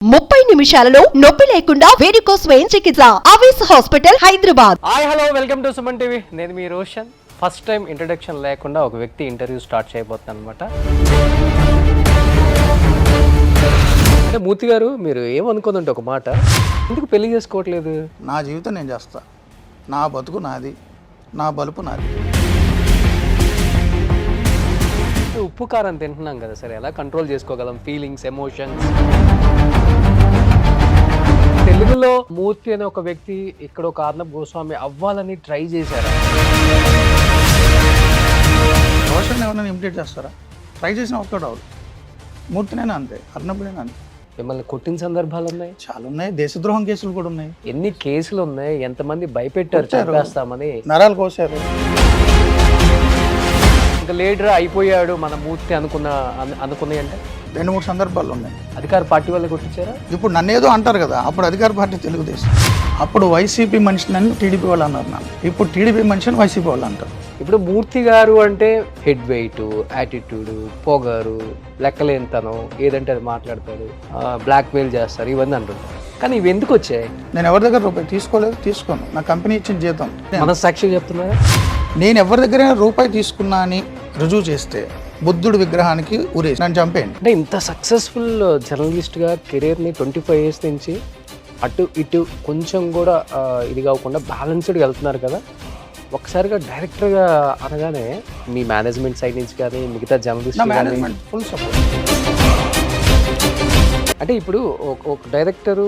30 నిమిషాలలో నొప్పి లేకుండా వేడికోస్ స్వయం చికిత్స ఆవేశ hospital Hyderabad. Hi hello welcome to Suman TV. నేను మీ రోషన్. ఫస్ట్ టైం ఇంట్రడక్షన్ లేకుండా ఒక వ్యక్తి ఇంటర్వ్యూ స్టార్ట్ చేయబోతున్నాను అనమాట. అంటే మూర్తి గారు, మీరు ఏమనుకోదంటే ఒక మాట, ఎందుకు పెళ్లి చేసుకోవట్లేదు? నా జీవితం నేను చేస్తా, నా బతుకు నాది, నా బలుపు నాది. ఉప్పు కారం తింటున్నాం కదా సరే, ఎలా కంట్రోల్ చేసుకోగలం ఫీలింగ్స్, ఎమోషన్స్? తెలుగులో మూర్తి అనే ఒక వ్యక్తి ఇక్కడ ఒక అర్నబ్ గోస్వామి అవ్వాలని ట్రై చేశారు. రోషన్ ఎవరైనా ఇమిటేట్ చేస్తారా? ట్రై చేసిన ఒక్కడు అవరు. మూర్తినైనా అంతే, అర్నబుడైనా అంతే. మిమ్మల్ని కొట్టిన సందర్భాలు ఉన్నాయి, చాలా ఉన్నాయి. దేశద్రోహం కేసులు కూడా ఉన్నాయి. ఎన్ని కేసులు ఉన్నాయి, ఎంతమంది భయపెట్టారు చంపేస్తామని, నరాలు కోసారు. ఇంకా లీడర్ అయిపోయాడు మన మూర్తి అనుకున్నాయి అంటే 2-3 సందర్భాలు ఉన్నాయి. అధికార పార్టీ వాళ్ళే కొట్టించారా? ఇప్పుడు నన్ను ఏదో అంటారు కదా, అప్పుడు అధికార పార్టీ తెలుగుదేశం, అప్పుడు వైసీపీ మనిషిని టీడీపీ వాళ్ళు అన్నారు నన్ను, ఇప్పుడు టీడీపీ మనిషిని వైసీపీ వాళ్ళు అంటారు. ఇప్పుడు మూర్తి గారు అంటే హెడ్ వెయిట్, యాటిట్యూడ్, పొగరు, లెక్కలేనితనం, ఏదంటే అది మాట్లాడతాడు, బ్లాక్మెయిల్ చేస్తారు, ఇవన్నీ అంటుంటారు. కానీ ఇవి ఎందుకు వచ్చాయి? నేను ఎవరి దగ్గర రూపాయి తీసుకోలేదు, తీసుకోను. నా కంపెనీ ఇచ్చిన జీతం. మన సాక్షి చెప్తున్నారా? నేను ఎవరి దగ్గర రూపాయి తీసుకున్నా అని రుజువు చేస్తే బుద్ధుడి విగ్రహానికి ఉరేసి నన్ను చంపేయండి. అంటే ఇంత సక్సెస్ఫుల్ జర్నలిస్ట్గా కెరీర్ని 25 ఇయర్స్ నుంచి అటు ఇటు కొంచెం కూడా ఇది కాకుండా బ్యాలెన్స్డ్గా వెళ్తున్నారు కదా. ఒకసారిగా డైరెక్టర్గా అనగానే మీ మేనేజ్మెంట్ సైడ్ నుంచి కానీ మిగతా జర్నలిస్ట్ ఫుల్ సపోర్ట్. అంటే ఇప్పుడు ఒక డైరెక్టరు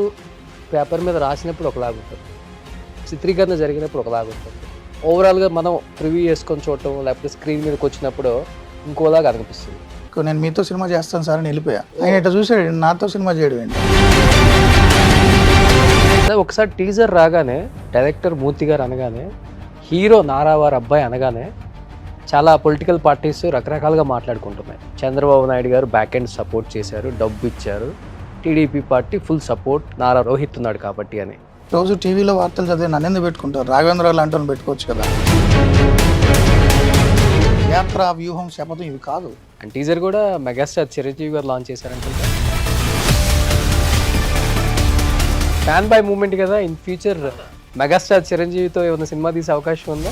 పేపర్ మీద రాసినప్పుడు ఒకలాగా ఉంటుంది, చిత్రీకరణ జరిగినప్పుడు ఒకలాగా ఉంటుంది, ఓవరాల్గా మనం రివ్యూ చేసుకొని చూడటం లేకపోతే స్క్రీన్ మీదకి వచ్చినప్పుడు ఇంకోలాగా అనిపిస్తుంది. నేను మీతో సినిమా చేస్తాను సార్ అని వెళ్ళిపోయా. ఆయన ఇట్లా చూసాడు, నాతో సినిమా చేయడం ఏంటి. ఒకసారి టీజర్ రాగానే డైరెక్టర్ మూర్తి గారు అనగానే, హీరో నారావారి అబ్బాయి అనగానే చాలా పొలిటికల్ పార్టీస్ రకరకాలుగా మాట్లాడుకుంటున్నాయి. చంద్రబాబు నాయుడు గారు బ్యాక్ ఎండ్ సపోర్ట్ చేశారు, డబ్బు ఇచ్చారు, TDP party full support, Nara Rohit ఉన్నాడు కాబట్టి అని. రోజు టీవీలో వార్తలు చదివి నన్ను ఎందుకు పెట్టుకుంటారు? రాఘవేంద్ర లాంటి పెట్టుకోవచ్చు కదా. యాత్ర, వ్యూహం, శపథం ఇవి కాదు. అండ్ టీజర్ కూడా మెగాస్టార్ చిరంజీవి గారు లాంచ్ చేశారంటుంటే ఫ్యాన్ బై మూమెంట్ కదా. ఇన్ ఫ్యూచర్ మెగాస్టార్ చిరంజీవితో ఏమైనా సినిమా తీసే అవకాశం ఉందా?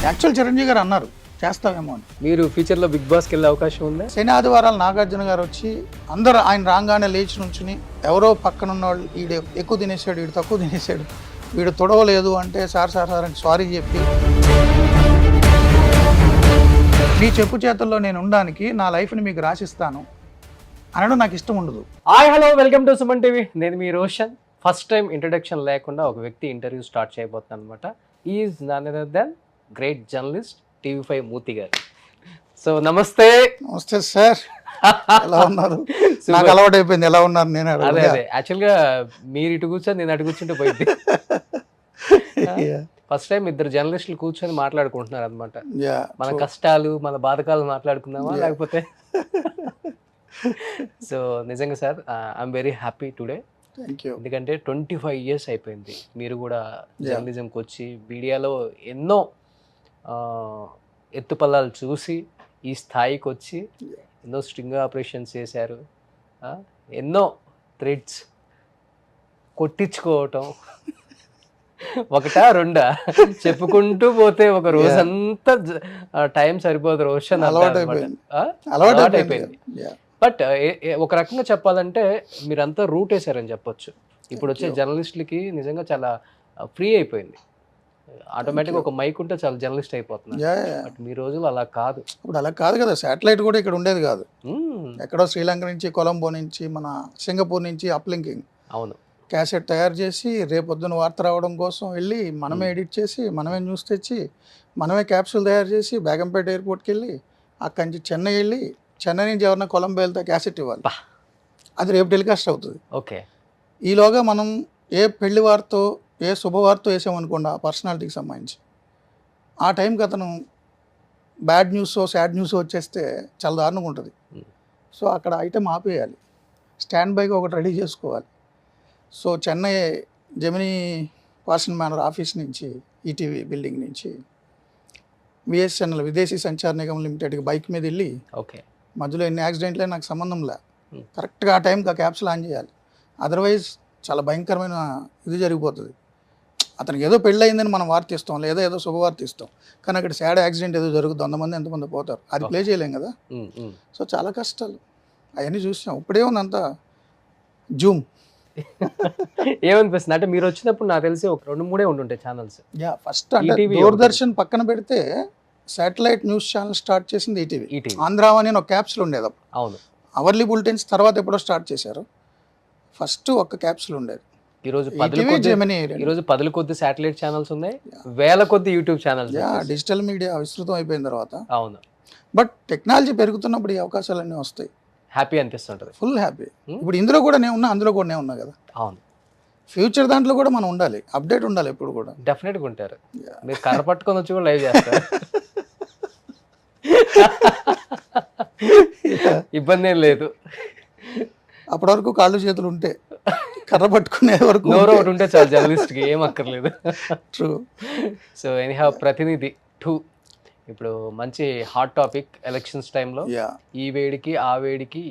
యాక్చువల్ చిరంజీవి గారు అన్నారు చేస్తామేమో అని. మీరు ఫ్యూచర్లో బిగ్ బాస్కి వెళ్ళే అవకాశం ఉందా? శని ఆదివారాలు నాగార్జున గారు వచ్చి అందరూ ఆయన రాగానే లేచి నుంచుని ఎవరో పక్కన ఉన్న వాళ్ళు వీడు ఎక్కువ తినేసాడు, వీడు తక్కువ తినేసాడు, వీడు తొడవలేదు అంటే సార్ అని సారీ చెప్పి మీ చెప్పు చేతుల్లో నేను ఉండడానికి నా లైఫ్ని మీకు రాసిస్తాను అనడం నాకు ఇష్టం ఉండదు. Hi hello welcome to Suman TV. నేను మీ రోషన్. ఫస్ట్ టైం ఇంట్రడక్షన్ లేకుండా ఒక వ్యక్తి ఇంటర్వ్యూ స్టార్ట్ చేయబోతున్నాను అనమాట. Is none other than great journalist TV5 Murthy garu. So నమస్తే. నమస్తే సార్, ఎలా ఉన్నారు? నాకు అలవాటు అయిపోయింది ఎలా ఉన్నారు నేను. అదే యాక్చువల్గా మీరు ఇటు కూర్చొని నేను అటు కూర్చుంటే పోయింది. ఫస్ట్ టైం ఇద్దరు జర్నలిస్టులు కూర్చొని మాట్లాడుకుంటున్నారు అనమాట. మన కష్టాలు, మన బాధకాలు మాట్లాడుకుందామా లేకపోతే? సో నిజంగా sir, I'm very happy today. ఎందుకంటే 25 ఇయర్స్ అయిపోయింది మీరు కూడా జర్నలిజంకి వచ్చి, మీడియాలో ఎన్నో ఎత్తుపల్లాలు చూసి ఈ స్థాయికి వచ్చి ఎన్నో స్ట్రింగ్ ఆపరేషన్స్ చేశారు, ఎన్నో థ్రెడ్స్ కొట్టించుకోవటం, ఒకటా రెండా చెప్పుకుంటూ పోతే ఒక రోజంతా టైం సరిపోదు. రోషన్ అలవాటు అయిపోయింది. బట్ ఒక రకంగా చెప్పాలంటే మీరంతా రూట్ వేసారని చెప్పొచ్చు. ఇప్పుడు వచ్చే జర్నలిస్టులకి నిజంగా చాలా ఫ్రీ అయిపోయింది. ఆటోమేటిక్గా ఒక మైక్ ఉంటే చాలా జర్నలిస్ట్ అయిపోతున్నారు. బట్ మీ రోజులు అలా కాదు. ఇప్పుడు అలా కాదు కదా, శాటిలైట్ కూడా ఇక్కడ ఉండేది కాదు. ఎక్కడో శ్రీలంక నుంచి, కొలంబో నుంచి, మన సింగపూర్ నుంచి అప్లింకింగ్. అవును. క్యాసెట్ తయారు చేసి రేపొద్దున వార్త రావడం కోసం వెళ్ళి మనమే ఎడిట్ చేసి, మనమే న్యూస్ తెచ్చి, మనమే క్యాప్సూల్ తయారు చేసి బేగంపేట ఎయిర్పోర్ట్కి వెళ్ళి అక్కడి నుంచి చెన్నై వెళ్ళి, చెన్నై నుంచి ఎవరైనా కొలంబో వెళ్తే క్యాసెట్ ఇవ్వాలి, అది రేపు టెలికాస్ట్ అవుతుంది. ఓకే. ఈలోగా మనం ఏ పెళ్లి వార్తో, ఏ శుభవార్త వేసామనుకోండి ఆ పర్సనాలిటీకి సంబంధించి, ఆ టైంకి అతను బ్యాడ్ న్యూస్, సాడ్ న్యూస్ వచ్చేస్తే చాలా దారుణంగా ఉంటుంది. సో అక్కడ ఐటెం ఆపేయాలి, స్టాండ్ బైగా ఒకటి రెడీ చేసుకోవాలి. So Chennai Gemini Parsons manner office నుంచి, ఈటీవీ బిల్డింగ్ నుంచి విఎస్ఎన్ఎల్ విదేశీ సంచార నిగమ్ లిమిటెడ్కి బైక్ మీద వెళ్ళి ఓకే మధ్యలో ఎన్ని యాక్సిడెంట్లే నాకు సంబంధం లే, కరెక్ట్గా ఆ టైంకి ఆ క్యాప్సూల్ ఆన్ చేయాలి, అదర్వైజ్ చాలా భయంకరమైన ఇది జరిగిపోతుంది. అతనికి ఏదో పెళ్ళి అయిందని మనం వార్త ఇస్తాం, లేదా ఏదో శుభవార్త ఇస్తాం, కానీ అక్కడ సాడ్ యాక్సిడెంట్ ఏదో జరుగుతుంది, 100 మంది ఎంతమంది పోతారు, అది ప్లే చేయలేం కదా. సో చాలా కష్టాలు అవన్నీ చూసాం. ఇప్పుడే ఉందంతా జూమ్. ఏమనిపిస్తుంది అంటే మీరు వచ్చినప్పుడు నాకు తెలిసి ఒక 2-3 ఉంటుంటాయి ఛానల్స్. యా, ఫస్ట్ అంటే దూరదర్శన్ పక్కన పెడితే శాటిలైట్ న్యూస్ ఛానల్ స్టార్ట్ చేసింది ఈటీవీ. ఆంధ్రావాణి అని ఒక క్యాప్సూల్ ఉండేది అప్పుడు. అవును, అవర్లీ బులెటిన్స్ తర్వాత ఎప్పుడో స్టార్ట్ చేశారు, ఫస్ట్ ఒక్క క్యాప్సూల్ ఉండేది. ఈరోజు 10 కొద్ది శాటిలైట్ ఛానల్స్ ఉన్నాయి, వేల కొద్ది యూట్యూబ్ ఛానల్స్. డిజిటల్ మీడియా విస్తృతం అయిపోయిన తర్వాత. అవును, బట్ టెక్నాలజీ పెరుగుతున్నప్పుడు ఈ అవకాశాలన్నీ వస్తాయి, హ్యాపీ అనిపిస్తుంటది, ఫుల్ హ్యాపీ. ఇప్పుడు ఇందులో కూడా నేను ఉన్నా, అందులో కూడా నేను ఉన్నా కదా. అవును, ఫ్యూచర్ దాంట్లో కూడా మనం ఉండాలి, అప్డేట్ ఉండాలి ఎప్పుడు కూడా. డెఫినెట్గా ఉంటారు. మీరు కర్ర పట్టుకొని వచ్చి కూడా లైవ్ చేస్తారు, ఇబ్బంది ఏం లేదు. అప్పటి వరకు కాళ్ళు చేతులు ఉంటే, కర్ర పట్టుకునే వరకు నోరు ఒకటి ఉంటే చాలు జర్నలిస్ట్కి, ఏం అక్కర్లేదు. ట్రూ. సో ఎనీహౌ ప్రతినిధి 2 ఇప్పుడు మంచి హాట్ టాపిక్ ఎలక్షన్స్ టైంలో. ఈ వేడికి ఆ వేడికి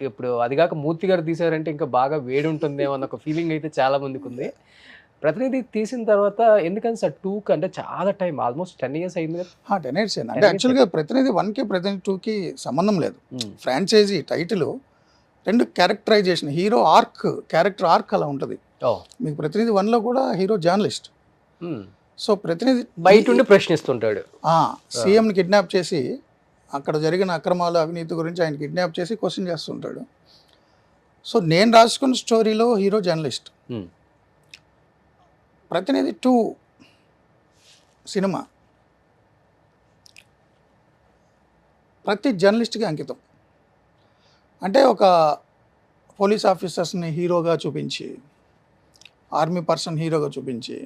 ఇప్పుడు అది కాక మూర్తి గారు తీసారంటే ఇంకా బాగా వేడి ఉంటుందేమో అన్న ఒక ఫీలింగ్ అయితే చాలా మందికి ఉంది. ప్రతినిధి తీసిన తర్వాత ఎందుకని సార్ 2కి అంటే చాలా టైం, ఆల్మోస్ట్ 10 years అయింది కదా. 10 years అయింది అంటే యాక్చువల్గా ప్రతినిధి 1కి ప్రతినిధి 2కి సంబంధం లేదు. Franchise title 2 characterization, hero arc, character arc అలా ఉంటుంది. మీకు ప్రతినిధి 1లో కూడా హీరో జర్నలిస్ట్. సో ప్రతినిధి బయట ఉండి ప్రశ్నిస్తుంటాడు, సీఎంని కిడ్నాప్ చేసి అక్కడ జరిగిన అక్రమాలు అవినీతి గురించి ఆయన కిడ్నాప్ చేసి క్వశ్చన్ చేస్తుంటాడు. సో నేను రాసుకున్న స్టోరీలో హీరో జర్నలిస్ట్. ప్రతినిధి 2 సినిమా ప్రతి జర్నలిస్ట్కి అంకితం. అంటే ఒక పోలీస్ ఆఫీసర్స్ని హీరోగా చూపించి, ఆర్మీ పర్సన్ హీరోగా చూపించి,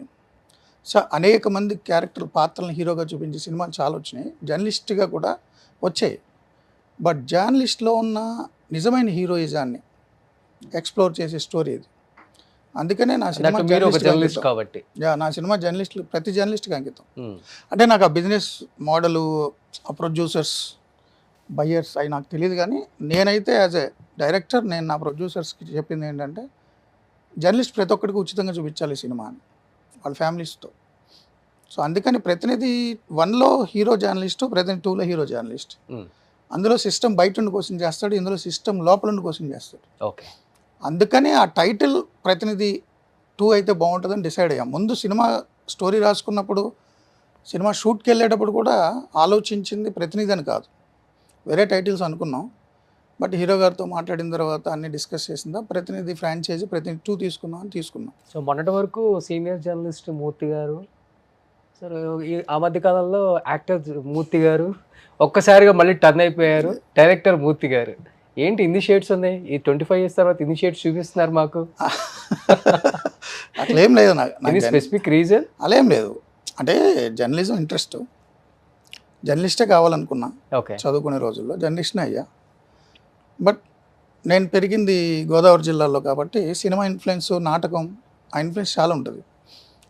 సో అనేక మంది క్యారెక్టర్ పాత్రలను హీరోగా చూపించే సినిమాలు చాలా వచ్చినాయి, జర్నలిస్ట్గా కూడా వచ్చాయి. బట్ జర్నలిస్ట్లో ఉన్న నిజమైన హీరోయిజాన్ని ఎక్స్ప్లోర్ చేసే స్టోరీ ఇది. అందుకనే నా సినిమా జర్నలిస్ట్ కాబట్టి, నా సినిమా జర్నలిస్ట్, ప్రతి జర్నలిస్ట్కి అంకితం. అంటే నాకు ఆ బిజినెస్ మోడలు, ఆ ప్రొడ్యూసర్స్, బయ్యర్స్ అవి నాకు తెలియదు, కానీ నేనైతే యాజ్ ఏ డైరెక్టర్ నేను నా ప్రొడ్యూసర్స్కి చెప్పింది ఏంటంటే, జర్నలిస్ట్ ప్రతి ఒక్కరికి ఉచితంగా చూపించాలి సినిమా అని, వాళ్ళ ఫ్యామిలీస్తో. సో అందుకని ప్రతినిధి 1లో హీరో జర్నలిస్టు, ప్రతినిధి 2లో హీరో జర్నలిస్ట్. అందులో సిస్టమ్ బయట ఉండి క్వశ్చన్ చేస్తాడు, ఇందులో సిస్టమ్ లోపల ఉండి క్వశ్చన్ చేస్తాడు. ఓకే, అందుకని ఆ టైటిల్ ప్రతినిధి 2 అయితే బాగుంటుందని డిసైడ్ అయ్యాం. ముందు సినిమా స్టోరీ రాసుకున్నప్పుడు, సినిమా షూట్కి వెళ్ళేటప్పుడు కూడా ఆలోచించింది ప్రతినిధి అని కాదు, వేరే టైటిల్స్ అనుకున్నాం. బట్ హీరో గారితో మాట్లాడిన తర్వాత అన్ని డిస్కస్ చేసిందా ప్రతినిధి ఫ్రాంచైజీ ప్రతినిధి 2 తీసుకున్నాం. సో మొన్నటి వరకు సీనియర్ జర్నలిస్ట్ మూర్తి గారు, సరే ఆ మధ్య కాలంలో యాక్టర్ మూర్తి గారు, ఒక్కసారిగా మళ్ళీ టర్న్ అయిపోయారు డైరెక్టర్ మూర్తి గారు. ఏంటి ఇన్ని షేడ్స్ ఉన్నాయి, ఈ 25 years తర్వాత ఇన్ని షేడ్స్ చూపిస్తున్నారు మాకు? అట్లేం లేదు, నాకు స్పెసిఫిక్ రీజన్ అలేం లేదు. అంటే జర్నలిజం ఇంట్రెస్ట్, జర్నలిస్టే కావాలనుకున్నా. ఓకే, చదువుకునే రోజుల్లో జర్నలిస్ట్నే అయ్యా. బట్ నేను పెరిగింది గోదావరి జిల్లాలో కాబట్టి సినిమా ఇన్ఫ్లుయెన్స్, నాటకం, ఆ ఇన్ఫ్లుయెన్స్ చాలా ఉంటుంది.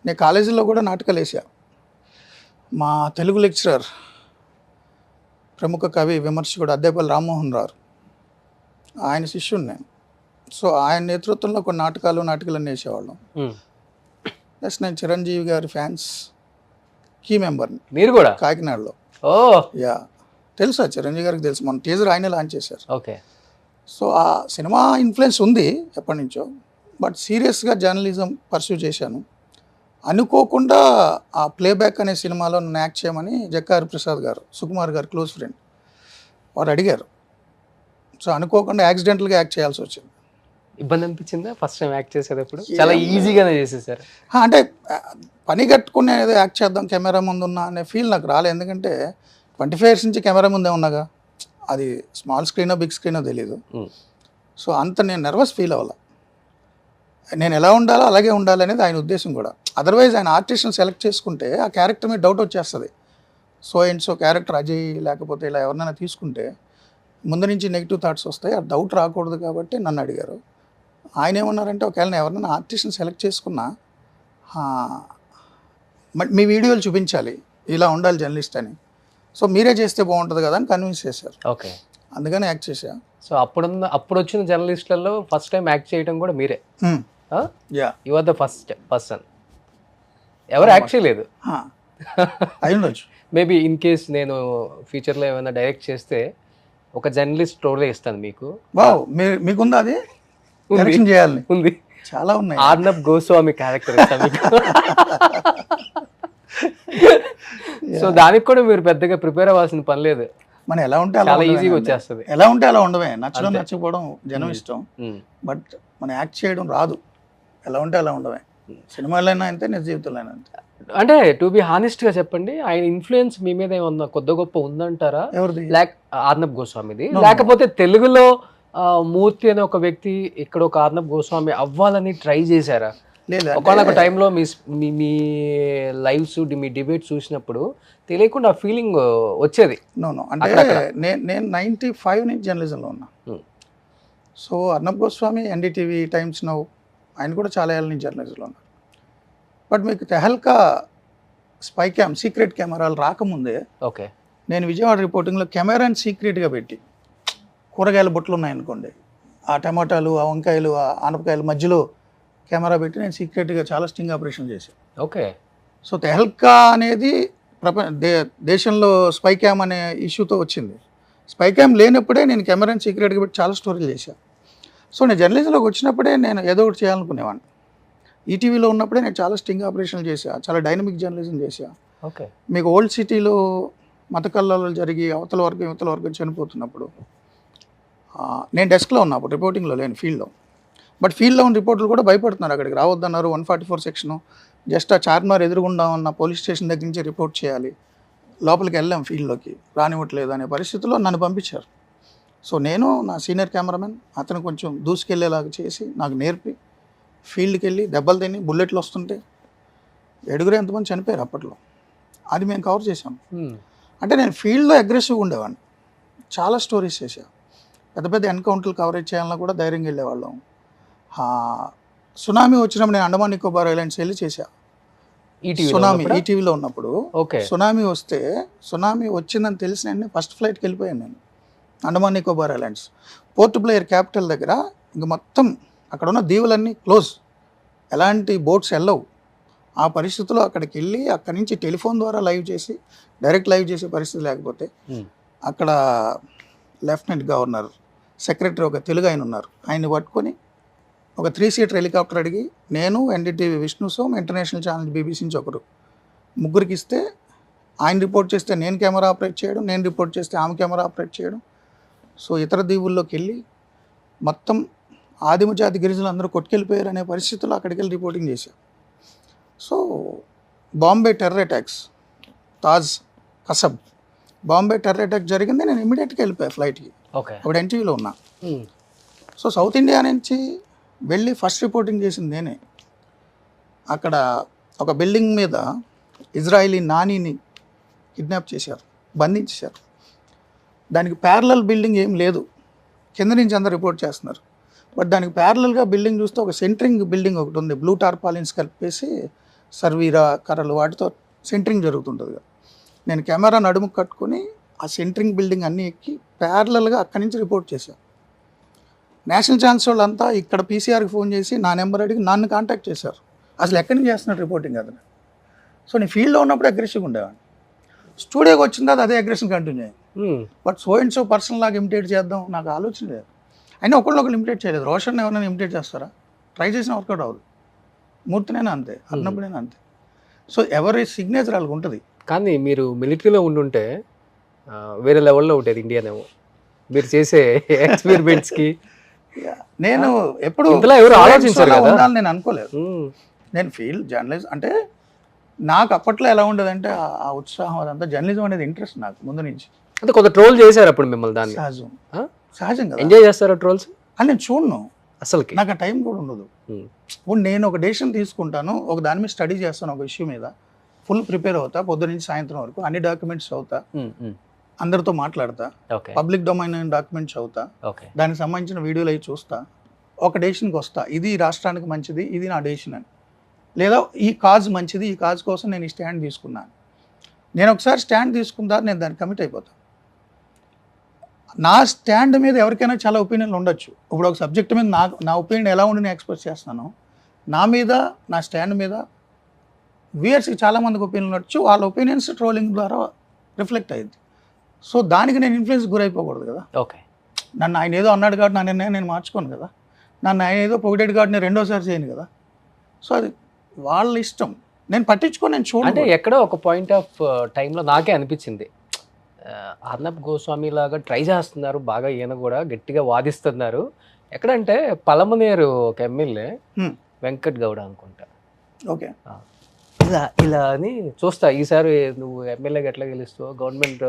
నేను కాలేజీలో కూడా నాటకాలు వేసా. మా తెలుగు లెక్చరర్, ప్రముఖ కవి విమర్శకుడు అద్దేపల్లి రామ్మోహన్ రావు, ఆయన శిష్యుడు నేను. సో ఆయన నేతృత్వంలో కొన్ని నాటకాలన్నీ వేసేవాళ్ళం. ప్లస్ నేను చిరంజీవి గారి ఫ్యాన్స్ కీ మెంబర్ని. మీరు కూడా కాకినాడలో. యా, తెలుసా చిరంజీవి గారికి తెలుసు, మన టీజర్ ఆయనే లాంచ్ చేశారు. ఓకే, సో ఆ సినిమా ఇన్ఫ్లుయెన్స్ ఉంది ఎప్పటి నుంచో. బట్ సీరియస్గా జర్నలిజం పర్సూ చేశాను. అనుకోకుండా ఆ ప్లేబ్యాక్ అనే సినిమాలో నన్ను యాక్ట్ చేయమని జక్కారి ప్రసాద్ గారు, సుకుమార్ గారు క్లోజ్ ఫ్రెండ్, వారు అడిగారు. సో అనుకోకుండా యాక్సిడెంటల్గా యాక్ట్ చేయాల్సి వచ్చింది. ఇబ్బంది అనిపించిందా ఫస్ట్ టైం యాక్ట్ చేసేటప్పుడు? చాలా ఈజీగానే చేసేసారు. అంటే పని కట్టుకుని ఏదో యాక్ట్ చేద్దాం కెమెరా ముందు ఉన్నా అనే ఫీల్ నాకు రాలేదు. ఎందుకంటే 25 years నుంచి కెమెరా ముందే ఉన్నాగా, అది స్మాల్ స్క్రీనో బిగ్ స్క్రీనో తెలీదు. సో అంత నేను నర్వస్ ఫీల్ అవ్వాల. నేను ఎలా ఉండాలో అలాగే ఉండాలి అనేది ఆయన ఉద్దేశం కూడా. అదర్వైజ్ ఆయన ఆర్టిస్ట్ని సెలెక్ట్ చేసుకుంటే ఆ క్యారెక్టర్ మీద డౌట్ వచ్చేస్తుంది. So and so character Ajay లేకపోతే ఇలా ఎవరినైనా తీసుకుంటే ముందు నుంచి నెగిటివ్ థాట్స్ వస్తాయి, ఆ డౌట్ రాకూడదు కాబట్టి నన్ను అడిగారు. ఆయన ఏమన్నారంటే, ఒకవేళ ఎవరైనా ఆర్టిస్ట్ని సెలెక్ట్ చేసుకున్నా మీ వీడియోలు చూపించాలి, ఇలా ఉండాలి జర్నలిస్ట్ అని, సో మీరే చేస్తే బాగుంటుంది కదా అని కన్విన్స్ చేశారు. ఓకే, అందుకని యాక్ట్ చేసా. సో అప్పుడు వచ్చిన జర్నలిస్టులలో ఫస్ట్ టైం యాక్ట్ చేయడం కూడా మీరే? Yeah, you are the first person. ఎవరు యాక్ట్ చేయలేదు? అయి ఉండొచ్చు. మేబీ ఇన్ కేస్ నేను ఫ్యూచర్లో ఏమైనా డైరెక్ట్ చేస్తే ఒక జర్నలిస్ట్ రోలే ఇస్తాను మీకు. వావ్, మీకుందా అది? డైరెక్షన్ చేయాలి. ఉంది, చాలా ఉన్నాయి. ఆర్నబ్ గోస్వామి క్యారెక్టర్ ఇస్తాను మీకు. సో దానికి కూడా మీరు పెద్దగా ప్రిపేర్ అవ్వాల్సిన పని లేదు. మనం ఎలా ఉంటే చాలా ఈజీగా వచ్చేస్తుంది. ఎలా ఉంటే అలా ఉండవే. నచ్చడం నచ్చకపోవడం జనం ఇష్టం, బట్ మనం యాక్ట్ చేయడం రాదు. ఎలా ఉంటే అలా ఉండవే. సినిమాలైనా అంతే, నిజ జీవితంలో అంతే. అంటే టు బి హానెస్ట్ గా చెప్పండి, ఆయన ఇన్ఫ్లుయెన్స్ మీ మీద ఏమన్నా కొద్ది గొప్ప ఉందంటారా? ఎవరిది? ఆర్నబ్ గోస్వామిది. లేకపోతే తెలుగులో మూర్తి అనే ఒక వ్యక్తి ఇక్కడ ఒక ఆర్నబ్ గోస్వామి అవ్వాలని ట్రై చేశారా? లేదు, ఒకనొక టైంలో మీ లైవ్స్, మీ డిబేట్ చూసినప్పుడు తెలియకుండా ఆ ఫీలింగ్ వచ్చేది. నో అంటే నేను 95 నుంచి జర్నలిజంలో ఉన్నా. So Arnab Goswami NDTV, times now, ఆయన కూడా చాలా ఏళ్ళ నుంచి జర్నలిజంలో ఉన్నారు. బట్ మీకు తెహల్కా స్పై క్యామ్, సీక్రెట్ కెమెరాలు రాకముందే ఓకే, నేను విజయవాడ రిపోర్టింగ్లో కెమెరాని సీక్రెట్గా పెట్టి, కూరగాయల బుట్టలు ఉన్నాయనుకోండి, ఆ టమాటాలు, ఆ వంకాయలు, ఆ ఆనపకాయలు మధ్యలో కెమెరా పెట్టి నేను సీక్రెట్గా చాలా స్టింగ్ ఆపరేషన్ చేశాను. ఓకే. సో తెహల్కా అనేది దేశంలో స్పై క్యామ్ అనే ఇష్యూతో వచ్చింది. స్పై క్యామ్ లేనప్పుడే నేను కెమెరాని సీక్రెట్గా పెట్టి చాలా స్టోరీలు చేశాను. సో నేను జర్నలిజంలోకి వచ్చినప్పుడే నేను ఏదో ఒకటి చేయాలనుకునేవాడిని. ఈటీవీలో ఉన్నప్పుడే నేను చాలా స్టింగ్ ఆపరేషన్లు చేశాను, చాలా డైనమిక్ జర్నలిజం చేశాను. ఓకే. మీకు ఓల్డ్ సిటీలో మత కల్లాలు జరిగి అవతల వర్గం చనిపోతున్నప్పుడు నేను డెస్క్లో ఉన్నా, అప్పుడు రిపోర్టింగ్లో లేను, ఫీల్డ్లో. బట్ ఫీల్డ్లో ఉన్న రిపోర్టర్లు కూడా భయపడుతున్నారు, అక్కడికి రావద్దన్నారు. 144 సెక్షను, జస్ట్ ఆ చార్మినార్ ఎదురుగుండా ఉన్న పోలీస్ స్టేషన్ దగ్గర నుంచి రిపోర్ట్ చేయాలి, లోపలికి వెళ్ళాం ఫీల్డ్లోకి, రానివ్వట్లేదు అనే పరిస్థితిలో నన్ను పంపించారు. సో నేను, నా సీనియర్ కెమెరామెన్, అతను కొంచెం దూసుకెళ్ళేలాగా చేసి నాకు నేర్పి ఫీల్డ్కి వెళ్ళి దెబ్బలు తిని బుల్లెట్లు వస్తుంటే 7 ఎంతమంది చనిపోయారు అప్పట్లో. అది మేము కవర్ చేసాం. అంటే నేను ఫీల్డ్లో అగ్రెసివ్గా ఉండేవాడిని, చాలా స్టోరీస్ చేశాను. పెద్ద పెద్ద ఎన్కౌంటర్లు కవరేజ్ చేయాలన్నా కూడా ధైర్యంగా వెళ్ళేవాళ్ళం. సునామీ వచ్చినప్పుడు నేను అండమాన్ నికోబార్ ఐలాండ్స్ వెళ్ళి చేశా. సునామీ ఈటీవీలో ఉన్నప్పుడు సునామీ వస్తే, సునామీ వచ్చిందని తెలిసి నేను ఫస్ట్ ఫ్లైట్కి వెళ్ళిపోయాను. నేను Andaman Nicobar islands port Blair capital దగ్గర ఇంక మొత్తం అక్కడ ఉన్న దీవులన్నీ క్లోజ్, ఎలాంటి బోట్స్ వెళ్ళవు. ఆ పరిస్థితుల్లో అక్కడికి వెళ్ళి అక్కడి నుంచి టెలిఫోన్ ద్వారా డైరెక్ట్ లైవ్ చేసే పరిస్థితి లేకపోతే అక్కడ లెఫ్టినెంట్ గవర్నర్, సెక్రటరీ ఒక తెలుగు ఆయన ఉన్నారు, ఆయన్ని పట్టుకొని ఒక 3 సీటర్ హెలికాప్టర్ అడిగి నేను, NDTV Vishnu Som, international channel BBC నుంచి ఒకరు, ముగ్గురికి ఇస్తే ఆయన రిపోర్ట్ చేస్తే నేను కెమెరా ఆపరేట్ చేయడం, నేను రిపోర్ట్ చేస్తే ఆమె కెమెరా ఆపరేట్ చేయడం. సో ఇతర దీవుల్లోకి వెళ్ళి మొత్తం ఆదిమజాతి గిరిజనులు అందరూ కొట్టుకెళ్ళిపోయారు అనే పరిస్థితుల్లో అక్కడికి వెళ్ళి రిపోర్టింగ్ చేశాం. So Bombay terror attacks, Taj Kasab, Bombay terror attack జరిగింది, నేను ఇమీడియట్గా వెళ్ళిపోయాను ఫ్లైట్కి. అప్పుడు ఎన్టీవీలో ఉన్నా. సో సౌత్ ఇండియా నుంచి వెళ్ళి ఫస్ట్ రిపోర్టింగ్ చేసింది నేనే. అక్కడ ఒక బిల్డింగ్ మీద ఇజ్రాయిలీ నానీని కిడ్నాప్ చేశారు, బంధించేశారు. దానికి ప్యారలల్ బిల్డింగ్ ఏం లేదు, కింద నుంచి అందరు రిపోర్ట్ చేస్తున్నారు. బట్ దానికి ప్యారలల్గా బిల్డింగ్ చూస్తే ఒక సెంటరింగ్ బిల్డింగ్ ఒకటి ఉంది, బ్లూ టార్పాలిన్స్ కలిపేసి సర్వీరా కర్రలు వాటితో సెంటరింగ్ జరుగుతుంటుంది. నేను కెమెరా నడుము కట్టుకొని ఆ సెంటరింగ్ బిల్డింగ్ అన్నీ ఎక్కి ప్యారలల్గా అక్కడి నుంచి రిపోర్ట్ చేశాను. నేషనల్ ఛానల్స్ వాళ్ళంతా ఇక్కడ పీసీఆర్కి ఫోన్ చేసి నా నెంబర్ అడిగి నన్ను కాంటాక్ట్ చేశారు. అసలు ఎక్కడి నుంచి చేస్తున్నాడు రిపోర్టింగ్ అతను. సో నేను ఫీల్డ్లో ఉన్నప్పుడు అగ్రెసివ్గా ఉండేవాడిని, స్టూడియోకి వచ్చిన తర్వాత అదే అగ్రెషన్ కంటిన్యూ అయ్యింది. బట్ సో పర్సన్ లాగా ఇమిటేట్ చేద్దాం నాకు ఆలోచన లేదు. అయినా ఒకళ్ళు ఇమిటేట్ చేయలేదు. రోషన్ ఎవరైనా ఇమిటేట్ చేస్తారా? ట్రై చేసిన వర్కౌట్ అవ్వదు. మూర్తినైనా అంతే, అన్నప్పుడైనా అంతే. సో ఎవరి సిగ్నేచర్ వాళ్ళకి ఉంటుంది. కానీ మీరు మిలిటరీలో ఉండుంటే వేరే లెవెల్లో ఉంటుంది ఇండియానేమో మీరు చేసే ఎక్స్పెరిమెంట్స్కి. నేను ఎప్పుడు ఎవరు ఆలోచించారు ఉండాలని నేను అనుకోలేదు. నేను ఫీల్డ్ జర్నలిజం అంటే నాకు అప్పట్లో ఎలా ఉండదంటే ఆ ఉత్సాహం అదంతా, జర్నలిజం అనేది ఇంట్రెస్ట్ నాకు ముందు నుంచి. అంటే కొంత ట్రోల్ చేశారు అప్పుడు మిమ్మల్ని, దాన్ని సహజం కదా. ఎంజాయ్ చేస్తారా ట్రోల్స్? అని నేను చూడను, అసలుకి నాకు ఆ టైం కూడా ఉండదు. ఇప్పుడు నేను ఒక డెసిషన్ తీసుకుంటాను, ఒక దాని మీద స్టడీ చేస్తాను, ఒక ఇష్యూ మీద ఫుల్ ప్రిపేర్ అవుతా, పొద్దు నుంచి సాయంత్రం వరకు అన్ని డాక్యుమెంట్స్ అవుతా, అందరితో మాట్లాడతా, పబ్లిక్ డొమైన్ డాక్యుమెంట్స్ అవుతా, దానికి సంబంధించిన వీడియోలు అవి చూస్తా, ఒక డెసిషన్కి వస్తా, ఇది రాష్ట్రానికి మంచిది, ఇది నా డెసిషన్ అని, లేదా ఈ కాజ్ మంచిది, ఈ కాజ్ కోసం నేను ఈ స్టాండ్ తీసుకున్నాను. నేను ఒకసారి స్టాండ్ తీసుకున్న తర్వాత నేను దాన్ని కమిట్ అయిపోతాను. నా స్టాండ్ మీద ఎవరికైనా చాలా ఒపీనియన్లు ఉండొచ్చు. ఇప్పుడు ఒక సబ్జెక్ట్ మీద నా ఒపీనియన్ ఎలా ఉండి నేను ఎక్స్ప్రెస్ చేస్తున్నాను, నా మీద నా స్టాండ్ మీద వ్యూయర్స్కి చాలామందికి ఒపీనియన్ ఉండొచ్చు. వాళ్ళ ఒపీనియన్స్ ట్రోలింగ్ ద్వారా రిఫ్లెక్ట్ అయ్యింది. సో దానికి నేను ఇన్ఫ్లుయెన్స్ గురైపోకూడదు కదా. ఓకే, నన్ను ఆయన ఏదో అన్నాడు కాబట్టి నా నిర్ణయం నేను మార్చుకోను కదా. నన్ను ఆయన ఏదో పొగిడేడు కాబట్టి నేను రెండోసారి చేయను కదా. సో అది వాళ్ళ ఇష్టం, నేను పట్టించుకొని నేను అంటే చూడండి. ఎక్కడో ఒక పాయింట్ ఆఫ్ టైంలో నాకే అనిపించింది, అర్నబ్ గోస్వామి లాగా ట్రై చేస్తున్నారు బాగా, ఈయన కూడా గట్టిగా వాదిస్తున్నారు. ఎక్కడంటే పలమనేరు ఒక ఎమ్మెల్యే వెంకట్ గౌడ అనుకుంటా, ఓకే ఇలా అని చూస్తా, ఈసారి నువ్వు ఎమ్మెల్యేగా ఎట్లా గెలుస్తావు, గవర్నమెంట్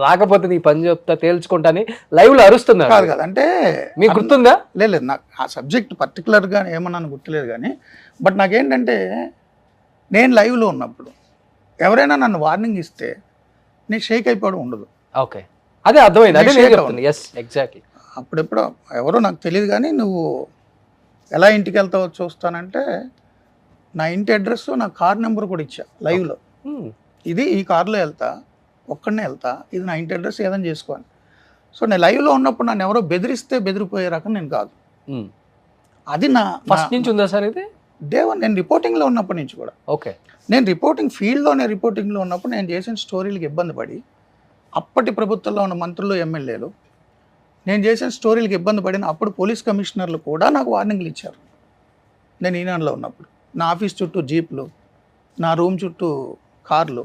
రాకపోతే నీ పని చెప్తా తేల్చుకుంటా అని లైవ్ లో అరుస్తున్నారు. కాదు కదా, అంటే మీకు గుర్తుందా? లేదు, నాకు ఆ సబ్జెక్ట్ పర్టికులర్గా ఏమన్నాను గుర్తులేదు కానీ, బట్ నాకేంటంటే నేను లైవ్లో ఉన్నప్పుడు ఎవరైనా నన్ను వార్నింగ్ ఇస్తే నేను షేక్ అయిపోవడం ఉండదు. ఓకే, అదే అర్థమైంది, అదే నేను చెప్తాను. Yes, exactly. అప్పుడెప్పుడు ఎవరో నాకు తెలియదు కానీ నువ్వు ఎలా ఇంటికి వెళ్తావో చూస్తానంటే నా ఇంటి అడ్రస్, నా కార్ నెంబర్ కూడా ఇచ్చా లైవ్లో. ఇది ఈ కార్లో వెళ్తా, ఒక్కడనే వెళ్తా, ఇది నా ఇంటి అడ్రస్, ఏదైనా చేసుకోవాలి. సో నేను లైవ్లో ఉన్నప్పుడు నన్ను ఎవరో బెదిరిస్తే బెదిరిపోయే రకం నేను కాదు. అది నా ఫస్ట్ నుంచి ఉందా సార్ ఇది? నేను రిపోర్టింగ్లో ఉన్నప్పటి నుంచి కూడా. ఓకే, నేను రిపోర్టింగ్లో ఉన్నప్పుడు నేను చేసిన స్టోరీలకు ఇబ్బంది పడి, అప్పటి ప్రభుత్వంలో ఉన్న మంత్రులు, ఎమ్మెల్యేలు నేను చేసిన స్టోరీలకు ఇబ్బంది పడిన అప్పుడు పోలీస్ కమిషనర్లు కూడా నాకు వార్నింగ్లు ఇచ్చారు. నేను ఈనాడులో ఉన్నప్పుడు నా ఆఫీస్ చుట్టూ జీప్లు, నా రూమ్ చుట్టూ కార్లు,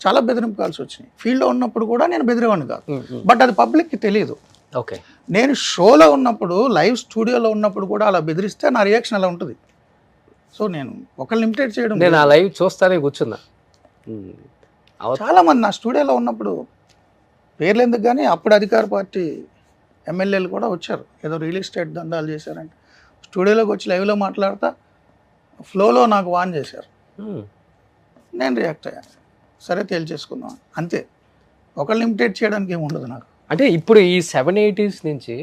చాలా బెదిరింపు కాల్సి వచ్చినాయి. ఫీల్డ్లో ఉన్నప్పుడు కూడా నేను బెదిరేవాడిని కాదు, బట్ అది పబ్లిక్కి తెలియదు. ఓకే, నేను షోలో ఉన్నప్పుడు, లైవ్ స్టూడియోలో ఉన్నప్పుడు కూడా అలా బెదిరిస్తే నా రియాక్షన్ అలా ఉంటుంది. సో నేను ఒకళ్ళు ఇమిటేట్ చేయడం, నేను ఆ లైవ్ చూస్తానే కూర్చున్నా. చాలామంది నా స్టూడియోలో ఉన్నప్పుడు పేర్లు ఎందుకు కానీ అప్పుడు అధికార పార్టీ ఎమ్మెల్యేలు కూడా వచ్చారు, ఏదో రియల్ ఎస్టేట్ దందాలు చేశారంటే స్టూడియోలోకి వచ్చి లైవ్లో మాట్లాడతా ఫ్లోలో నాకు వాన్ చేశారు. నేను రియాక్ట్ అయ్యాను, సరే తేల్చేసుకుందాం అంతే. ఒకళ్ళు ఇమిటేట్ చేయడానికి ఏమి ఉండదు నాకు. అంటే ఇప్పుడు ఈ 70s నుంచి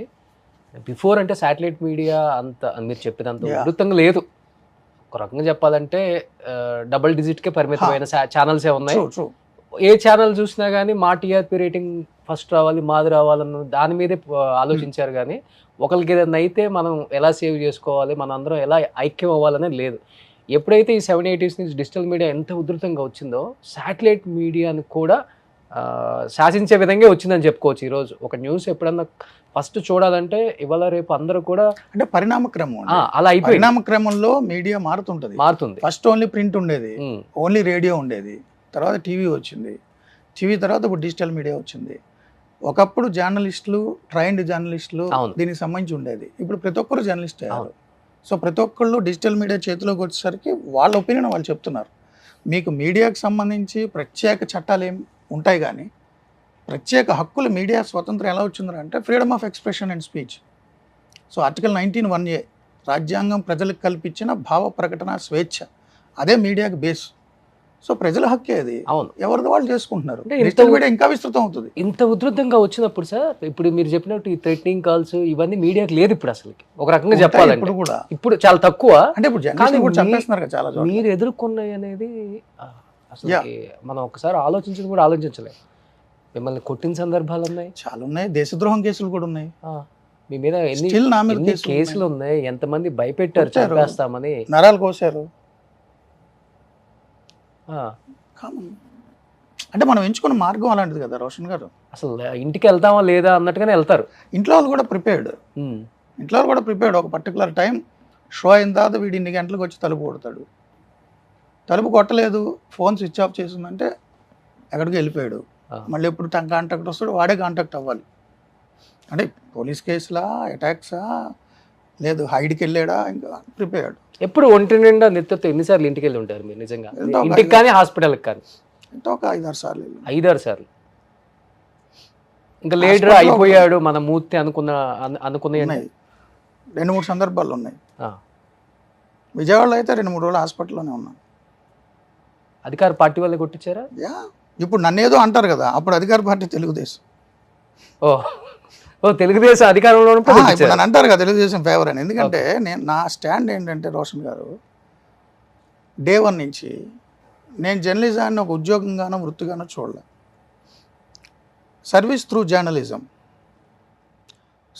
బిఫోర్ అంటే శాటిలైట్ మీడియా అంత మీరు చెప్పినంత ఉధృతంగా లేదు. ఒక రకంగా చెప్పాలంటే డబుల్ డిజిట్కే పరిమితమైన ఛానల్సే ఉన్నాయి. ఏ ఛానల్ చూసినా కానీ మా టీఆర్పీ రేటింగ్ ఫస్ట్ రావాలి, మాది రావాలన్న దాని మీదే ఆలోచించారు. కానీ ఒకరికి ఏదైనా అయితే మనం ఎలా సేవ్ చేసుకోవాలి, మన అందరం ఎలా ఐక్యం అవ్వాలనే లేదు. ఎప్పుడైతే ఈ 70s నుంచి డిజిటల్ మీడియా ఎంత ఉధృతంగా వచ్చిందో, శాటిలైట్ మీడియాని కూడా శాసించే విధంగా వచ్చిందని చెప్పుకోవచ్చు. ఈరోజు ఒక న్యూస్ ఎప్పుడన్నా ఫస్ట్ చూడాలంటే ఇవాళ రేపు అందరూ కూడా అంటే పరిణామక్రమం అలా అయిపోయి, పరిణామక్రమంలో మీడియా మారుతుంది. ఫస్ట్ ఓన్లీ ప్రింట్ ఉండేది, ఓన్లీ రేడియో ఉండేది, తర్వాత టీవీ వచ్చింది, టీవీ తర్వాత ఇప్పుడు డిజిటల్ మీడియా వచ్చింది. ఒకప్పుడు జర్నలిస్టులు, ట్రైన్డ్ జర్నలిస్టులు దీనికి సంబంధించి ఉండేది, ఇప్పుడు ప్రతి ఒక్కరు జర్నలిస్ట్ అయ్యారు. సో ప్రతి ఒక్కళ్ళు డిజిటల్ మీడియా చేతిలోకి వచ్చేసరికి వాళ్ళ ఒపీనియన్ వాళ్ళు చెప్తున్నారు. మీకు మీడియాకు సంబంధించి ప్రత్యేక చట్టాలు ఏం ఉంటాయి కానీ ప్రత్యేక హక్కులు, మీడియా స్వతంత్రం ఎలా వచ్చిందంటే freedom of expression and speech. So article 19(1)A రాజ్యాంగం ప్రజలకు కల్పించిన భావ ప్రకటన స్వేచ్ఛ, అదే మీడియాకి బేస్. సో ప్రజల హక్కే అది, అవును, ఎవరిది వాళ్ళు చేసుకుంటున్నారు. డిజిటల్ మీడియా ఇంకా విస్తృతం అవుతుంది. ఇంత ఉధృతంగా వచ్చినప్పుడు సార్, ఇప్పుడు మీరు చెప్పినట్టు ఈ థ్రెటనింగ్ కాల్స్ ఇవన్నీ మీడియాకి లేదు ఇప్పుడు అసలు. ఒక రకంగా చెప్పాలంటే ఇప్పుడు కూడా ఇప్పుడు చాలా తక్కువ. అంటే ఇప్పుడు జర్నలిస్టులు కూడా చంపేస్తున్నారు కదా చాలా. మీరు ఎదుర్కొన్నాయి అనేది అసలు మనం ఒకసారి ఆలోచించడం కూడా ఆలోచించలేదు. మిమ్మల్ని కొట్టిన సందర్భాలు ఉన్నాయి, చాలా ఉన్నాయి. దేశద్రోహం కేసులు కూడా ఉన్నాయి. మీ మీద ఎన్ని కేసులు ఉన్నాయి, ఎంతమంది భయపెట్టారు చంపేస్తామని, నరాలు కోసారు. అంటే మనం ఎంచుకున్న మార్గం అలాంటిది కదా రోషన్ గారు. అసలు ఇంటికి వెళ్తామా లేదా అన్నట్టుగానే వెళ్తారు. ఇంట్లో వాళ్ళు కూడా ప్రిపేర్డ్, ఒక పర్టికులర్ టైం షో అయిన తర్వాత వీడు ఇన్ని గంటలకు వచ్చి తలుపు కొడతాడు. తలుపు కొట్టలేదు, ఫోన్ స్విచ్ ఆఫ్ చేసిందంటే ఎక్కడికి వెళ్ళిపోయాడు. మళ్ళీ ఎప్పుడు కాంటాక్ట్ వస్తాడు, వాడే కాంటాక్ట్ అవ్వాలి. అంటే పోలీస్ కేసులా, అటాక్సా, లేదు హైడ్కి వెళ్ళాడా, ఇంకా ప్రిపేర్డ్. ఎప్పుడు ఒంటి నిండా నెత్తతో ఎన్నిసార్లు ఇంటికి వెళ్ళి ఉంటారు మీరు నిజంగా? ఇంటికి కానీ హాస్పిటల్కి కానీ ఒక 5-6 సార్లు. 5-6 సార్లు. ఇంకా లేడర్ అయిపోయాడు మన మూర్తి అనుకున్న 2-3 సందర్భాలు ఉన్నాయి. విజయవాడలో అయితే 2-3 రోజులు హాస్పిటల్లోనే ఉన్నాను. అధికార పార్టీ వాళ్ళే కొట్టించారా? ఇప్పుడు నన్ను ఏదో అంటారు కదా, అప్పుడు అధికార పార్టీ తెలుగుదేశం. తెలుగుదేశం అధికారంలో నన్ను అంటారు కదా తెలుగుదేశం ఫేవర్ అని. ఎందుకంటే నా స్టాండ్ ఏంటంటే రోషన్ గారు, డే 1 నుంచి నేను జర్నలిజాన్ని ఒక ఉద్యోగంగానో వృత్తిగానో చూడలే. సర్వీస్ త్రూ జర్నలిజం,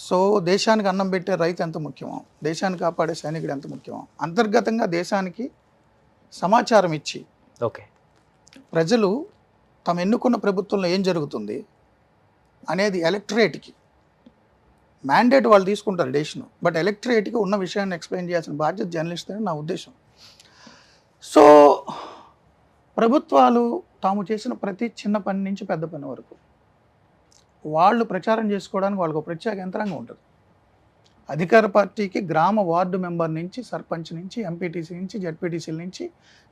సో దేశానికి అన్నం పెట్టే రైతు ఎంత ముఖ్యమో, దేశాన్ని కాపాడే సైనికుడు ఎంత ముఖ్యమో, అంతర్గతంగా దేశానికి సమాచారం ఇచ్చి ఓకే ప్రజలు తమ ఎన్నుకున్న ప్రభుత్వంలో ఏం జరుగుతుంది అనేది ఎలక్టరేట్కి మ్యాండేట్ వాళ్ళు తీసుకుంటారు డెసిషన్, బట్ ఎలక్టరేట్కి ఉన్న విషయాన్ని ఎక్స్ప్లెయిన్ చేయాల్సిన బాధ్యత జర్నలిస్ట్ అని నా ఉద్దేశం. సో ప్రభుత్వాలు తాము చేసిన ప్రతి చిన్న పని నుంచి పెద్ద పని వరకు వాళ్ళు ప్రచారం చేసుకోవడానికి వాళ్ళకు ఒక ప్రత్యేక యంత్రాంగం ఉంటుంది. అధికార పార్టీకి గ్రామ వార్డు మెంబర్ నుంచి, సర్పంచ్ నుంచి, ఎంపీటీసీ నుంచి, జెడ్పీటీసీల నుంచి,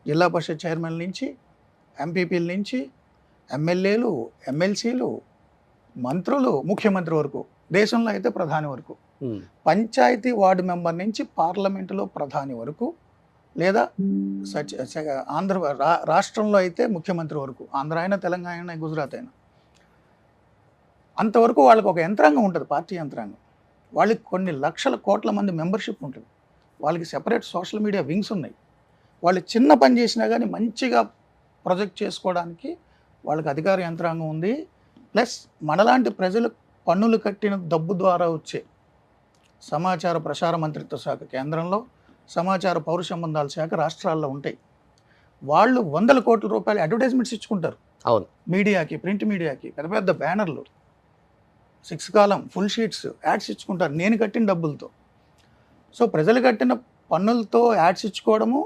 జిల్లా పరిషత్ చైర్మన్ నుంచి, ఎంపీపీల నుంచి, ఎమ్మెల్యేలు, ఎమ్మెల్సీలు, మంత్రులు, ముఖ్యమంత్రి వరకు, దేశంలో అయితే ప్రధాని వరకు, పంచాయతీ వార్డు మెంబర్ నుంచి పార్లమెంటులో ప్రధాని వరకు, లేదా రాష్ట్రంలో అయితే ముఖ్యమంత్రి వరకు, ఆంధ్ర అయినా, తెలంగాణ అయినా, గుజరాత్ అయినా, అంతవరకు వాళ్ళకి ఒక యంత్రాంగం ఉంటుంది, పార్టీ యంత్రాంగం. వాళ్ళకి కొన్ని లక్షల కోట్ల మంది మెంబర్షిప్ ఉంటుంది, వాళ్ళకి సెపరేట్ సోషల్ మీడియా వింగ్స్ ఉన్నాయి. వాళ్ళు చిన్న పని చేసినా కానీ మంచిగా ప్రొజెక్ట్ చేసుకోవడానికి వాళ్ళకి అధికార యంత్రాంగం ఉంది. ప్లస్ మనలాంటి ప్రజలు పన్నులు కట్టిన డబ్బు ద్వారా వచ్చే సమాచార ప్రసార మంత్రిత్వ శాఖ కేంద్రంలో, సమాచార పౌర సంబంధాల శాఖ రాష్ట్రాల్లో ఉంటాయి. వాళ్ళు 100 కోట్ల రూపాయలు అడ్వర్టైజ్మెంట్స్ ఇచ్చుకుంటారు. అవును, మీడియాకి, ప్రింట్ మీడియాకి పెద్ద పెద్ద బ్యానర్లు, 6 కాలం ఫుల్ షీట్స్ యాడ్స్ ఇచ్చుకుంటారు నేను కట్టిన డబ్బులతో. సో ప్రజలు కట్టిన పన్నులతో యాడ్స్ ఇచ్చుకోవడము,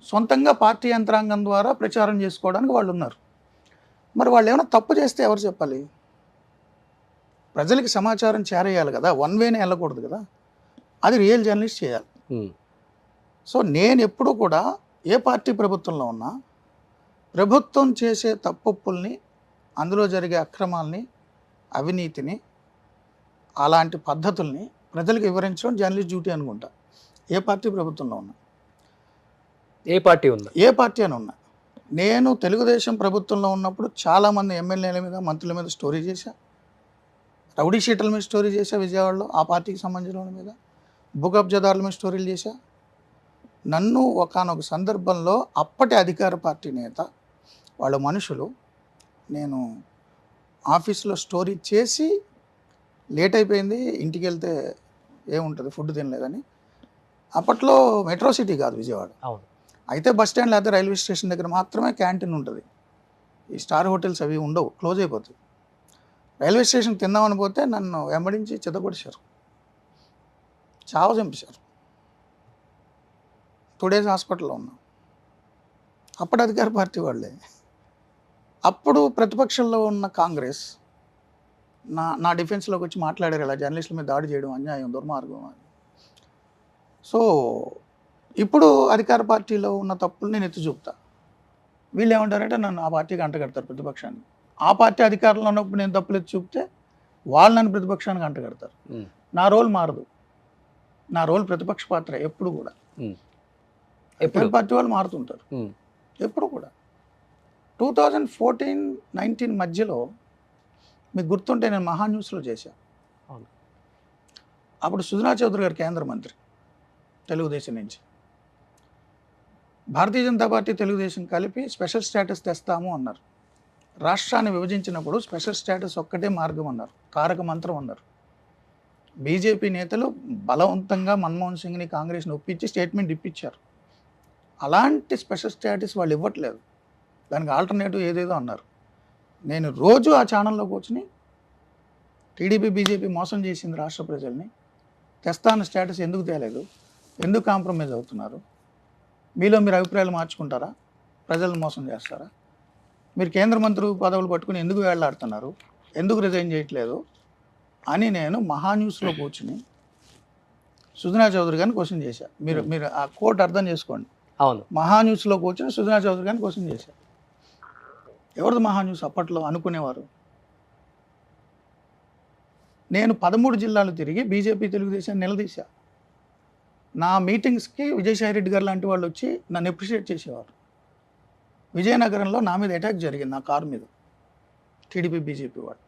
సొంతంగా పార్టీ యంత్రాంగం ద్వారా ప్రచారం చేసుకోవడానికి వాళ్ళు ఉన్నారు. మరి వాళ్ళు ఏమైనా తప్పు చేస్తే ఎవరు చెప్పాలి? ప్రజలకి సమాచారం చేరేయాలి కదా, వన్ వేనే వెళ్ళకూడదు కదా, అది రియల్ జర్నలిస్ట్ చేయాలి. సో నేను ఎప్పుడూ కూడా ఏ పార్టీ ప్రభుత్వంలో ఉన్నా ప్రభుత్వం చేసే తప్పుల్ని, అందులో జరిగే అక్రమాల్ని, అవినీతిని, అలాంటి పద్ధతుల్ని ప్రజలకు వివరించడం జర్నలిస్ట్ డ్యూటీ అనుకుంటా. ఏ పార్టీ ప్రభుత్వంలో ఉన్నా, ఏ పార్టీ ఉందా, ఏ పార్టీ అని ఉన్నా. నేను తెలుగుదేశం ప్రభుత్వంలో ఉన్నప్పుడు చాలామంది ఎమ్మెల్యేల మీద, మంత్రుల మీద స్టోరీ చేశా, రౌడీ షీటర్ల మీద స్టోరీ చేశా విజయవాడలో, ఆ పార్టీకి సంబంధించిన వాళ్ళ మీద, భూకబ్జాదారుల మీద స్టోరీలు చేశా. నన్ను ఒకానొక సందర్భంలో అప్పటి అధికార పార్టీ నేత, వాళ్ళ మనుషులు, నేను ఆఫీస్లో స్టోరీ చేసి లేట్ అయిపోయింది, ఇంటికి వెళ్తే ఏముంటుంది, ఫుడ్ తినలేదని. అప్పట్లో మెట్రో సిటీ కాదు విజయవాడ, అవును, అయితే బస్ స్టాండ్ లేదా రైల్వే స్టేషన్ దగ్గర మాత్రమే క్యాంటీన్ ఉంటుంది. ఈ స్టార్ హోటల్స్ అవి ఉండవు, క్లోజ్ అయిపోతాయి. రైల్వే స్టేషన్ తిందామని పోతే నన్ను వెంబడించి చెత్తపడిచారు, చావ చంపేశారు. 2 days హాస్పిటల్లో ఉన్నాం. అప్పుడు అధికార పార్టీ వాళ్ళే. అప్పుడు ప్రతిపక్షంలో ఉన్న కాంగ్రెస్ నా డిఫెన్స్లోకి వచ్చి మాట్లాడారు, ఇలా జర్నలిస్టుల మీద దాడి చేయడం అన్యాయం, దుర్మార్గం అని. సో ఇప్పుడు అధికార పార్టీలో ఉన్న తప్పులు నేను ఎత్తి చూపుతా. వీళ్ళు ఏమంటారంటే నన్ను ఆ పార్టీకి అంటగడతారు, ప్రతిపక్షాన్ని. ఆ పార్టీ అధికారంలో ఉన్నప్పుడు నేను తప్పులు ఎత్తి చూపితే వాళ్ళు నన్ను ప్రతిపక్షానికి అంటగడతారు. నా రోల్ మారదు, నా రోల్ ప్రతిపక్ష పాత్ర ఎప్పుడు కూడా. ఎప్పుడు పార్టీ వాళ్ళు మారుతుంటారు ఎప్పుడు కూడా. 2014-19 మధ్యలో మీకు గుర్తుంటే నేను మహాన్యూస్లో చేశాను. అప్పుడు సుజనా చౌదరి గారు కేంద్ర మంత్రి, తెలుగుదేశం నుంచి. భారతీయ జనతా పార్టీ, తెలుగుదేశం కలిపి స్పెషల్ స్టేటస్ తెస్తాము అన్నారు. రాష్ట్రాన్ని విభజించినప్పుడు స్పెషల్ స్టేటస్ ఒక్కటే మార్గం అన్నారు, తారక మంత్రం అన్నారు. బీజేపీ నేతలు బలవంతంగా మన్మోహన్ సింగ్ని, కాంగ్రెస్ని ఒప్పించి స్టేట్మెంట్ ఇప్పించారు. అలాంటి స్పెషల్ స్టేటస్ వాళ్ళు ఇవ్వట్లేదు, దానికి ఆల్టర్నేటివ్ ఏదేదో అన్నారు. నేను రోజు ఆ ఛానల్లో కూర్చుని టీడీపీ, బీజేపీ మోసం చేసింది రాష్ట్ర ప్రజల్ని, తెస్తాను స్టేటస్ ఎందుకు తేలేదు, ఎందుకు కాంప్రమైజ్ అవుతున్నారు, మీలో మీరు అభిప్రాయాలు మార్చుకుంటారా, ప్రజలను మోసం చేస్తారా, మీరు కేంద్ర మంత్రి పదవులు పట్టుకుని ఎందుకు వేళ్లాడుతున్నారు, ఎందుకు రిజైన్ చేయట్లేదు అని నేను మహాన్యూస్లో కూర్చుని సుజనా చౌదరి గారిని క్వశ్చన్ చేశాను. మీరు ఆ కోట్ అర్థం చేసుకోండి. అవును, మహాన్యూస్లో కూర్చొని సుజనా చౌదరి గారిని క్వశ్చన్ చేశారు. ఎవరిది మహాన్యూస్ అప్పట్లో అనుకునేవారు. నేను 13 జిల్లాలు తిరిగి బీజేపీ, తెలుగుదేశాన్ని నిలదీశా. నా మీటింగ్స్కి విజయసాయి రెడ్డి గారు లాంటి వాళ్ళు వచ్చి నన్ను అప్రిషియేట్ చేసేవారు. విజయనగరంలో నా మీద అటాక్ జరిగింది, నా కారు మీద, టీడీపీ, బీజేపీ వాళ్ళు.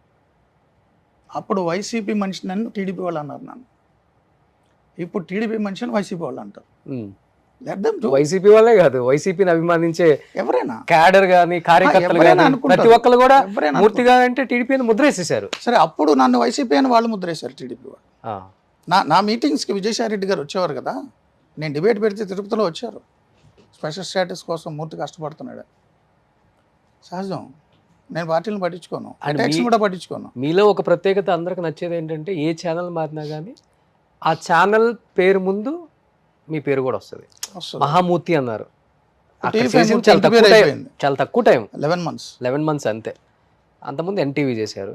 అప్పుడు వైసీపీ మనిషి నన్ను టీడీపీ వాళ్ళు అన్నారు నన్ను. ఇప్పుడు టీడీపీ మనిషిని వైసీపీ వాళ్ళు అంటారు. Let them do. వైసీపీ వాళ్ళే కాదు, వైసీపీని అభిమానించే ఎవరైనా క్యాడర్ కానీ కార్యకర్తలు ఎవరైనా కానీ అనుకుంటారు. ప్రతి ఒక్కరు కూడా ఎవరైనా మూర్తి గారు అంటే టీడీపీ అని ముద్ర వేసేసారు. సరే, అప్పుడు నన్ను వైసీపీ అని వాళ్ళు ముద్రేశారు, టీడీపీ వాళ్ళు. నా మీటింగ్స్కి విజయసాయి రెడ్డి గారు వచ్చేవారు కదా, నేను డిబేట్ పెడితే తిరుపతిలో వచ్చారు. స్పెషల్ స్టేటస్ కోసం మూర్తి కష్టపడుతున్నాడు. సహజం, నేను పార్టీలను పట్టించుకోను, అటాక్స్ని కూడా పట్టించుకోను. మీలో ఒక ప్రత్యేకత అందరికి నచ్చేది ఏంటంటే ఏ ఛానల్ మారినా కానీ ఆ ఛానల్ పేరు ముందు మీ పేరు కూడా వస్తుంది. మహామూర్తి అన్నారు, చాలా తక్కువ టైం, 11 months అంతే. అంతకుముందు ఎన్టీవీ చేశారు,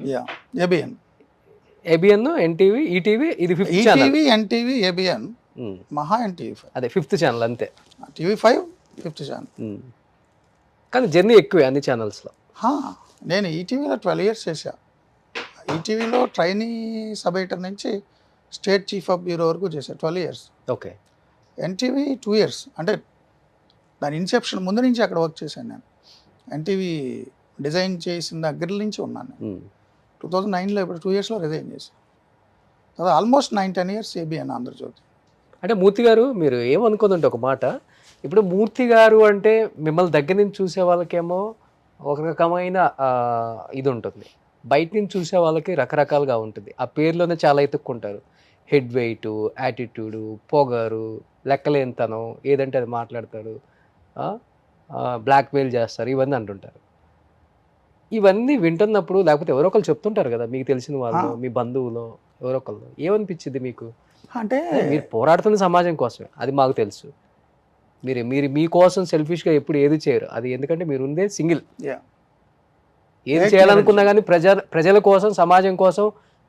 ఏబిఎన్, ఎన్టీవీ, ఈటీవీ, ఇది 5th ఛానల్. ఎన్టీవీ, ఏబిఎన్, మహా ఎన్టీవీ, అదే 5th ఛానల్ అంతే. TV5 5th channel. కానీ జర్నీ ఎక్కువే అన్ని ఛానల్స్లో. నేను ఈటీవీలో 12 years చేశా. ఈటీవీలో ట్రైనీ సబ్ ఎడిటర్ నుంచి స్టేట్ చీఫ్ ఆఫ్ బ్యూరో వరకు చేశా, 12 years. ఓకే. ఎన్టీవీ 2 years, అంటే దాని ఇన్సెప్షన్ ముందు నుంచి అక్కడ వర్క్ చేశాను నేను. ఎన్టీవీ డిజైన్ చేసిన దగ్గర నుంచి ఉన్నాను. 2009లో ఇప్పుడు 2 yearsలో రిజైన్ చేశాను. తర్వాత ఆల్మోస్ట్ 9-10 years ఏబిఎన్, ఆంధ్రజ్యోతి. అంటే మూర్తి గారు మీరు ఏమనుకోదంటే ఒక మాట, ఇప్పుడు మూర్తి గారు అంటే మిమ్మల్ని దగ్గర నుంచి చూసే వాళ్ళకేమో ఒక రకమైన ఇది ఉంటుంది, బయట నుంచి చూసే వాళ్ళకి రకరకాలుగా ఉంటుంది. ఆ పేర్లోనే చాలా ఎత్తుక్కుంటారు. హెడ్ వెయిట్, యాటిట్యూడు, పొగరు, లెక్కలేనితనం, ఏదంటే అది మాట్లాడతారు, బ్లాక్మెయిల్ చేస్తారు, ఇవన్నీ అంటుంటారు. ఇవన్నీ వింటున్నప్పుడు లేకపోతే ఎవరో ఒకరు చెప్తుంటారు కదా, మీకు తెలిసిన వాళ్ళు, మీ బంధువులు ఎవరో ఒకళ్ళు, ఏమనిపించింది మీకు? అంటే మీరు పోరాడుతున్న సమాజం కోసమే, అది మాకు తెలుసు. మీరు మీకోసం సెల్ఫిష్గా ఎప్పుడు ఏది చేయరు, అది ఎందుకంటే మీరు ఉందే సింగిల్. ఏది చేయాలనుకున్నా కానీ ప్రజల కోసం, సమాజం కోసం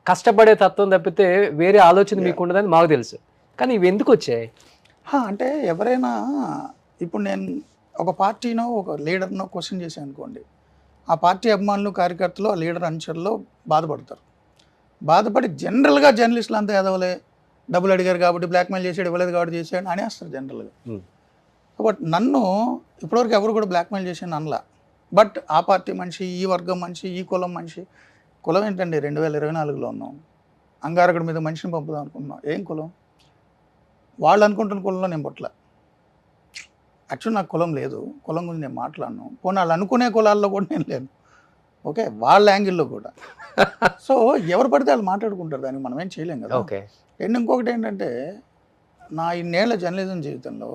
కష్టపడే తత్వం తప్పితే వేరే ఆలోచన మీకు ఉండదని మాకు తెలుసు. కానీ ఇవి ఎందుకు వచ్చాయి? అంటే ఎవరైనా ఇప్పుడు నేను ఒక పార్టీనో ఒక లీడర్నో క్వశ్చన్ చేశాను అనుకోండి, ఆ పార్టీ అభిమానులు, కార్యకర్తలు, ఆ లీడర్ అనుచరులు బాధపడతారు. బాధపడి జనరల్గా జర్నలిస్టులు అంతా ఎదవలే, డబ్బులు అడిగారు కాబట్టి బ్లాక్మెయిల్ చేసాడు, ఇవ్వలేదు కాబట్టి చేసాడు అనేస్తారు జనరల్గా. బట్ నన్ను ఇప్పటివరకు ఎవరు కూడా బ్లాక్మెయిల్ చేసాను అనలా. బట్ ఆ పార్టీ మనిషి, ఈ వర్గం మనిషి, ఈ కులం మనిషి. కులం ఏంటండి, 2024లో ఉన్నాం. అంగారకుడి మీద మనిషిని పంపుదాం అనుకున్నాం, ఏం కులం? వాళ్ళు అనుకుంటున్న కులంలో నేను పుట్టల. యాక్చువల్ నాకు కులం లేదు, కులం గురించి నేను మాట్లాడను. పోనీ వాళ్ళు అనుకునే కులాల్లో కూడా నేను లేను, ఓకే, వాళ్ళ యాంగిల్లో కూడా. సో ఎవరు పడితే వాళ్ళు మాట్లాడుకుంటారు, దానికి మనం ఏం చేయలేం కదా. ఓకే. అండ్ ఇంకొకటి ఏంటంటే, నా ఇన్నేళ్ల జర్నలిజం జీవితంలో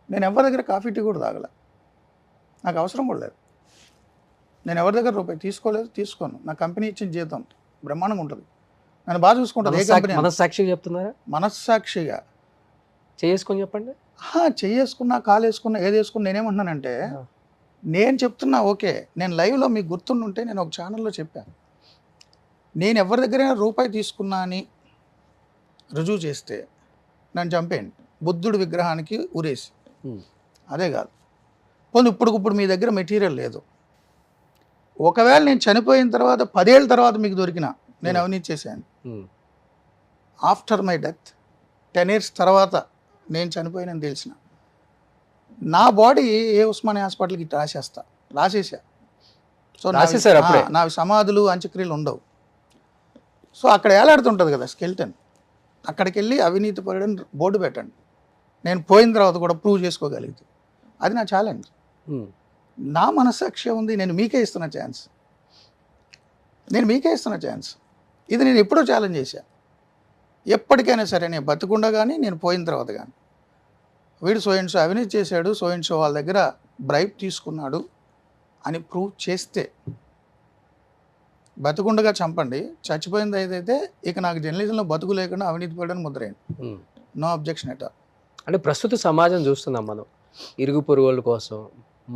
నేను ఎవరి దగ్గర కాఫీ టీ కూడా తాగల, నాకు అవసరం కూడా లేదు. నేను ఎవరి దగ్గర రూపాయి తీసుకోలేదు, తీసుకోను. నా కంపెనీ ఇచ్చిన జీతం బ్రహ్మాండంగా ఉంటుంది, నన్ను బాగా చూసుకుంటుంది. ఏ కంపెనీ? మనస్సాక్షిగా చెప్తున్నారా? మనస్సాక్షిగా చేసుకొని చెప్పండి. చేసుకున్నా, కాలు వేసుకున్నా, ఏది వేసుకున్నా, నేనేమంటున్నానంటే, నేను చెప్తున్నా ఓకే, నేను లైవ్లో మీకు గుర్తుండుంటే నేను ఒక ఛానల్లో చెప్పాను, నేను ఎవరి దగ్గరైనా రూపాయి తీసుకున్నా అని రుజువు చేస్తే నన్ను చంపేయండి, బుద్ధుడి విగ్రహానికి ఉరేసి. అదే కాదు, పోనీ ఇప్పుడు మీ దగ్గర మెటీరియల్ లేదు, ఒకవేళ నేను చనిపోయిన తర్వాత 10 ఏళ్ళ తర్వాత మీకు దొరికినా నేను అవినీతి చేశాను. ఆఫ్టర్ మై డెత్ 10 years తర్వాత నేను చనిపోయినని తెలిసిన నా బాడీ ఏ ఉస్మానియా హాస్పిటల్కి రాసేసా. సో నా సమాధులు, అంత్యక్రియలు ఉండవు. సో అక్కడ ఏలాడుతుంటుంది కదా స్కెల్టన్, అక్కడికి వెళ్ళి అవినీతి పరుడని బోర్డు పెట్టండి, నేను పోయిన తర్వాత కూడా ప్రూవ్ చేసుకోగలిగితే అది నా ఛాలెంజ్. నా మనస్సాక్షి ఉంది, నేను మీకే ఇస్తున్న ఛాన్స్, ఇది నేను ఎప్పుడో ఛాలెంజ్ చేశా. ఎప్పటికైనా సరే, నేను బతికుండా కానీ నేను పోయిన తర్వాత కానీ, వీడు సో అవినీతి చేశాడు, సో వాళ్ళ దగ్గర బ్రైబ్ తీసుకున్నాడు అని ప్రూవ్ చేస్తే బతుకుండగా చంపండి, చచ్చిపోయింది ఏదైతే ఇక నాకు జర్నలిజంలో బతుకు లేకుండా అవినీతి పడని ముద్రేయండి, నో అబ్జెక్షన్ ఎట్ ఆల్. అంటే ప్రస్తుత సమాజం చూస్తున్నాం మనం, ఇరుగు పొరుగు వాళ్ళ కోసం,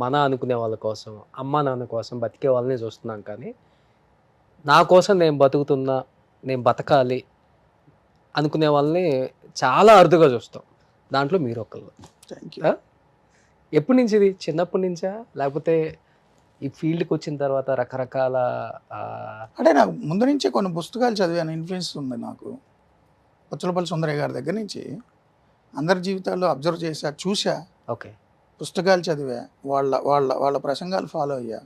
మన అనుకునే వాళ్ళ కోసం, అమ్మ నాన్న కోసం బతికే వాళ్ళని చూస్తున్నాం. కానీ నా కోసం నేను బతుకుతున్నా, నేను బతకాలి అనుకునే వాళ్ళని చాలా అరుదుగా చూస్తాం. దాంట్లో మీరు ఒకళ్ళు. ఎప్పటి నుంచి ఇది? చిన్నప్పటి నుంచా, లేకపోతే ఈ ఫీల్డ్కి వచ్చిన తర్వాత రకరకాల? అంటే నాకు ముందు నుంచి కొన్ని పుస్తకాలు చదివాను, ఇన్ఫ్లుయెన్స్ ఉంది నాకు. పుచ్చలపల్లి సుందరయ్య గారి దగ్గర నుంచి అందరి జీవితాల్లో అబ్జర్వ్ చేశా, చూసా. ఓకే. పుస్తకాలు చదివా, వాళ్ళ ప్రసంగాలు ఫాలో అయ్యా.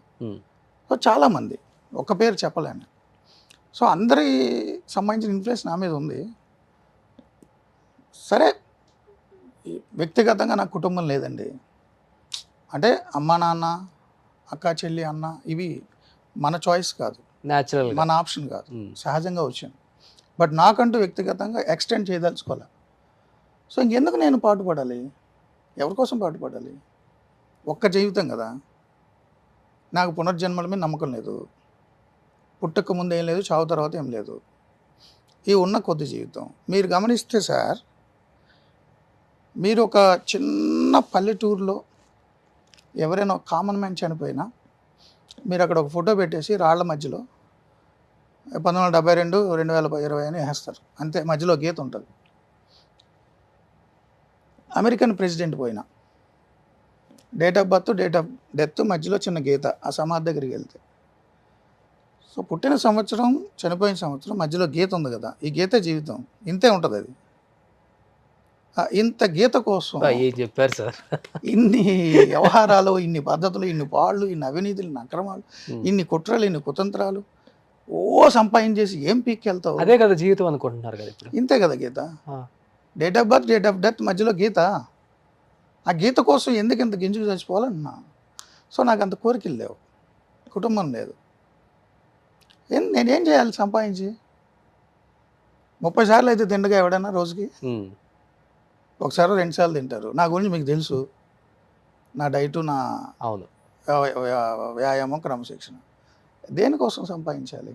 సో చాలామంది, ఒక పేరు చెప్పలేను. సో అందరి సంబంధించిన ఇన్ఫ్లుయెన్స్ నా మీద ఉంది. సరే, వ్యక్తిగతంగా నాకు కుటుంబం లేదండి. అంటే అమ్మ నాన్న, అక్క చెల్లి, అన్న ఇవి మన చాయిస్ కాదు, న్యాచురల్ మన ఆప్షన్ కాదు, సహజంగా వచ్చాను. బట్ నాకంటూ వ్యక్తిగతంగా ఎక్స్టెండ్ చేయదలుచుకోవాలి. సో ఇంకెందుకు నేను పాటుపడాలి, ఎవరి కోసం పాటుపడాలి? ఒక్క జీవితం కదా, నాకు పునర్జన్మల మీద నమ్మకం లేదు, పుట్టక ముందు ఏం లేదు, చావు తర్వాత ఏం లేదు, ఈ ఉన్న కొద్ది జీవితం. మీరు గమనిస్తే సార్, మీరు ఒక చిన్న పల్లెటూరులో ఎవరైనా ఒక కామన్ మ్యాన్ చనిపోయినా మీరు అక్కడ ఒక ఫోటో పెట్టేసి రాళ్ల మధ్యలో 1972 2020 అని వేస్తారు, అంతే. మధ్యలో గీత ఉంటుంది. అమెరికన్ ప్రెసిడెంట్ పోయినా date of birth, date of death మధ్యలో చిన్న గీత, ఆ సమాధి దగ్గరికి వెళ్తే. సో పుట్టిన సంవత్సరం, చనిపోయిన సంవత్సరం మధ్యలో గీత ఉంది కదా, ఈ గీత జీవితం. ఇంతే ఉంటుంది అది. ఇంత గీత కోసం చెప్పారు సార్. ఇన్ని వ్యవహారాలు, ఇన్ని పద్ధతులు, ఇన్ని పాళ్ళు, ఇన్ని అవినీతులు, ఇన్ని అక్రమాలు, ఇన్ని కుట్రలు, ఇన్ని కుతంత్రాలు సంపాదించేసి ఏం పీక్కెళ్తావు? అదే కదా జీవితం అనుకుంటున్నారు కదా ఇప్పుడు. ఇంతే కదా గీత. Date of birth, date of death మధ్యలో గీత. ఆ గీత కోసం ఎందుకు ఇంత గింజుకు చచ్చిపోవాలన్నా? సో నాకు అంత కోరికలు లేవు, కుటుంబం లేదు. నేనేం చేయాలి సంపాదించి? 30 సార్లు అయితే తిండగా ఎవడన్నా రోజుకి, ఒకసారి 2 సార్లు తింటారు. నా గురించి మీకు తెలుసు, నా డైటు, నా అవును వ్యాయామం, క్రమశిక్షణ. దేనికోసం సంపాదించాలి?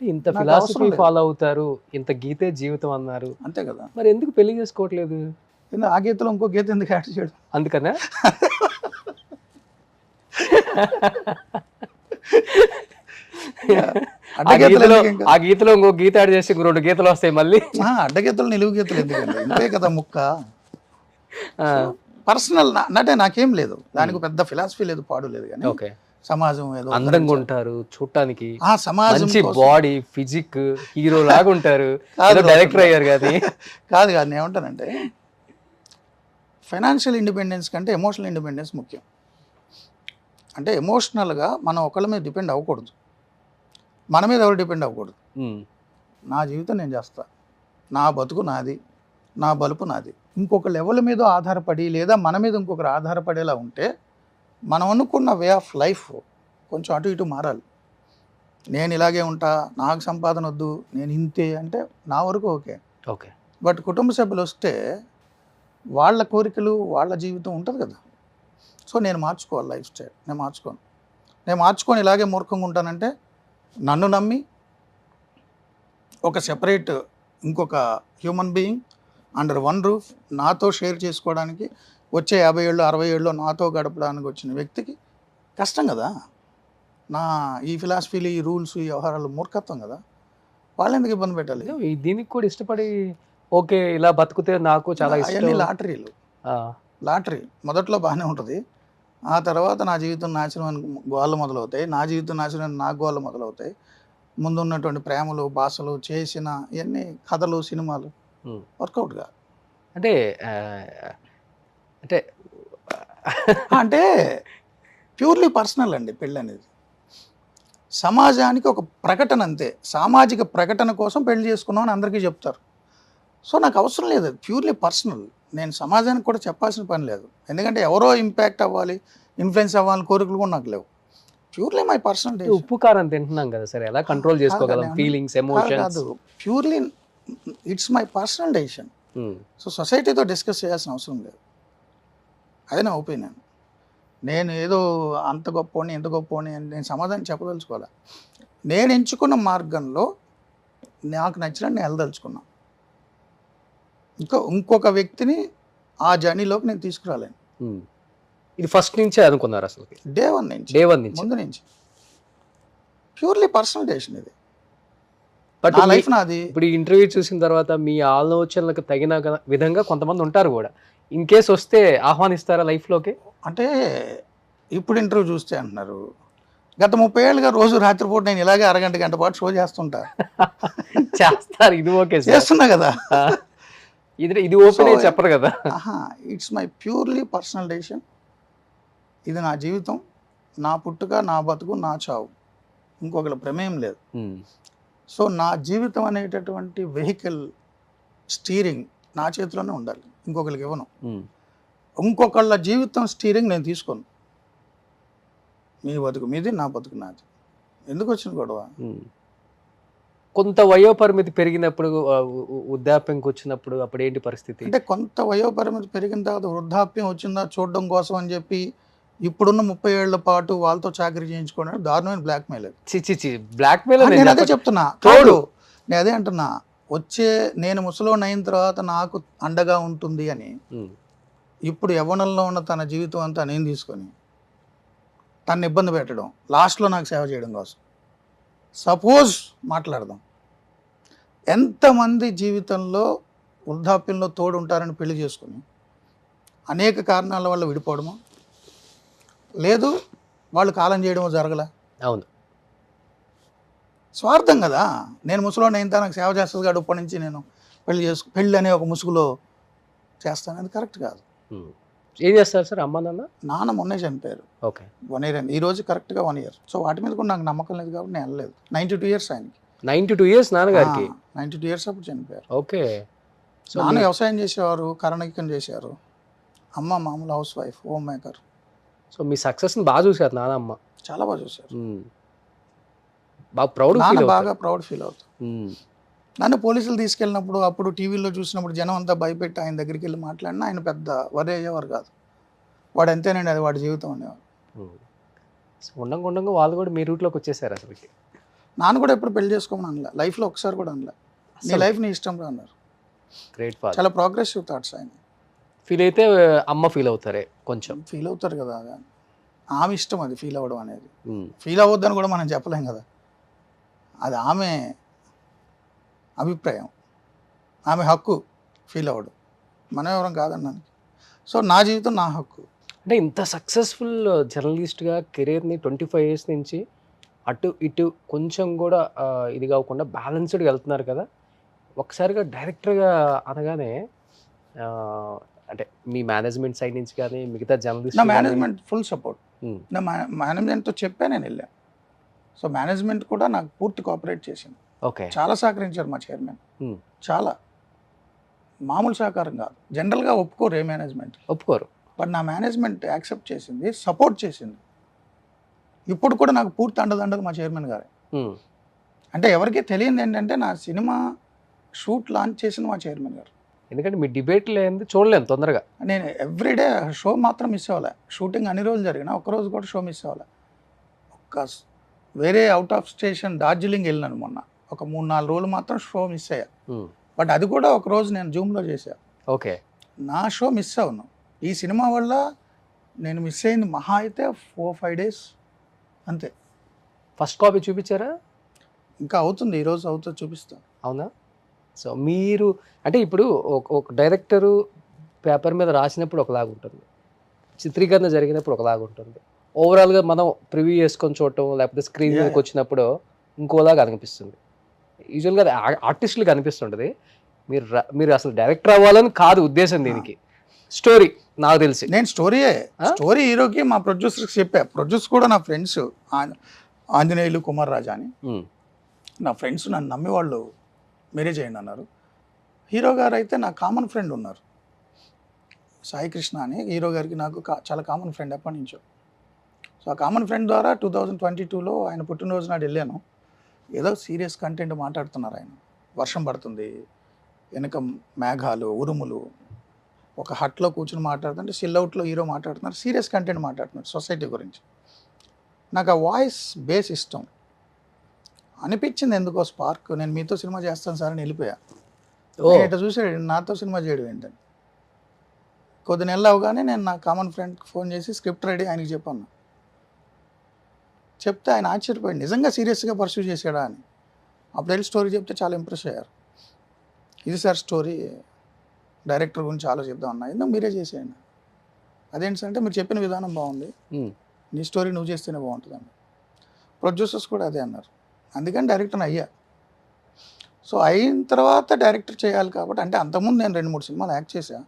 ఇంత ఫిలాసఫీ ఫాలో అవుతారు, ఇంత గీతే జీవితం అన్నారు, అంతే కదా. మరి ఎందుకు పెళ్లి చేసుకోవట్లేదు? ఆ గీతలో ఇంకో గీత ఎందుకు యాడ్ చేయడం? అందుకనే ఆ గీతలో ఇంకో గీత యాడ్ చేసి 2 గీతలు వస్తాయి మళ్ళీ. అడ్డగీతలు, నిలువు గీతలు ఎందుకండి? ఇంతే కదా ముక్క. పర్సనల్ అంటే నాకేం లేదు, దానికి పెద్ద ఫిలాసఫీ లేదు, పాడు లేదు. కానీ ఓకే, సమాజం ఏదో అందంగా ఉంటారు చూడటానికి, సమాజం బాడీ ఫిజిక్ హీరో లాగా ఉంటారు, డైరెక్టర్ అయ్యారు కానీ కాదు. నేను ఏమంటానంటే, ఫైనాన్షియల్ ఇండిపెండెన్స్ కంటే ఎమోషనల్ ఇండిపెండెన్స్ ముఖ్యం. అంటే ఎమోషనల్గా మనం ఒకళ్ళ మీద డిపెండ్ అవ్వకూడదు, మన మీద ఎవరు డిపెండ్ అవ్వకూడదు. నా జీవితం నేను చేస్తా, నా బతుకు నాది, నా బలుపు నాది. ఇంకొక లెవెల్ మీద ఆధారపడి, లేదా మన మీద ఇంకొకరు ఆధారపడేలా ఉంటే మనం అనుకున్న వే ఆఫ్ లైఫ్ కొంచెం అటు ఇటు మారాలి. నేను ఇలాగే ఉంటా, నాకు సంపాదన వద్దు, నేను ఇంతే అంటే నా వరకు ఓకే. ఓకే, బట్ కుటుంబ సభ్యులు వస్తే వాళ్ళ కోరికలు, వాళ్ళ జీవితం ఉంటుంది కదా. సో నేను మార్చుకోవాలి లైఫ్ స్టైల్. నేను మార్చుకొని ఇలాగే మూర్ఖంగా ఉంటానంటే, నన్ను నమ్మి ఒక సెపరేట్ ఇంకొక human being under one roof నాతో షేర్ చేసుకోవడానికి, వచ్చే 50 ఏళ్ళు 60 ఏళ్ళు నాతో గడపడానికి వచ్చిన వ్యక్తికి కష్టం కదా. నా ఈ ఫిలాసఫీలు, ఈ రూల్స్, ఈ వ్యవహారాలు మూర్ఖత్వం కదా. వాళ్ళు ఎందుకు ఇబ్బంది పెట్టాలి? దీనికి కూడా ఇష్టపడి ఓకే ఇలా బతుకుతే నాకు చాలా ఇష్టం. అవన్నీ లాటరీ. మొదట్లో బాగానే ఉంటుంది, ఆ తర్వాత నా జీవితం నాశనం అని గోళ్ళు మొదలవుతాయి, నా జీవితం నాశనం అని నాకు గోళ్ళు మొదలవుతాయి. ముందున్నటువంటి ప్రేమలు, భాషలు, చేసిన ఇవన్నీ కథలు, సినిమాలు వర్కౌట్ కాదు. అంటే అంటే అంటే ప్యూర్లీ పర్సనల్ అండి పెళ్ళి అనేది. సమాజానికి ఒక ప్రకటన, అంతే. సామాజిక ప్రకటన కోసం పెళ్లి చేసుకున్నాం అని అందరికీ చెప్తారు. సో నాకు అవసరం లేదు, ప్యూర్లీ పర్సనల్. నేను సమాజానికి కూడా చెప్పాల్సిన పని లేదు, ఎందుకంటే ఎవరో ఇంపాక్ట్ అవ్వాలి, ఇన్ఫ్లుయెన్స్ అవ్వాలని కోరికలు కూడా నాకు లేవు. Purely my personal decision. ఉప్పు కారం తింటున్నాం కదా సరే, ఎలా కంట్రోల్ చేసుకోగలం ఫీలింగ్స్, ఎమోషన్స్? కాదు, purely it's my personal decision. So సొసైటీతో డిస్కస్ చేయాల్సిన అవసరం లేదు, అదే నా ఒపీనియన్. నేను ఏదో అంత గొప్పని, ఎంత గొప్పని అని నేను సమాధానం చెప్పదలుచుకోవాలి. నేను ఎంచుకున్న మార్గంలో నాకు నచ్చినట్టు నేను వెళ్ళదలుచుకున్నా. ఇంకొక వ్యక్తిని ఆ జర్నీలోకి నేను తీసుకురాలేను. ఇది ఫస్ట్ నుంచే అనుకున్నారు అసలు? డే వన్ నుంచి, ముందు నుంచి. ప్యూర్లీ పర్సనల్ డెసిషన్ ఇది. బట్ నా లైఫ్ నాది. ఇప్పుడు ఈ ఇంటర్వ్యూ చూసిన తర్వాత మీ ఆలోచనలకు తగిన విధంగా కొంతమంది ఉంటారు కూడా, ఇన్ కేస్ వస్తే ఆహ్వానిస్తారా లైఫ్లోకి? అంటే ఇప్పుడు ఇంటర్వ్యూ చూస్తే అంటున్నారు, గత 30 ఏళ్ళుగా రోజు రాత్రిపూట నేను ఇలాగే అరగంట గంట పాటు షో చేస్తుంటా. చేస్తారు, ఇది ఓకే, చేస్తున్నా కదా. ఇది ఓపెన్ చెప్పరు కదా. It's my purely personal decision. ఇది నా జీవితం, నా పుట్టుక, నా బతుకు, నా చావు, ఇంకొకరి ప్రమేయం లేదు. సో నా జీవితం అనేటటువంటి వెహికల్ స్టీరింగ్ నా చేతిలోనే ఉండాలి. ఇంకొకరికి ఇవ్వను. ఇంకొకళ్ళ జీవితం స్టీరింగ్ నేను తీసుకోను. మీ బతుకు మీది, నా బతుకు నాది. ఎందుకు వచ్చిన గొడవ? కొంత వయోపరిమితి పెరిగినప్పుడు వృద్ధాప్యంకి వచ్చినప్పుడు అప్పుడు ఏంటి పరిస్థితి? అంటే కొంత వయోపరిమితి పెరిగిన తర్వాత వృద్ధాప్యం వచ్చిందా చూడడం కోసం అని చెప్పి ఇప్పుడున్న 30 ఏళ్ల పాటు వాళ్ళతో చాకరీ చేయించుకోవడానికి దారుణమైన బ్లాక్మెయిల్. బ్లాక్మెయిల్ నేను అదే చెప్తున్నా. తోడు నేను అదే అంటున్నా, నేను ముసలోని అయిన తర్వాత నాకు అండగా ఉంటుంది అని ఇప్పుడు యవ్వనంలో ఉన్న తన జీవితం అంతా నేను తీసుకొని తను ఇబ్బంది పెట్టడం, లాస్ట్లో నాకు సేవ చేయడం కోసం. సపోజ్ మాట్లాడదాం, ఎంతమంది జీవితంలో వృద్ధాప్యంలో తోడు ఉంటారని పెళ్లి చేసుకుని అనేక కారణాల వల్ల విడిపోవడమో లేదు వాళ్ళు కాలం చేయడమో జరగలే. అవును, స్వార్థం కదా. నేను ముసలోని అయిన నాకు సేవ చేస్తుంది కాబట్టి ఇప్పటి నుంచి నేను పెళ్ళి అనే ఒక ముసుగులో చేస్తాను, అది కరెక్ట్ కాదు. ఏం చేస్తారు సార్ అమ్మ నాన్న మొన్నే చనిపోయారు. ఓకే, 1 year అయింది. ఈ రోజు కరెక్ట్గా 1 year. సో వాటి మీద కూడా నాకు నమ్మకం లేదు కాబట్టి నేను వెళ్ళలేదు. 92 years ఆయనకి. 92 years నాన్నగారికి? 92 years అప్పుడు చనిపోయారు. ఓకే. సో నాన్న వ్యవసాయం చేసేవారు, కరణికం చేశారు. అమ్మ మామూలు housewife, homemaker. So మీ సక్సెస్ని బాగా చూసారు నాన్న అమ్మ? చాలా బాగా చూశారు. బాగా ప్రౌడ్ బాగా ప్రౌడ్ ఫీల్ అవుతారు. నన్ను పోలీసులు తీసుకెళ్ళినప్పుడు, అప్పుడు టీవీలో చూసినప్పుడు జనం అంతా భయపెట్టి ఆయన దగ్గరికి వెళ్ళి మాట్లాడినా ఆయన పెద్ద వరి అయ్యేవారు కాదు. వాడు అంతేనండి, అది వాడి జీవితం అనేవారు. ఉండంగా వాళ్ళు కూడా మీ రూట్లోకి వచ్చేసారు అసలుకి. నాన్న కూడా ఎప్పుడు పెళ్లి చేసుకోమని అనలే, లైఫ్లో ఒకసారి కూడా అనలే. నీ లైఫ్ నీ ఇష్టంలో అన్నారు. Great father. చాలా ప్రోగ్రెసివ్ థాట్స్ ఆయన. ఫీల్ అయితే అమ్మ ఫీల్ అవుతారే, కొంచెం ఫీల్ అవుతారు కదా. ఆమె ఇష్టం అది ఫీల్ అవ్వడం అనేది. ఫీల్ అవ్వద్దని కూడా మనం చెప్పలేం కదా, అది ఆమె అభిప్రాయం, ఆమె హక్కు ఫీల్ అవ్వడం. మనం ఎవరం కాదన్నాను. సో నా జీవితం నా హక్కు. అంటే ఇంత సక్సెస్ఫుల్ జర్నలిస్ట్గా కెరీర్ని 25 years నుంచి అటు ఇటు కొంచెం కూడా ఇది కాకుండా బ్యాలెన్స్డ్గా వెళ్తున్నారు కదా. ఒకసారిగా డైరెక్టర్గా అనగానే అంటే మీ మేనేజ్మెంట్ సైడ్ నుంచి కానీ మిగతా జర్నలిస్ట్? నా మేనేజ్మెంట్ ఫుల్ సపోర్ట్. నా మేనేజ్మెంట్తో చెప్పా నేను వెళ్ళాను. సో మేనేజ్మెంట్ కూడా నాకు పూర్తి కోఆపరేట్ చేసింది. ఓకే, చాలా సహకరించారు మా చైర్మన్. చాలా మామూలు సహకారం కాదు. జనరల్గా ఒప్పుకోరు, ఏ మేనేజ్మెంట్ ఒప్పుకోరు. బట్ నా మేనేజ్మెంట్ యాక్సెప్ట్ చేసింది, సపోర్ట్ చేసింది. ఇప్పుడు కూడా నాకు పూర్తి అండదండలు మా చైర్మన్ గారే. అంటే ఎవరికీ తెలియదు ఏంటంటే నా సినిమా షూట్ లాంచ్ చేసిన మా చైర్మన్ గారు. ఎందుకంటే మీ డిబేట్ లేదు, చూడలేము తొందరగా. నేను ఎవ్రీడే షో మాత్రం మిస్ అవ్వలే. షూటింగ్ అన్ని రోజులు జరిగినా ఒక్కరోజు కూడా షో మిస్ అవ్వలే. వేరే అవుట్ ఆఫ్ స్టేషన్ డార్జిలింగ్ వెళ్ళినాను మొన్న. ఒక 3-4 రోజులు మాత్రం షో మిస్ అయ్యా. బట్ అది కూడా ఒక రోజు నేను జూమ్లో చేశా. ఓకే, నా షో మిస్ అవును. ఈ సినిమా వల్ల నేను మిస్ అయింది మహా అయితే 4-5 days అంతే. ఫస్ట్ కాపీ చూపించారా? ఇంకా అవుతుంది, ఈరోజు అవుతుంది, చూపిస్తా. అవునా? సో మీరు అంటే ఇప్పుడు ఒక డైరెక్టరు పేపర్ మీద రాసినప్పుడు ఒకలాగా ఉంటుంది, చిత్రీకరణ జరిగినప్పుడు ఒకలాగా ఉంటుంది, ఓవరాల్గా మనం ప్రివ్యూ చేసుకొని చూడటం లేకపోతే స్క్రీన్ మీదకి వచ్చినప్పుడు ఇంకోలాగా అనిపిస్తుంది. యూజువల్గా ఆర్టిస్టులకు అనిపిస్తుంటుంది. మీరు అసలు డైరెక్టర్ అవ్వాలని కాదు ఉద్దేశం దీనికి. స్టోరీ నాకు తెలిసి నేను స్టోరీ హీరోకి మా ప్రొడ్యూసర్కి చెప్పా. ప్రొడ్యూసర్ కూడా నా ఫ్రెండ్స్ ఆంజనేయులు, కుమార్ రాజా అని నా ఫ్రెండ్స్ నన్ను నమ్మి వాళ్ళు మీరే చేయండి అన్నారు. హీరో గారు అయితే నా కామన్ ఫ్రెండ్ ఉన్నారు, సాయి కృష్ణ అని. హీరో గారికి నాకు చాలా కామన్ ఫ్రెండ్ ఎప్పటి నుంచో. సో ఆ కామన్ ఫ్రెండ్ ద్వారా 2022లో ఆయన పుట్టినరోజు నాడు వెళ్ళాను. ఏదో సీరియస్ కంటెంట్ మాట్లాడుతున్నారు ఆయన. వర్షం పడుతుంది, వెనక మేఘాలు, ఉరుములు, ఒక హట్లో కూర్చుని మాట్లాడుతుంటే సిల్అవుట్లో హీరో మాట్లాడుతున్నారు, సీరియస్ కంటెంట్ మాట్లాడుతున్నారు సొసైటీ గురించి. నాకు ఆ వాయిస్ బేస్ ఇష్టం అనిపించింది ఎందుకో స్పార్క్. నేను మీతో సినిమా చేస్తాను సార్ అని వెళ్ళిపోయా. ఇట్లా చూసాడు, నాతో సినిమా చేయడం ఏంటని. కొద్ది నెలలు అవగానే నేను నా కామన్ ఫ్రెండ్కి ఫోన్ చేసి స్క్రిప్ట్ రెడీ ఆయనకి చెప్పాను. చెప్తే ఆయన ఆశ్చర్యపోయాడు, నిజంగా సీరియస్గా పర్సూ చేశాడా అని. అప్పుడు వెళ్ళి స్టోరీ చెప్తే చాలా ఇంప్రెస్ అయ్యారు. ఇది సార్ స్టోరీ, డైరెక్టర్ గురించి ఆలోచిద్దాం అన్నా. ఎందుకు మీరే చేసేయండి. అదేంటి సార్ అంటే మీరు చెప్పిన విధానం బాగుంది, నీ స్టోరీ నువ్వు చేస్తేనే బాగుంటుందండి. ప్రొడ్యూసర్స్ కూడా అదే అన్నారు. అందుకని డైరెక్టర్ అయ్యా. సో అయిన తర్వాత డైరెక్టర్ చేయాలి కాబట్టి, అంటే అంతకుముందు నేను 2-3 సినిమాలు యాక్ట్ చేశా,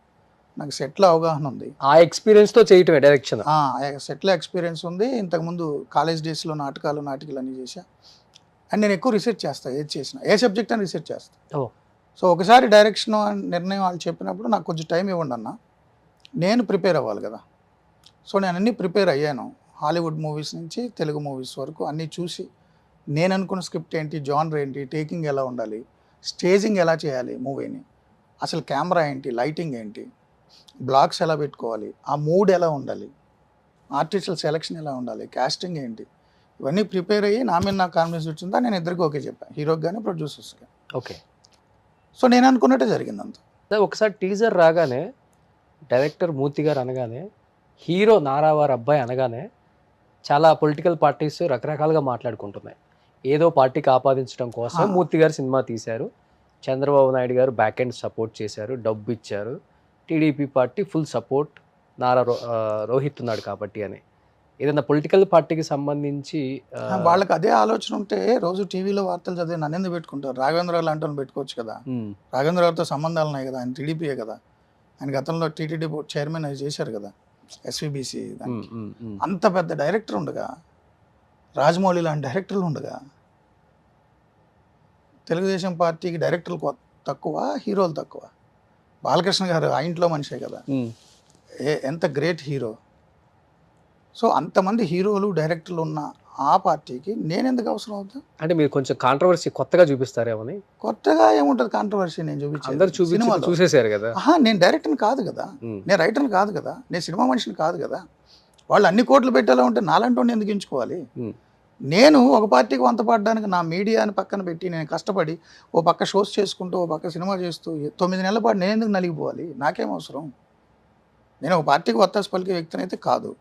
నాకు సెట్లో అవగాహన ఉంది. ఆ ఎక్స్పీరియన్స్తో చేయటమే డైరెక్షన్. సెట్లో ఎక్స్పీరియన్స్ ఉంది. ఇంతకుముందు కాలేజ్ డేస్లో నాటకాలు అన్నీ చేశా. అండ్ నేను ఎక్కువ రీసెర్చ్ చేస్తాను, ఏది చేసినా ఏ సబ్జెక్ట్ అని రీసెర్చ్ చేస్తాను. సో ఒకసారి డైరెక్షన్ నిర్ణయం వాళ్ళు చెప్పినప్పుడు నాకు కొంచెం టైం ఇవ్వండి అన్న, నేను ప్రిపేర్ అవ్వాలి కదా. సో నేను అన్నీ ప్రిపేర్ అయ్యాను, హాలీవుడ్ మూవీస్ నుంచి తెలుగు మూవీస్ వరకు అన్నీ చూసి నేను అనుకున్న స్క్రిప్ట్ ఏంటి, జానర్ ఏంటి, టేకింగ్ ఎలా ఉండాలి, స్టేజింగ్ ఎలా చేయాలి మూవీని, అసలు కెమెరా ఏంటి, లైటింగ్ ఏంటి, బ్లాక్స్ ఎలా పెట్టుకోవాలి, ఆ మూడ్ ఎలా ఉండాలి, ఆర్టిస్టుల సెలెక్షన్ ఎలా ఉండాలి, కాస్టింగ్ ఏంటి, ఇవన్నీ ప్రిపేర్ అయ్యి నా మీద నాకు కాన్ఫిడెన్స్ వచ్చిందా నేను ఇద్దరికి ఓకే చెప్పాను, హీరోకి కానీ ప్రొడ్యూసర్స్కి. ఓకే. సో నేను అనుకున్నట్టే జరిగింది అంత. ఒకసారి టీజర్ రాగానే డైరెక్టర్ మూర్తి గారు అనగానే, హీరో నారావారి అబ్బాయి అనగానే చాలా పొలిటికల్ పార్టీస్ రకరకాలుగా మాట్లాడుకుంటున్నాయి. ఏదో పార్టీకి ఆపాదించడం కోసం మూర్తి గారు సినిమా తీశారు, చంద్రబాబు నాయుడు గారు బ్యాక్ ఎండ్ సపోర్ట్ చేశారు, డబ్బు ఇచ్చారు, TDP party full support, Rohit ఉన్నాడు కాబట్టి అని. ఏదైనా పొలిటికల్ పార్టీకి సంబంధించి వాళ్ళకి అదే ఆలోచన ఉంటే రోజు టీవీలో వార్తలు చదివి నన్ను ఎందుకు పెట్టుకుంటారు? రాఘవేంద్రరావు లాంటి వాళ్ళు పెట్టుకోవచ్చు కదా. రాఘవేంద్రరావుతో సంబంధాలు ఉన్నాయి కదా, ఆయన టీడీపీయే కదా, ఆయన గతంలో టీటీడీ బోర్డు చైర్మన్ అది చేశారు కదా, ఎస్వీబీసీ. అంత పెద్ద డైరెక్టర్ ఉండగా, రాజమౌళి లాంటి డైరెక్టర్లు ఉండగా, తెలుగుదేశం పార్టీకి డైరెక్టర్లు తక్కువ, హీరోలు తక్కువ. బాలకృష్ణ గారు ఆ ఇంట్లో మనిషే కదా, ఎంత గ్రేట్ హీరో. సో అంతమంది హీరోలు డైరెక్టర్లు ఉన్న ఆ పార్టీకి నేను ఎందుకు అవసరం అవుతా? అంటే మీరు కొంచెం కాంట్రవర్సీ కొత్తగా చూపిస్తారేమని. కొత్తగా ఏముంటుంది కాంట్రవర్సీ? నేను చూసేసారు కదా. నేను డైరెక్టర్ని కాదు కదా, నేను రైటర్ని కాదు కదా, నేను సినిమా మనిషిని కాదు కదా. వాళ్ళు అన్ని కోట్లు పెట్టేలా ఉంటే నాలంటూ ఎందుకు ఎంచుకోవాలి? నేను ఒక పార్టీకి వంత పడడానికి నా మీడియాని పక్కన పెట్టి నేను కష్టపడి ఓ పక్క షోస్ చేసుకుంటూ ఓ పక్క సినిమా చేస్తూ 9 నెలల పాటు నేను ఎందుకు నలిగిపోవాలి? నాకేం అవసరం? నేను ఒక పార్టీకి వత్తాసు పలికే వ్యక్తిని అయితే కాదు.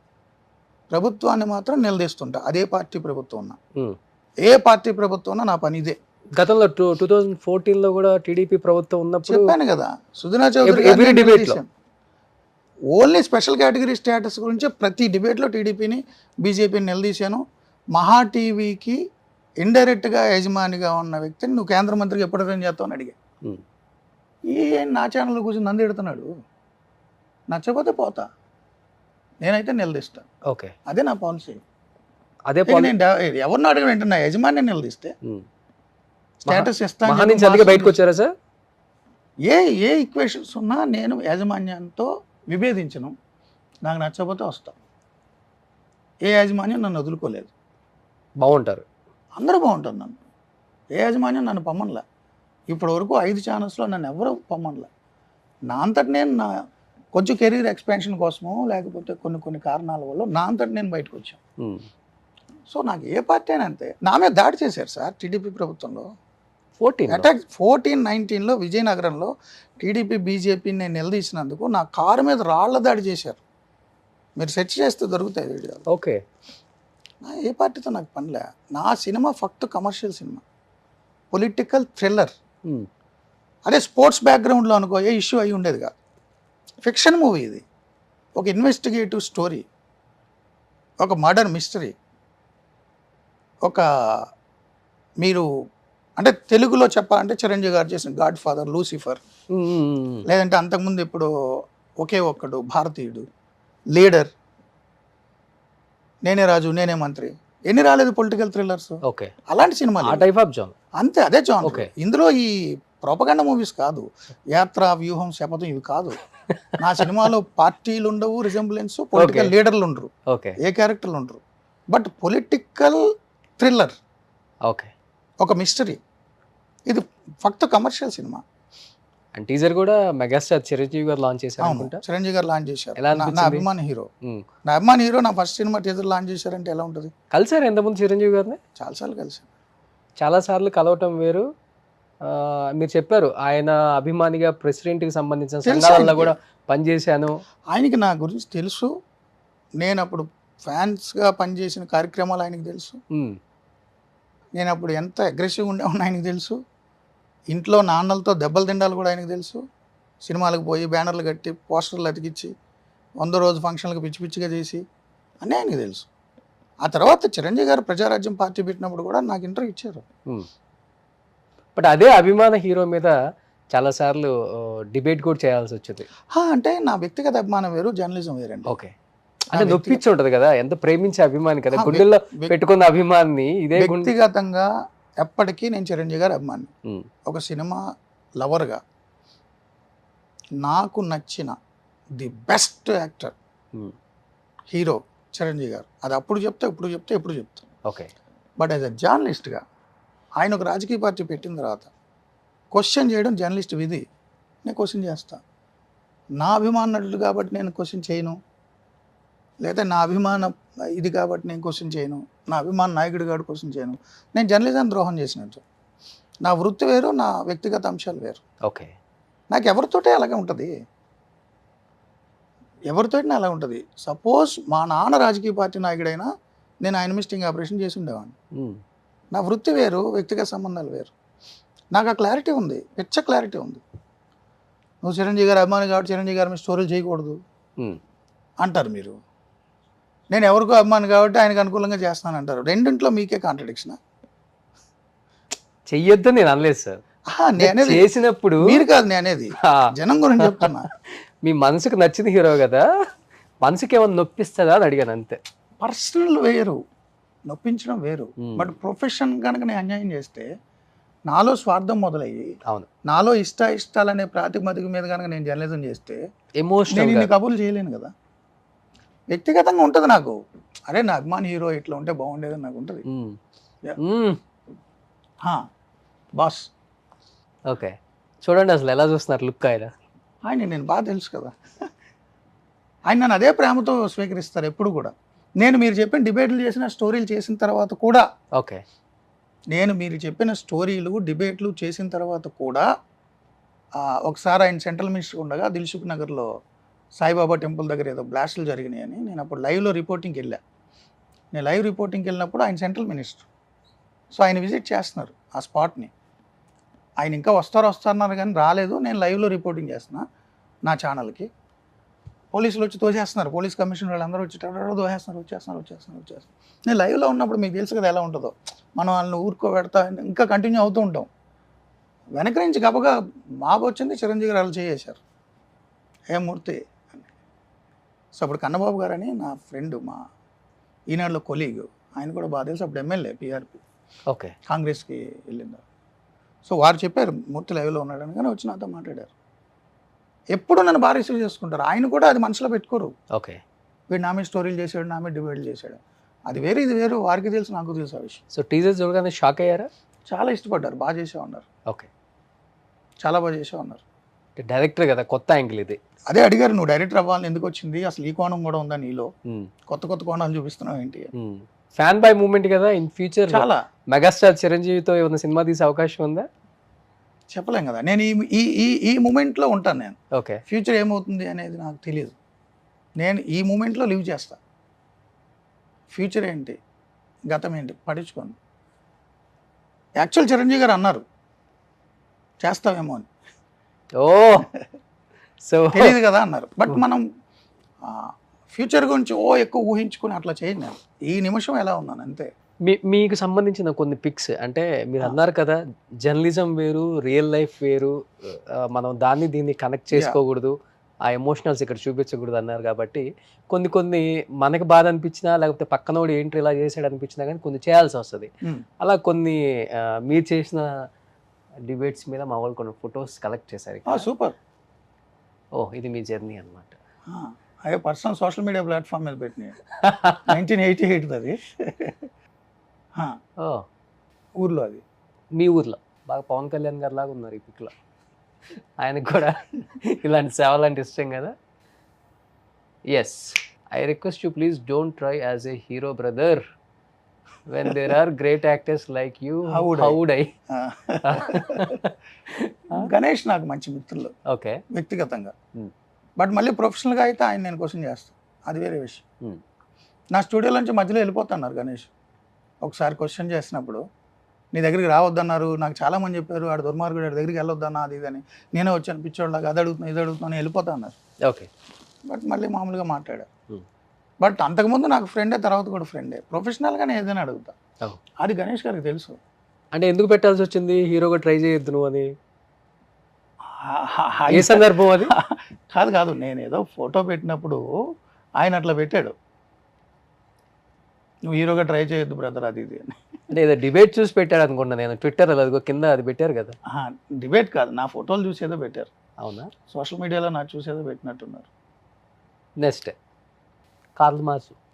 ప్రభుత్వాన్ని మాత్రం నిలదీస్తుంటా, అదే పార్టీ ప్రభుత్వం ఉన్నా, ఏ పార్టీ ప్రభుత్వం ఉన్నా నా పని ఇదే. గతంలో 2014లో కూడా టీడీపీ ప్రభుత్వం ఉన్నప్పుడు చెప్పాను కదా, Sujana Chowdary only special category status గురించి ప్రతి డిబేట్లో టీడీపీని బీజేపీని నిలదీశాను. మహా టీవీకి ఇండైరెక్ట్గా యజమానిగా ఉన్న వ్యక్తిని నువ్వు కేంద్ర మంత్రికి ఎప్పుడు రిజైన్ చేస్తావు అని అడిగా. నా ఛానల్లో కూర్చొని నంది ఎడుతున్నాడు, నచ్చకపోతే పోతా, నేనైతే నిలదీస్తా. ఓకే, అదే నా పాలసీ. అదే నేను ఎవరిని అడగను, ఏంటంటే నా యజమాని నిలదీస్తే స్టేటస్ ఇస్తాను. బయటకు వచ్చారా సార్? ఏ ఈక్వేషన్స్ ఉన్నా నేను యాజమాన్యంతో విభేదించను, నాకు నచ్చకపోతే వస్తా. ఏ యాజమాన్యం నన్ను వదులుకోలేదు, బాగుంటారు, అందరూ బాగుంటారు. నన్ను ఏ యాజమాన్యం నన్ను పమ్మనలే. ఇప్పటి వరకు 5 ఛానల్స్లో నన్ను ఎవరు పమ్మనలే. నా అంతటి నేను నా కొంచెం కెరీర్ ఎక్స్పాన్షన్ కోసమో లేకపోతే కొన్ని కారణాల వల్ల నా అంతటి నేను బయటకు వచ్చాను. సో నాకు ఏ పార్టీ అయినా అంతే. నా మీద దాడి చేశారు సార్ టీడీపీ ప్రభుత్వంలో. 14-19లో విజయనగరంలో టీడీపీ బీజేపీని నేను నిలదీసినందుకు నా కారు మీద రాళ్ల దాడి చేశారు. మీరు సెర్చ్ చేస్తే దొరుకుతాయి వీడియోలు. ఓకే, ఏ పార్టీతో నాకు పనిలే. నా సినిమా ఫక్త్ కమర్షియల్ సినిమా, పొలిటికల్ థ్రిల్లర్. అదే స్పోర్ట్స్ బ్యాక్గ్రౌండ్లో అనుకో ఏ ఇష్యూ అయి ఉండేది కాదు. ఫిక్షన్ మూవీ ఇది, ఒక ఇన్వెస్టిగేటివ్ స్టోరీ, ఒక మర్డర్ మిస్టరీ, ఒక మీరు అంటే తెలుగులో చెప్పాలంటే చిరంజీవి గారు చేసిన గాడ్ ఫాదర్, లూసిఫర్, లేదంటే అంతకుముందు ఇప్పుడు ఒకే ఒక్కడు, భారతీయుడు, లీడర్, నేనే రాజు నేనే మంత్రి, ఎన్ని రాలేదు పొలిటికల్ థ్రిల్లర్స్. ఓకే, అలాంటి సినిమాలు అంతే, అదే జాన్. ఇందులో ఈ ప్రొపగండా మూవీస్ కాదు, యాత్ర, వ్యూహం, శపథం ఇవి కాదు. నా సినిమాలో పార్టీలు ఉండవు, రిజెంబ్లెన్స్, పొలిటికల్ లీడర్లు ఉండరు, ఏ క్యారెక్టర్లు ఉండరు, బట్ పొలిటికల్ థ్రిల్లర్, ఒక మిస్టరీ. ఇది ఫక్త్ కమర్షియల్ సినిమా. అండ్ టీజర్ కూడా మెగాస్టార్ చిరంజీవి గారు లాంచ్ చేశారు అనుకుంటా. చిరంజీవి గారు లాంచ్ చేశారు. నా అభిమాని హీరో నా ఫస్ట్ సినిమా టీజర్ లాంచ్ చేశారంటే ఎలా ఉంటుంది? కలిసారు ఎంతమంది చిరంజీవి గారిని? చాలాసార్లు కలిసారు. చాలాసార్లు కలవటం వేరు. మీరు చెప్పారు ఆయన అభిమానిగా ప్రెసిడెంట్కి సంబంధించిన సంఘాలలో కూడా పనిచేశాను. ఆయనకి నా గురించి తెలుసు, నేను అప్పుడు ఫ్యాన్స్గా పనిచేసిన కార్యక్రమాలు ఆయనకి తెలుసు, నేను అప్పుడు ఎంత అగ్రెసివ్గా ఉండేవాడిని ఆయనకు తెలుసు, ఇంట్లో నాన్నలతో దెబ్బలు తిండాలు కూడా ఆయనకు తెలుసు, సినిమాలకు పోయి బ్యానర్లు కట్టి పోస్టర్లు అతికిచ్చి 100 రోజు ఫంక్షన్లకు పిచ్చి పిచ్చిగా చేసి అని ఆయనకు తెలుసు. ఆ తర్వాత చిరంజీవి గారు ప్రజారాజ్యం పార్టీ పెట్టినప్పుడు కూడా నాకు ఇంటర్వ్యూ ఇచ్చారు. బట్ అదే అభిమాన హీరో మీద చాలాసార్లు డిబేట్ కూడా చేయాల్సి వచ్చింది. అంటే నా వ్యక్తిగత అభిమానం వేరు, జర్నలిజం వేరండి. ఓకే, అంటే నొప్పించి ఉంటుంది కదా, ఎంత ప్రేమించే అభిమాని కదా, గుండెల్లో పెట్టుకున్న అభిమాని. ఇదే వ్యక్తిగతంగా ఎప్పటికీ నేను చిరంజీవి గారి అభిమాని. ఒక సినిమా లవర్గా నాకు నచ్చిన the best actor hero Chiranjeevi గారు. అది అప్పుడు చెప్తే ఇప్పుడు చెప్తే ఎప్పుడు చెప్తాను. ఓకే. బట్ యాజ్ అ జర్నలిస్ట్గా ఆయన ఒక రాజకీయ పార్టీ పెట్టిన తర్వాత క్వశ్చన్ చేయడం జర్నలిస్ట్ విధి. నేను క్వశ్చన్ చేస్తా. నా అభిమాన నటుడు కాబట్టి నేను క్వశ్చన్ చేయను, లేదా నా అభిమాన ఇది కాబట్టి నేను క్వశ్చన్ చేయను, నా అభిమాన నాయకుడు కాబట్టి క్వశ్చన్ చేయను. నేను జర్నలిజం ద్రోహం చేసినట్టు. నా వృత్తి వేరు, నా వ్యక్తిగత అంశాలు వేరు. ఓకే. నాకు ఎవరితోటే అలాగే ఉంటుంది, ఎవరితోటినా అలా ఉంటుంది. సపోజ్ మా నాన్న రాజకీయ పార్టీ నాయకుడైనా నేను ఆయన మిస్టింగ్ ఆపరేషన్ చేసి ఉండేవాడిని. నా వృత్తి వేరు, వ్యక్తిగత సంబంధాలు వేరు. నాకు ఆ క్లారిటీ ఉంది, పిచ్చ క్లారిటీ ఉంది. నువ్వు చిరంజీవి గారు అభిమాని కాబట్టి చిరంజీవి గారి మీద స్టోరీలు చేయకూడదు అంటారు మీరు. నేను ఎవరికో అభిమాని కాబట్టి ఆయనకు అనుకూలంగా చేస్తాను అంటారు. రెండింట్లో మీకే కాంట్రడిక్షన్. చెయ్యొద్దు నేను అనలేదు సార్. నేనేది చేసినప్పుడు మీరు కాదు, నేనేది జనం గురించి చెప్తున్నా. మీ మనసుకు నచ్చిన హీరో కదా, మనసుకి ఏమైనా నొప్పిస్తుందా అని అడిగాను అంతే. పర్సనల్ వేరు, నొప్పించడం వేరు. బట్ ప్రొఫెషన్ కనుక నేను అన్యాయం చేస్తే నాలో స్వార్థం మొదలయ్యి, అవును, నాలో ఇష్టాలనే ప్రాతిపదిక మీద కనుక నేను జర్నలిజం చేస్తే నేను ఎమోషనల్ ఇన్ని కబుర్లు చేయలేను కదా. వ్యక్తిగతంగా ఉంటుంది నాకు, అరే నా అభిమాని హీరో ఇట్లా ఉంటే బాగుండేదని నాకు ఉంటుంది. Boss okay. చూడండి అసలు ఎలా చూస్తున్నారు లుక్ ఆయన నేను బాగా తెలుసు కదా. ఆయన నన్ను అదే ప్రేమతో స్వీకరిస్తారు ఎప్పుడు కూడా. నేను మీరు చెప్పిన డిబేట్లు చేసిన స్టోరీలు చేసిన తర్వాత కూడా, ఓకే, నేను మీరు చెప్పిన స్టోరీలు డిబేట్లు చేసిన తర్వాత కూడా ఒకసారి ఆయన సెంట్రల్ మినిస్టర్ ఉండగా దిల్సుఖ్ నగర్లో సాయిబాబా టెంపుల్ దగ్గర ఏదో బ్లాస్టులు జరిగినాయని నేను అప్పుడు లైవ్లో రిపోర్టింగ్కి వెళ్ళా. నేను లైవ్ రిపోర్టింగ్కి వెళ్ళినప్పుడు ఆయన సెంట్రల్ మినిస్టర్, సో ఆయన విజిట్ చేస్తున్నారు ఆ స్పాట్ని. ఆయన ఇంకా వస్తున్నారు కానీ రాలేదు. నేను లైవ్లో రిపోర్టింగ్ చేస్తున్నా నా ఛానల్కి. పోలీసులు వచ్చి తోసేస్తున్నారు, పోలీస్ కమిషనర్ వాళ్ళందరూ వచ్చి వచ్చేస్తున్నారు. నేను లైవ్లో ఉన్నప్పుడు మీకు తెలుసు కదా ఎలా ఉంటుందో, మనం వాళ్ళని ఊరుకోబెడతా ఇంకా కంటిన్యూ అవుతూ ఉంటాం. వెనక నుంచి గబగా మాకు వచ్చింది, చిరంజీవి గారు వాళ్ళు చేసేశారు. ఏ మూర్తి అని. సో అప్పుడు కన్నబాబు గారు అని నా ఫ్రెండ్, మా ఈనాడులో కొలీగ్, ఆయన కూడా బాగా తెలుసు. అప్పుడు ఎమ్మెల్యే పిఆర్పి, ఓకే, కాంగ్రెస్కి వెళ్ళింది. సో వారు చెప్పారు మూర్తి లైవ్లో ఉన్నాడని, కానీ వచ్చి నాతో మాట్లాడారు. ఎప్పుడు నన్ను బాగా రిసీవ్ చేసుకుంటారు. ఆయన కూడా అది మనసులో పెట్టుకోరు. ఓకే, వీడు నా మీద స్టోరీలు చేశాడు, నా మీద డిబేట్లు చేశాడు. అది వేరు, ఇది వేరు. వారికి తెలుసు, నాకు తెలుసు ఆ విషయం. సో టీజర్ చూడగానే షాక్ అయ్యారా? చాలా ఇష్టపడ్డారు, బాగా చేసే ఉన్నారు. ఓకే, చాలా బాగా చేసే ఉన్నారు. డైరెక్టర్ కదా, కొత్త యాంగిల్ ఇది. అదే అడిగారు, నువ్వు డైరెక్టర్ అవ్వాలని ఎందుకు వచ్చింది, అసలు ఈ కోణం కూడా ఉందా నీలో, కొత్త కొత్త కోణాలు చూపిస్తున్నావు ఏంటి. ఫ్యాన్ బాయ్ మూమెంట్ కదా. ఇన్ ఫ్యూచర్ చాలా మెగాస్టార్ చిరంజీవితో ఏమైనా సినిమా తీసే అవకాశం ఉందా? చెప్పలేం కదా. నేను ఈ మూమెంట్లో ఉంటాను. నేను ఓకే, ఫ్యూచర్ ఏమవుతుంది అనేది నాకు తెలియదు. నేను ఈ మూమెంట్లో లివ్ చేస్తా. ఫ్యూచర్ ఏంటి, గతం ఏంటి పట్టించుకోండి. యాక్చువల్ చిరంజీవి గారు అన్నారు చేస్తావేమో అని. ఓ సో తెలియదు కదా అన్నారు. బట్ మనం ఫ్యూచర్ గురించి ఎక్కువ ఊహించుకుని అట్లా చేయండి. నేను ఈ నిమిషం ఎలా ఉన్నాను అంతే. మీకు సంబంధించిన కొన్ని పిక్స్ అంటే మీరు అన్నారు కదా, జర్నలిజం వేరు, రియల్ లైఫ్ వేరు, మనం దీన్ని కనెక్ట్ చేసుకోకూడదు, ఆ ఎమోషనల్స్ ఇక్కడ చూపించకూడదు అన్నారు. కాబట్టి కొన్ని మనకు బాధ అనిపించినా, లేకపోతే పక్కనోడు ఏంటి ఇలా చేసాడు అనిపించినా కానీ కొన్ని చేయాల్సి వస్తుంది. అలా కొన్ని మీరు చేసిన డిబేట్స్ మీద మా వాళ్ళు కొన్ని ఫొటోస్ కలెక్ట్ చేశారు. సూపర్. ఓ ఇది మీ జర్నీ అనమాట. అదే పర్సనల్ సోషల్ మీడియా ప్లాట్ఫామ్ మీద పెట్టినాయి. 1988 అది. ఊర్లో, అది మీ ఊర్లో. బాగా పవన్ కళ్యాణ్ గారు లాగా ఉన్నారు ఈ పిక్లో. ఆయనకు కూడా ఇలాంటి సేవలు అంటే ఇష్టం కదా. Yes, I request you please don't try as a hero brother when there are great actors like you. How would I? Ganesh నాకు మంచి మిత్రులు, ఓకే, వ్యక్తిగతంగా. బట్ మళ్ళీ ప్రొఫెషనల్గా అయితే ఆయన నేను క్వశ్చన్ చేస్తాను, అది వేరే విషయం. నా స్టూడియోలో నుంచి మధ్యలో వెళ్ళిపోతున్నారు గణేష్. ఒకసారి క్వశ్చన్ చేసినప్పుడు నీ దగ్గరికి రావద్దన్నారు, నాకు చాలామంది చెప్పారు ఆడు దుర్మార్గుడు, ఆడి దగ్గరికి వెళ్ళొద్దన్నా అది ఇది అని. నేనే వచ్చాను పిచ్చోళ్ళగా, అది అడుగుతున్నా ఇది అడుగుతున్నా, వెళ్ళిపోతా అన్నారు. ఓకే, బట్ మళ్ళీ మామూలుగా మాట్లాడారు. బట్ అంతకుముందు నాకు ఫ్రెండే, తర్వాత కూడా ఫ్రెండే. ప్రొఫెషనల్గానే ఏదైనా అడుగుతా, అది గణేష్ గారికి తెలుసు. అంటే ఎందుకు పెట్టాల్సి వచ్చింది హీరోగా ట్రై చేయొద్దు నువ్వు అని? ఏ సందర్భం అది? కాదు, నేను ఏదో ఫోటో పెట్టినప్పుడు ఆయన అట్లా పెట్టాడు, నువ్వు హీరోగా ట్రై చేయొద్దు బ్రదర్ అది ఇది అని. అంటే ఏదో డిబేట్ చూసి పెట్టాడు అనుకున్నా నేను, ట్విట్టర్ అదిగో కింద అది పెట్టారు కదా. డిబేట్ కాదు, నా ఫోటోలు చూసేదో పెట్టారు. అవునా? సోషల్ మీడియాలో నాకు చూసేదో పెట్టినట్టున్నారు. నెక్స్ట్ కార్లు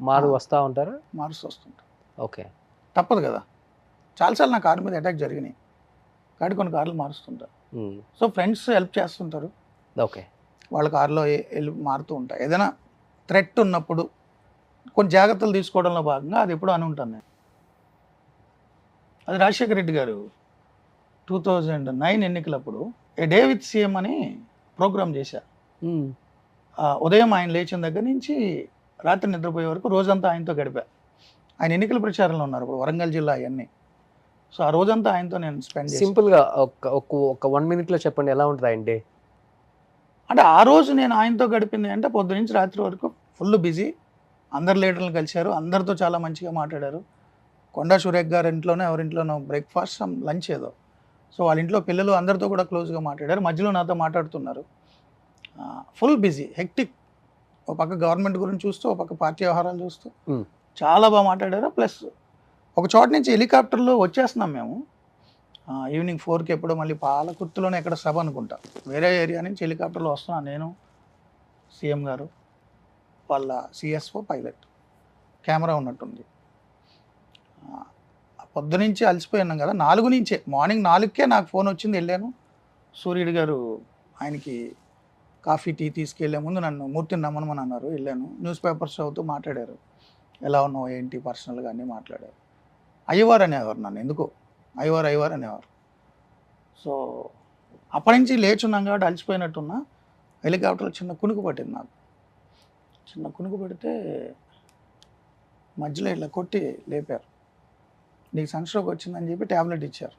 మారు వస్తూ ఉంటారు, మార్క్స్ వస్తుంటారు. ఓకే, తప్పదు కదా, చాలాసార్లు నా కారు మీద అటాక్ జరిగినాయి కాబట్టి కొన్ని కార్లు మారుస్తుంటారు. సో ఫ్రెండ్స్ హెల్ప్ చేస్తుంటారు, ఓకే, వాళ్ళ కారులో వెళ్ళి మారుతూ ఉంటాయి. ఏదైనా థ్రెట్ ఉన్నప్పుడు కొన్ని జాగ్రత్తలు తీసుకోవడంలో భాగంగా అది ఎప్పుడూ అని ఉంటాను నేను. అది రాజశేఖర రెడ్డి గారు 2009 ఎన్నికలప్పుడు ఏ డే విత్ సీఎం అని ప్రోగ్రామ్ చేశారు. ఉదయం ఆయన లేచిన దగ్గర నుంచి రాత్రి నిద్రపోయే వరకు రోజంతా ఆయనతో గడిపా. ఆయన ఎన్నికల ప్రచారంలో ఉన్నారు ఇప్పుడు వరంగల్ జిల్లా అవన్నీ. సో ఆ రోజంతా ఆయనతో నేను స్పెండ్ చేశాను. సింపుల్గా ఒక 1 minute చెప్పండి ఎలా ఉంటుంది ఆయన డే? అంటే ఆ రోజు నేను ఆయనతో గడిపింది అంటే పొద్దు నుంచి రాత్రి వరకు ఫుల్ బిజీ. అందరు లీడర్లను కలిశారు, అందరితో చాలా మంచిగా మాట్లాడారు. కొండా సురేఖ్ గారి ఇంట్లోనే ఎవరింట్లోనో బ్రేక్ఫాస్ట్ లంచ్ ఏదో, సో వాళ్ళ ఇంట్లో పిల్లలు అందరితో కూడా క్లోజ్గా మాట్లాడారు. మధ్యలో నాతో మాట్లాడుతున్నారు. Full busy, hectic. ఒక పక్క గవర్నమెంట్ గురించి చూస్తూ, ఒక పక్క పార్టీ వ్యవహారాలు చూస్తూ చాలా బాగా మాట్లాడారు. ప్లస్ ఒక చోట నుంచి హెలికాప్టర్లో వచ్చేస్తున్నాం మేము ఈవినింగ్ 4కి ఎప్పుడో, మళ్ళీ పాలకుర్తిలోనే ఎక్కడ సభ అనుకుంటా, వేరే ఏరియా నుంచి హెలికాప్టర్లో వస్తున్నాను నేను, సీఎం గారు, వాళ్ళ సిఎస్ఓ, పైలట్, కెమెరా ఉన్నట్టుంది. పొద్దు నుంచి అలసిపోయి ఉన్నాం కదా, 4 నుంచే, మార్నింగ్ 4కే నాకు ఫోన్ వచ్చింది. వెళ్ళాను, సూర్యుడు గారు ఆయనకి కాఫీ టీ తీసుకెళ్లే ముందు నన్ను మూర్తిని నమ్మనమని అన్నారు. వెళ్ళాను, న్యూస్ పేపర్స్ చదువుతూ మాట్లాడారు, ఎలా ఉన్నావు ఏంటి పర్సనల్గా అన్నీ మాట్లాడారు. అయ్యవారు అనేవారు నన్ను, ఎందుకో అయ్యవారు అనేవారు. సో అప్పటి నుంచి లేచున్నాం కాబట్టి అలసిపోయినట్టున్నా. హెలికాప్టర్లో చిన్న కునుకు పట్టింది నాకు. చిన్న కునుకు పడితే మధ్యలో ఇలా కొట్టి లేపారు. నీకు సన్స్ట్రోక్ వచ్చిందని చెప్పి ట్యాబ్లెట్ ఇచ్చారు.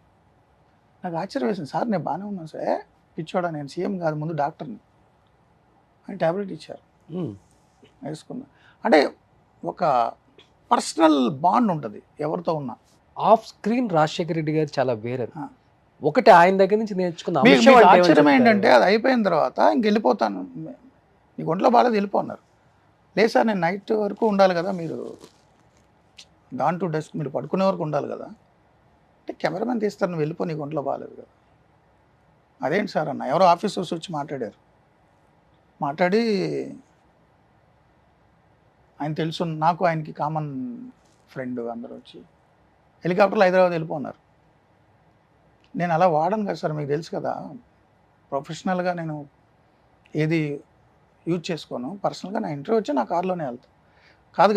నాకు ఆశ్చర్యం వేసింది, సార్ నేను బాగానే ఉన్నాను సార్. పిచ్చోడా, నేను సీఎం కాదు ముందు డాక్టర్ని అని ట్యాబ్లెట్ ఇచ్చారు, వేసుకున్నా. అంటే ఒక పర్సనల్ బాండ్ ఉంటుంది ఎవరితో ఉన్నా. ఆఫ్ స్క్రీన్ రాజశేఖర రెడ్డి గారు చాలా వేరే. ఒకటి ఆయన దగ్గర నుంచి నేర్చుకున్న ఆశ్చర్యం ఏంటంటే, అది అయిపోయిన తర్వాత ఇంక వెళ్ళిపోతాను, నీకు ఒంట్లో బాగాలేదు వెళ్ళిపోన్నారు. లేదు సార్ నేను నైట్ వరకు ఉండాలి కదా, మీరు డాన్ టు డెస్క్ మీరు పడుకునే వరకు ఉండాలి కదా అంటే, కెమెరామెన్ తీస్తారు, నువ్వు వెళ్ళిపో, నీకు ఒంట్లో బాగాలేదు కదా. అదేంటి సార్ అన్న, ఎవరో ఆఫీసర్స్ వచ్చి మాట్లాడారు. మాట్లాడి ఆయన తెలుసు నాకు, ఆయనకి కామన్ ఫ్రెండ్, అందరూ వచ్చి హెలికాప్టర్లో హైదరాబాద్ వెళ్ళిపోన్నారు. నేను అలా వాడను కదా సార్, మీకు తెలుసు కదా, ప్రొఫెషనల్గా నేను ఏది యూజ్ చేసుకోను, పర్సనల్గా నా ఇంటర్వ్యూ వచ్చి నా కార్లోనే వెళ్తాను.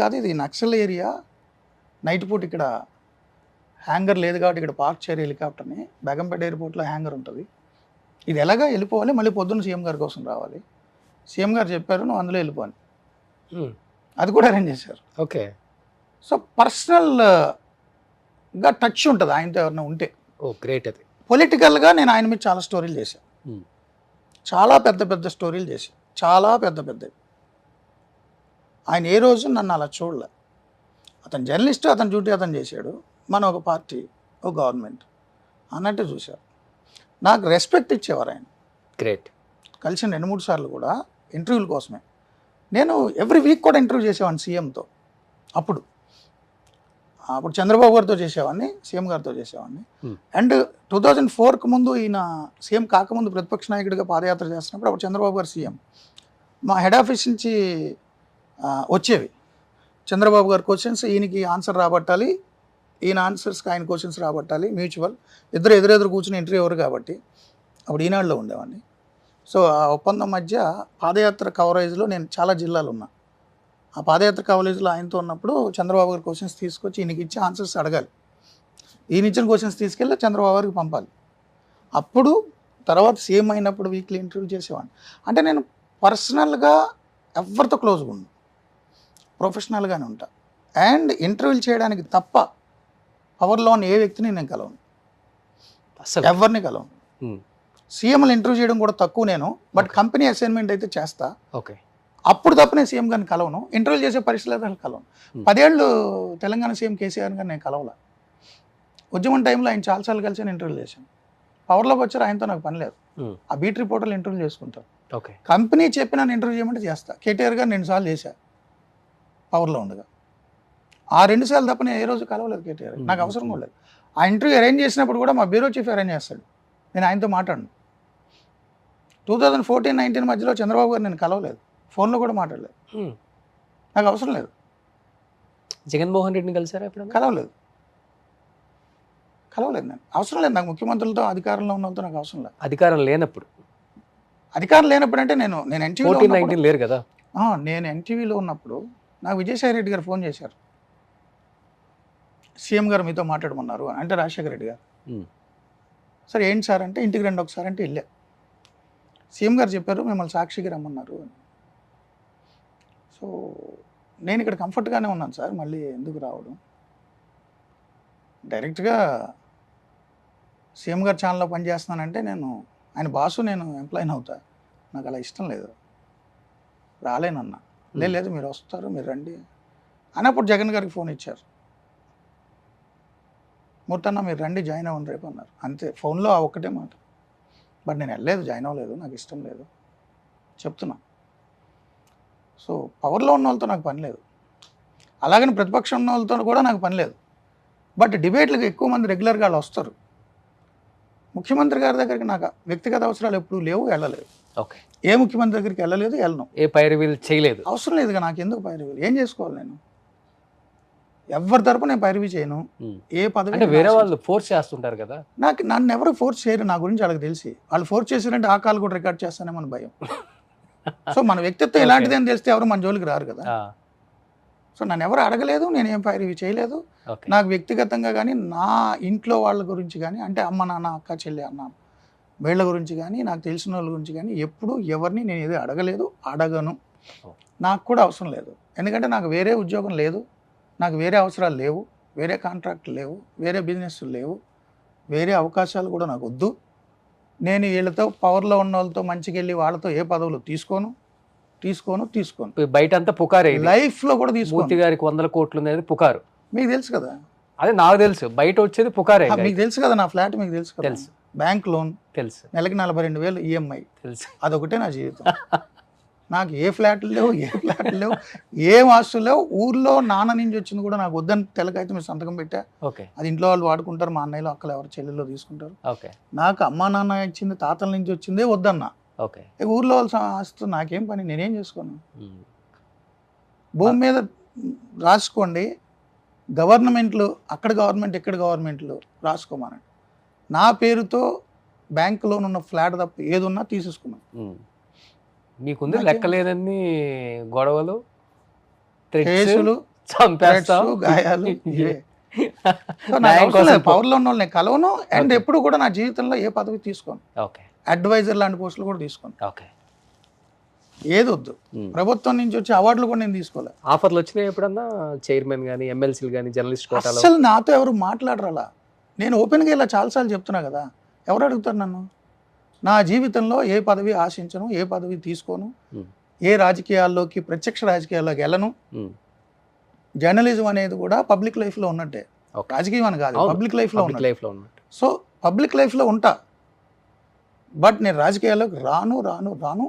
కాదు ఇది నక్సల్ ఏరియా, నైట్ పూట ఇక్కడ హ్యాంగర్ లేదు కాబట్టి ఇక్కడ పార్క్ చేయరు హెలికాప్టర్ని, బేగంపేట ఎయిర్పోర్ట్లో హ్యాంగర్ ఉంటుంది, ఇది ఎలాగా వెళ్ళిపోవాలి, మళ్ళీ పొద్దున్న సీఎం గారి కోసం రావాలి, సీఎం గారు చెప్పారు నువ్వు అందులో వెళ్ళిపోని, అది కూడా అరేంజ్ చేశారు. ఓకే, సో పర్సనల్గా టచ్ ఉంటుంది ఆయనతో ఎవరైనా ఉంటే. ఓ గ్రేట్. అది పొలిటికల్గా నేను ఆయన మీద చాలా స్టోరీలు చేశాను, చాలా పెద్ద స్టోరీలు చేశాను, చాలా పెద్దవి. ఆయన ఏ రోజు నన్ను అలా చూడలే. అతను జర్నలిస్ట్, అతని డ్యూటీ అతను చేశాడు, మన ఒక పార్టీ, ఒక గవర్నమెంట్ అన్నట్టు చూశారు. నాకు రెస్పెక్ట్ ఇచ్చేవారు ఆయన. గ్రేట్. కలిసిన 2-3 సార్లు కూడా ఇంటర్వ్యూల కోసమే. నేను ఎవ్రీ వీక్ కూడా ఇంటర్వ్యూ చేసేవాడిని సీఎంతో. అప్పుడు చంద్రబాబు గారితో చేసేవాడిని, సీఎం గారితో చేసేవాడిని. అండ్ 2004కు ముందు, ఈయన సీఎం కాకముందు ప్రతిపక్ష నాయకుడిగా పాదయాత్ర చేస్తున్నప్పుడు అప్పుడు చంద్రబాబు గారు సీఎం, మా హెడ్ ఆఫీస్ నుంచి వచ్చేవి చంద్రబాబు గారి క్వశ్చన్స్, ఈయనకి ఆన్సర్ రాబట్టాలి, ఈయన ఆన్సర్స్కి ఆయన క్వశ్చన్స్ రాబట్టాలి, మ్యూచువల్, ఇద్దరు ఎదురెదురు కూర్చుని ఇంటర్వ్యూ ఎవరు కాబట్టి అప్పుడు ఈనాడులో ఉండేవాడిని. సో ఆ ఒప్పందం మధ్య పాదయాత్ర కవరేజ్లో నేను చాలా జిల్లాలు ఉన్నా. ఆ పాదయాత్ర కవరేజ్లో ఆయనతో ఉన్నప్పుడు చంద్రబాబు గారి క్వశ్చన్స్ తీసుకొచ్చి ఈయనకి ఇచ్చి ఆన్సర్స్ అడగాలి, ఈయన ఇచ్చిన క్వశ్చన్స్ తీసుకెళ్ళి చంద్రబాబు గారికి పంపాలి. అప్పుడు తర్వాత సీఎం అయినప్పుడు వీక్లీ ఇంటర్వ్యూ చేసేవాడిని. అంటే నేను పర్సనల్గా ఎవరితో క్లోజ్గా ఉన్నాను, ప్రొఫెషనల్గానే ఉంటా. అండ్ ఇంటర్వ్యూలు చేయడానికి తప్ప పవర్లో ఉన్న ఏ వ్యక్తిని నేను కలవను, అసలు ఎవరిని కలవను. సీఎంలు ఇంటర్వ్యూ చేయడం కూడా తక్కువ నేను, బట్ కంపెనీ అసైన్మెంట్ అయితే చేస్తా. ఓకే, అప్పుడు తప్ప నేను సీఎం గారిని కలవను, ఇంటర్వ్యూ చేసే పరిస్థితులు కలవను. 10 ఏళ్ళు తెలంగాణ సీఎం కేసీఆర్ గారిని నేను కలవలే. ఉద్యమం టైంలో ఆయన చాలాసార్లు కలిసి నేను ఇంటర్వ్యూ చేశాను. పవర్లోకి వచ్చారు, ఆయనతో నాకు పని లేదు, ఆ బీట్ రిపోర్టర్లు ఇంటర్వ్యూ చేసుకుంటారు. ఓకే, కంపెనీ చెప్పి నన్ను ఇంటర్వ్యూ చేయమంటే చేస్తా. కేటీఆర్ గారు 2 సార్లు చేశా పవర్లో ఉండగా. ఆ 2 సార్లు తప్ప నేను ఏ రోజు కలవలేదు కేటీఆర్. నాకు అవసరం కూడా లేదు. ఆ ఇంటర్వ్యూ అరేంజ్ చేసినప్పుడు కూడా మా బ్యూరో చీఫ్ అరేంజ్ చేస్తాడు, నేను ఆయనతో మాట్లాడను. 2014-19 మధ్యలో చంద్రబాబు గారు నేను కలవలేదు, ఫోన్లో కూడా మాట్లాడలేదు, నాకు అవసరం లేదు. జగన్మోహన్ రెడ్డిని కలిసారా ఎప్పుడు? కలవలేదు నేను, అవసరం లేదు నాకు. ముఖ్యమంత్రులతో అధికారంలో ఉన్న వాళ్ళతో నాకు అవసరం లేదు. అధికారం లేనప్పుడు అంటే నేను ఎన్టీవీలో 14-19 లేరు కదా. నేను ఎన్టీవీలో ఉన్నప్పుడు నాకు విజయసాయి రెడ్డి గారు ఫోన్ చేశారు, సీఎం గారు మీతో మాట్లాడమన్నారు అంటే, రాజశేఖర రెడ్డి గారు. సరే ఏంటి సార్ అంటే, ఇంటికి రండి ఒకసారి అంటే వెళ్ళా. సీఎం గారు చెప్పారు మిమ్మల్ని సాక్షికి రమ్మన్నారు అని. సో నేను ఇక్కడ కంఫర్ట్గానే ఉన్నాను సార్, మళ్ళీ ఎందుకు రావడం. డైరెక్ట్గా సీఎం గారు ఛానల్లో పనిచేస్తున్నానంటే నేను ఆయన బాసు, నేను ఎంప్లాయీని అవుతా, నాకు అలా ఇష్టం లేదు, రాలేనన్నా. లేదు మీరు వస్తారు, మీరు రండి అన్నప్పుడు జగన్ గారికి ఫోన్ ఇచ్చారు, మూర్తన్న మీరు రండి జాయిన్ అవ్వండి రేపు అన్నారు. అంతే, ఫోన్లో ఆ ఒక్కటే మాట. బట్ నేను వెళ్ళలేదు, జాయిన్ అవ్వలేదు, నాకు ఇష్టం లేదు చెప్తున్నా. సో పవర్లో ఉన్న వాళ్ళతో నాకు పని లేదు, అలాగని ప్రతిపక్షం ఉన్న వాళ్ళతో కూడా నాకు పని లేదు. బట్ డిబేట్లకు ఎక్కువ మంది రెగ్యులర్గా వాళ్ళు వస్తారు. ముఖ్యమంత్రి గారి దగ్గరికి నాకు వ్యక్తిగత అవసరాలు ఎప్పుడు లేవు, వెళ్ళలేదు. ఓకే, ఏ ముఖ్యమంత్రి దగ్గరికి వెళ్ళలేదు, వెళ్ళను. ఏ పైరవీలు చేయలేదు, అవసరం లేదుగా నాకు, ఎందుకు పైరవీలు, ఏం చేసుకోవాలి నేను? ఎవరి తరపు నేను పైరవీ చేయను. ఏ పదవి అంటే వేరే వాళ్ళు ఫోర్స్ చేస్తుంటారు కదా, నన్ను ఎవరు ఫోర్స్ చేయరు, నా గురించి వాళ్ళకి తెలిసి. వాళ్ళు ఫోర్స్ చేశారంటే ఆ కాల్ కూడా రికార్డ్ చేస్తానే మన భయం. సో మన వ్యక్తిత్వం ఎలాంటిది అని తెలిస్తే ఎవరు మన జోలికి రారు కదా. సో నన్ను ఎవరు అడగలేదు, నేనేం పైరవీ చేయలేదు. నాకు వ్యక్తిగతంగా కానీ, నా ఇంట్లో వాళ్ళ గురించి కానీ, అంటే అమ్మ నాన్న అక్క చెల్లి అన్న వీళ్ళ గురించి కానీ, నాకు తెలిసిన వాళ్ళ గురించి కానీ ఎప్పుడు ఎవరిని నేను ఏదో అడగలేదు, అడగను. నాకు కూడా అవసరం లేదు, ఎందుకంటే నాకు వేరే ఉద్యోగం లేదు, నాకు వేరే అవసరాలు లేవు, వేరే కాంట్రాక్ట్లు లేవు, వేరే బిజినెస్లు లేవు, వేరే అవకాశాలు కూడా నాకు వద్దు. నేను వీళ్ళతో పవర్లో ఉన్న వాళ్ళతో మంచిగా వెళ్ళి వాళ్ళతో ఏ పదవులు తీసుకోను. బయట అంతా పుకారే, లైఫ్లో కూడా తీసుకోను. గారికి 100 కోట్లు అనేది పుకారు, మీకు తెలుసు కదా. అదే నాకు తెలుసు, బయట వచ్చేది పుకారే. మీకు తెలుసు కదా, నా ఫ్లాట్ మీకు తెలుసు కదా, తెలుసు. బ్యాంక్ లోన్ తెలుసు, నెలకి 42,000 ఈఎంఐ తెలుసు. అదొకటే నా జీవితం. నాకు ఏ ఫ్లాట్లు లేవు, ఏం ఆస్తులు లేవు. ఊర్లో నాన్న నుంచి వచ్చింది కూడా నాకు వద్దని తెలకైతే మీరు సంతకం పెట్టా, అది ఇంట్లో వాళ్ళు వాడుకుంటారు, మా అన్నయ్యలో అక్కలు ఎవరు చెల్లెల్లో తీసుకుంటారు. నాకు అమ్మా నాన్న ఇచ్చింది, తాతల నుంచి వచ్చిందే వద్దన్నా. ఊర్లో వాళ్ళ ఆస్తు నాకేం పని, నేనేం చేసుకోను. భూమి మీద రాసుకోండి, గవర్నమెంట్లు అక్కడ గవర్నమెంట్ ఇక్కడ గవర్నమెంట్లు రాసుకోమనండి. నా పేరుతో బ్యాంక్ లోన్ ఉన్న ఫ్లాట్ తప్ప ఏది ఉన్నా తీసేసుకున్నాను. మీకుంది లెక్కలేనన్ని గొడవలు, కేసులు, గాయాలు. పవర్లో ఉన్న వాళ్ళని కలవను, అండ్ ఎప్పుడు కూడా నా జీవితంలో ఏ పదవి తీసుకోను. అడ్వైజర్ లాంటి పోస్టులు కూడా తీసుకోను. ఏది వద్దు. ప్రభుత్వం నుంచి వచ్చే అవార్డులు కూడా నేను తీసుకోలేదు. ఆఫర్లు వచ్చినాయి ఎప్పుడన్నా, చైర్మన్ కానీ, ఎమ్మెల్సీలు కానీ, జర్నలిస్ట్ కోటాలో? అసలు నాతో ఎవరు మాట్లాడరాలా. నేను ఓపెన్గా ఇలా చాలాసార్లు చెప్తున్నా కదా, ఎవరు అడుగుతారు నన్ను? నా జీవితంలో ఏ పదవి ఆశించను, ఏ పదవి తీసుకోను, ఏ రాజకీయాల్లోకి, ప్రత్యక్ష రాజకీయాల్లోకి వెళ్ళను. జర్నలిజం అనేది కూడా పబ్లిక్ లైఫ్లో ఉన్నట్టే, రాజకీయం అని కాదు, పబ్లిక్ లైఫ్లో ఉన్నట్టు. సో పబ్లిక్ లైఫ్లో ఉంటా, బట్ నేను రాజకీయాల్లోకి రాను.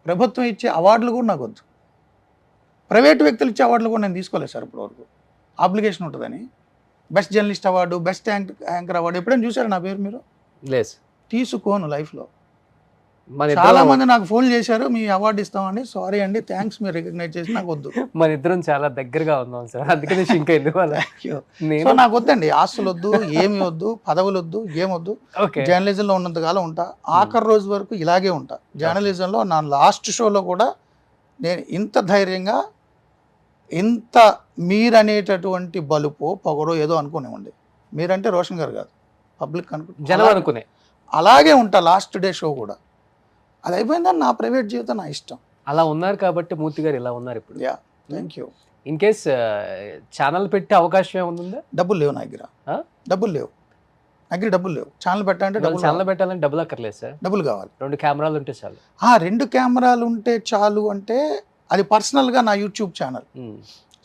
ప్రభుత్వం ఇచ్చే అవార్డులు కూడా నాకు వద్దు, ప్రైవేట్ వ్యక్తులు ఇచ్చే అవార్డులు కూడా నేను తీసుకోలేదు సార్ ఇప్పటివరకు. అప్లికేషన్ ఉంటుందని best journalist award, best anchor award ఎప్పుడైనా చూసారు నా పేరు మీరు? లేదు, తీసుకోను లైఫ్లో. చాలా మంది నాకు ఫోన్ చేశారు, మీ అవార్డు ఇస్తామండి, సారీ అండి, థ్యాంక్స్, మీరు రికగ్నైజ్ చేసి నాకు వద్దు. మన ఇద్దరం చాలా దగ్గరగా ఉన్నాం సార్, అందుకని సో నాకు వద్దండి, ఆస్తులు వద్దు, ఏమి వద్దు, పదవులు వద్దు, ఏమొద్దు. జర్నలిజంలో ఉన్నంతకాలం ఉంటా, ఆఖరి రోజు వరకు ఇలాగే ఉంటా. జర్నలిజంలో నా లాస్ట్ షోలో కూడా నేను ఇంత ధైర్యంగా, ఇంత మీరనేటటువంటి బలుపో పొగడో ఏదో అనుకునేవ్వండి. మీరంటే రోషన్ గారు కాదు, పబ్లిక్ అనుకునే అలాగే ఉంటా. లాస్ట్ డే షో కూడా అది అయిపోయిందని నా ప్రైవేట్ జీవితం నా ఇష్టం. అలా ఉన్నారు కాబట్టి మూర్తి గారు ఇలా ఉన్నారు ఇప్పుడు. Thank you. In case channel పెట్టే అవకాశం ఏముంది? డబ్బులు లేవు నా దగ్గర, డబ్బులు లేవు. ఛానల్ పెట్టాలంటే ఛానల్ పెట్టాలంటే డబ్బులు అక్కర్లేదు సార్, డబ్బులు కావాలి. 2 కెమెరాలు ఉంటే చాలు. 2 కెమెరాలు ఉంటే చాలు అంటే అది పర్సనల్గా నా యూట్యూబ్ ఛానల్.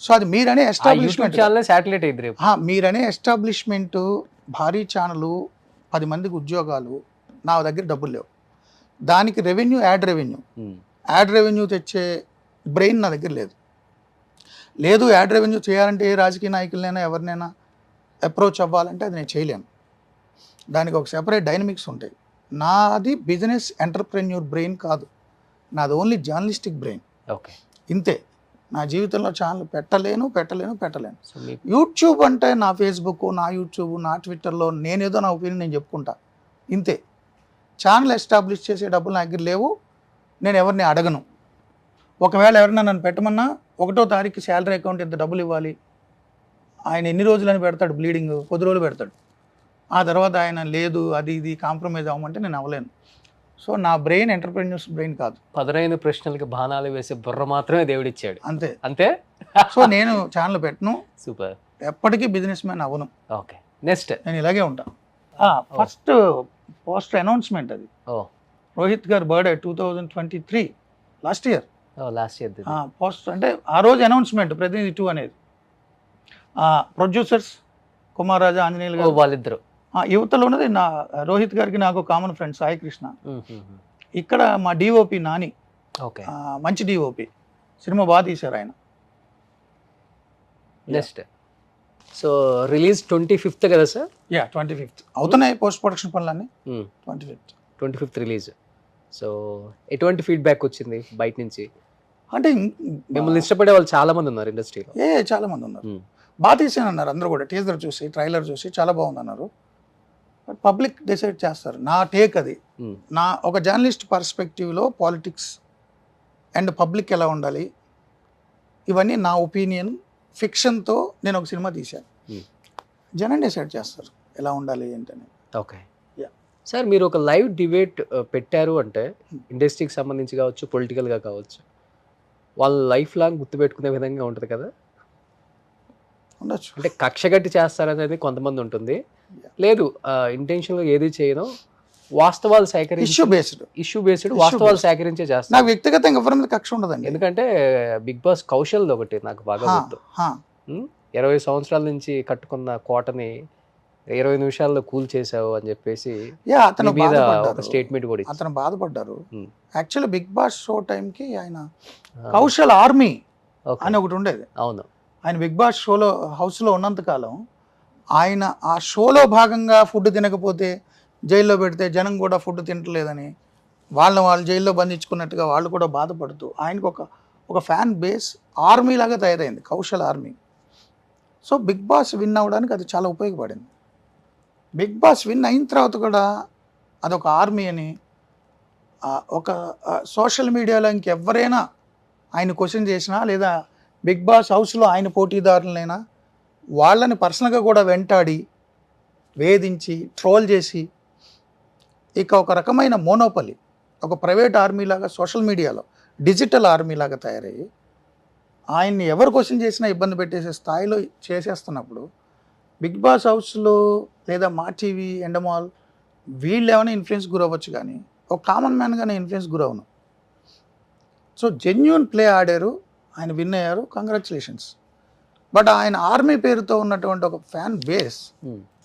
సో అది మీరనే ఎస్టాబ్లిష్మెంట్, శాటిలైట్ అయింది రేపు. మీరనే ఎస్టాబ్లిష్మెంట్, భారీ ఛానల్, 10 మందికి ఉద్యోగాలు, నా దగ్గర డబ్బులు లేవు. దానికి రెవెన్యూ, యాడ్ రెవెన్యూ తెచ్చే బ్రెయిన్ నా దగ్గర లేదు. లేదు యాడ్ రెవెన్యూ చేయాలంటే ఏ రాజకీయ నాయకులనైనా ఎవరినైనా అప్రోచ్ అవ్వాలంటే అది నేను చేయలేను. దానికి ఒక సెపరేట్ డైనమిక్స్ ఉంటాయి. నాది బిజినెస్ ఎంటర్ప్రెన్యూర్ బ్రెయిన్ కాదు, నాది ఓన్లీ జర్నలిస్టిక్ బ్రెయిన్. ఓకే, ఇంతే. నా జీవితంలో ఛానల్ పెట్టలేను. యూట్యూబ్ అంటే నా ఫేస్బుక్, నా యూట్యూబ్, నా ట్విట్టర్లో నేనేదో నా ఒపీనియన్ నేను చెప్పుకుంటా, ఇంతే. ఛానల్ ఎస్టాబ్లిష్ చేసే డబ్బులు నా దగ్గర లేవు, నేను ఎవరిని అడగను. ఒకవేళ ఎవరైనా నన్ను పెట్టమన్నా 1వ తారీఖు శాలరీ అకౌంట్ ఇంత డబ్బులు ఇవ్వాలి, ఆయన ఎన్ని రోజులని పెడతాడు, బ్లీడింగ్ 10 రోజులు పెడతాడు. ఆ తర్వాత ఆయన లేదు అది ఇది కాంప్రమైజ్ అవ్వమంటే నేను అవ్వలేను. సో నా బ్రెయిన్ ఎంటర్ప్రెన్యూర్స్ బ్రెయిన్ కాదు. పదునైన ప్రశ్నలకి బాణాలు వేసే బుర్ర మాత్రమే దేవుడిచ్చాడు, అంతే అంతే. సో నేను ఛానల్ పెట్టను, సూపర్. ఎప్పటికీ బిజినెస్ మ్యాన్ అవ్వను. ఓకే, నెక్స్ట్ నేను ఇలాగే ఉంటాను. ఫస్ట్ పోస్ట్ అనౌన్స్మెంట్ అది రోహిత్ గారి బర్త్డే 2023 లాస్ట్ ఇయర్. పోస్ట్ అంటే ఆ రోజు అనౌన్స్మెంట్ ప్రతినిధి 2 అనేది. ప్రొడ్యూసర్స్ కుమార్ రాజా, ఆంజనేయులు గారు వాళ్ళిద్దరు. యువతలో ఉన్నది నా రోహిత్ గారికి నాకు కామన్ ఫ్రెండ్ సాయి కృష్ణ. ఇక్కడ మా డిఓపి నాని, మంచి డిఓపి, సినిమా బాగా తీశారు ఆయన. నెక్స్ట్ సో రిలీజ్ 25th కదా సార్? 25th అవుతున్నాయి పోస్ట్ ప్రొడక్షన్ పనులన్నీ. 25th release. సో ఎటువంటి ఫీడ్బ్యాక్ వచ్చింది బయట నుంచి? అంటే మిమ్మల్ని ఇష్టపడే వాళ్ళు చాలా మంది ఉన్నారు ఇండస్ట్రీలో. చాలా మంది ఉన్నారు, బాగా తీసాను అన్నారు అందరూ కూడా. టీజర్ చూసి ట్రైలర్ చూసి చాలా బాగుంది అన్నారు. బట్ పబ్లిక్ డిసైడ్ చేస్తారు. నా టేక్ అది. నా ఒక జర్నలిస్ట్ పర్స్పెక్టివ్లో పాలిటిక్స్ అండ్ పబ్లిక్ ఎలా ఉండాలి ఇవన్నీ నా ఒపీనియన్. ఫిక్షన్తో నేను ఒక సినిమా తీశాను, జనం డిసైడ్ చేస్తారు ఎలా ఉండాలి ఏంటని. ఓకే సార్, మీరు ఒక లైవ్ డిబేట్ పెట్టారు అంటే ఇండస్ట్రీకి సంబంధించి కావచ్చు, పొలిటికల్గా కావచ్చు, వాళ్ళ లైఫ్ లాంగ్ గుర్తుపెట్టుకునే విధంగా ఉంటుంది కదా? ఉండొచ్చు. అంటే కక్ష గట్టి చేస్తారనేది కొంతమంది ఉంటుంది, లేదు ఇంటెన్షన్గా ఏది చేయను, వాస్తవాలు సేకరించి ఇష్యూ బేస్డ్ వాస్తవాలు సేకరించే చేస్తారు. నాకు వ్యక్తిగతంగా ఎవరి మీద కక్ష ఉండదండి. ఎందుకంటే బిగ్ బాస్ కౌశల్ది ఒకటి నాకు బాగా గుర్తు. 20 సంవత్సరాల నుంచి కట్టుకున్న కోటని 20 నిమిషాల్లో కూల్ చేసావు అని చెప్పేసి అతను మీద ఒక స్టేట్మెంట్ కూడా అతను బాధపడ్డారు. యాక్చువల్లీ బిగ్ బాస్ షో టైంకి ఆయన కౌశల్ ఆర్మీ అని ఒకటి ఉండేది. అవును, ఆయన బిగ్ బాస్ షోలో హౌస్లో ఉన్నంతకాలం ఆయన ఆ షోలో భాగంగా ఫుడ్ తినకపోతే జైల్లో పెడితే జనం కూడా ఫుడ్ తినట్లేదని వాళ్ళు జైల్లో బంధించుకున్నట్టుగా వాళ్ళు కూడా బాధపడుతూ ఆయనకు ఒక ఫ్యాన్ బేస్ ఆర్మీ లాగా తయారైంది, Kaushal army. So big boss win అవ్వడానికి అది చాలా ఉపయోగపడింది. బిగ్ బాస్ విన్ అయిన తర్వాత కూడా అదొక ఆర్మీ అని ఒక సోషల్ మీడియాలో ఇంకెవరైనా ఆయన క్వశ్చన్ చేసినా లేదా బిగ్ బాస్ హౌస్లో ఆయన పోటీదారులైనా వాళ్ళని పర్సనల్గా కూడా వెంటాడి వేధించి ట్రోల్ చేసి ఇక ఒక రకమైన మోనోపలి, ఒక ప్రైవేట్ ఆర్మీ లాగా సోషల్ మీడియాలో డిజిటల్ ఆర్మీ లాగా తయారయ్యి ఆయన్ని ఎవరు క్వశ్చన్ చేసినా ఇబ్బంది పెట్టేసే స్థాయిలో చేసేస్తున్నప్పుడు బిగ్ బాస్ హౌస్లో లేదా మా టీవీ ఎండమాల్ వీళ్ళు ఏమైనా ఇన్ఫ్లుయెన్స్ గురవ్వచ్చు, కానీ ఒక కామన్ మ్యాన్గానే ఇన్ఫ్లుయెన్స్ గురవును. సో జెన్యూన్ ప్లే ఆడారు, ఆయన విన్ అయ్యారు, కంగ్రాచులేషన్స్. బట్ ఆయన ఆర్మీ పేరుతో ఉన్నటువంటి ఒక ఫ్యాన్ బేస్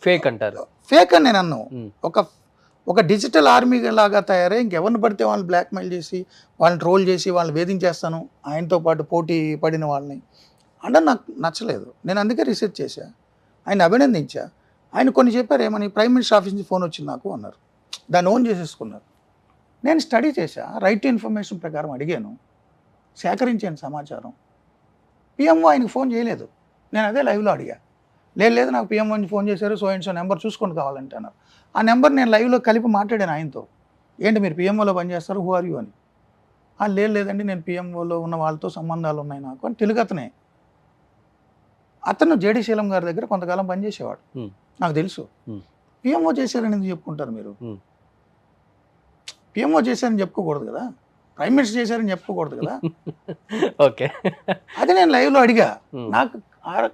ఫేక్ అంటారు. ఫేక్ అని నేను అన్నాను. ఒక డిజిటల్ ఆర్మీ లాగా తయారై ఇంకెవరిని పడితే వాళ్ళని బ్లాక్మెయిల్ చేసి వాళ్ళని ట్రోల్ చేసి వాళ్ళని వేధించేస్తాను ఆయనతో పాటు పోటీ పడిన వాళ్ళని అంటే నాకు నచ్చలేదు. నేను అందుకే రీసెర్చ్ చేశా, ఆయన అభినందించా. ఆయన కొన్ని చెప్పారు, ఏమని ప్రైమ్ మినిస్టర్ ఆఫీస్ నుంచి ఫోన్ వచ్చింది నాకు అన్నారు, దాన్ని ఓన్ చేసేసుకున్నారు. నేను స్టడీ చేశా, రైట్ టు ఇన్ఫర్మేషన్ ప్రకారం అడిగాను, సేకరించాను సమాచారం. పిఎంఓ ఆయనకు ఫోన్ చేయలేదు. నేను అదే లైవ్లో అడిగా, లేదు నాకు పిఎంఓ నుంచి ఫోన్ చేశారు, సో అండ్ సో నెంబర్ చూసుకొని కావాలంటే అన్నారు. ఆ నెంబర్ నేను లైవ్లో కలిపి మాట్లాడాను ఆయనతో, ఏంటి మీరు పిఎంఓలో పనిచేస్తారు, హూ ఆర్ యూ అని. లేదండి నేను పిఎంఓలో ఉన్న వాళ్ళతో సంబంధాలు ఉన్నాయి నాకు అని తెలుగు అతనే. అతను జేడి శీలం గారి దగ్గర కొంతకాలం పనిచేసేవాడు, నాకు తెలుసు. పిఎంఓ చేశారని ఎందుకు చెప్పుకుంటారు మీరు? పిఎంఓ చేశారని చెప్పుకోకూడదు కదా, ప్రైమ్ మినిస్టర్ చేశారని చెప్పుకోకూడదు కదా. ఓకే, అది నేను లైవ్లో అడిగా. నాకు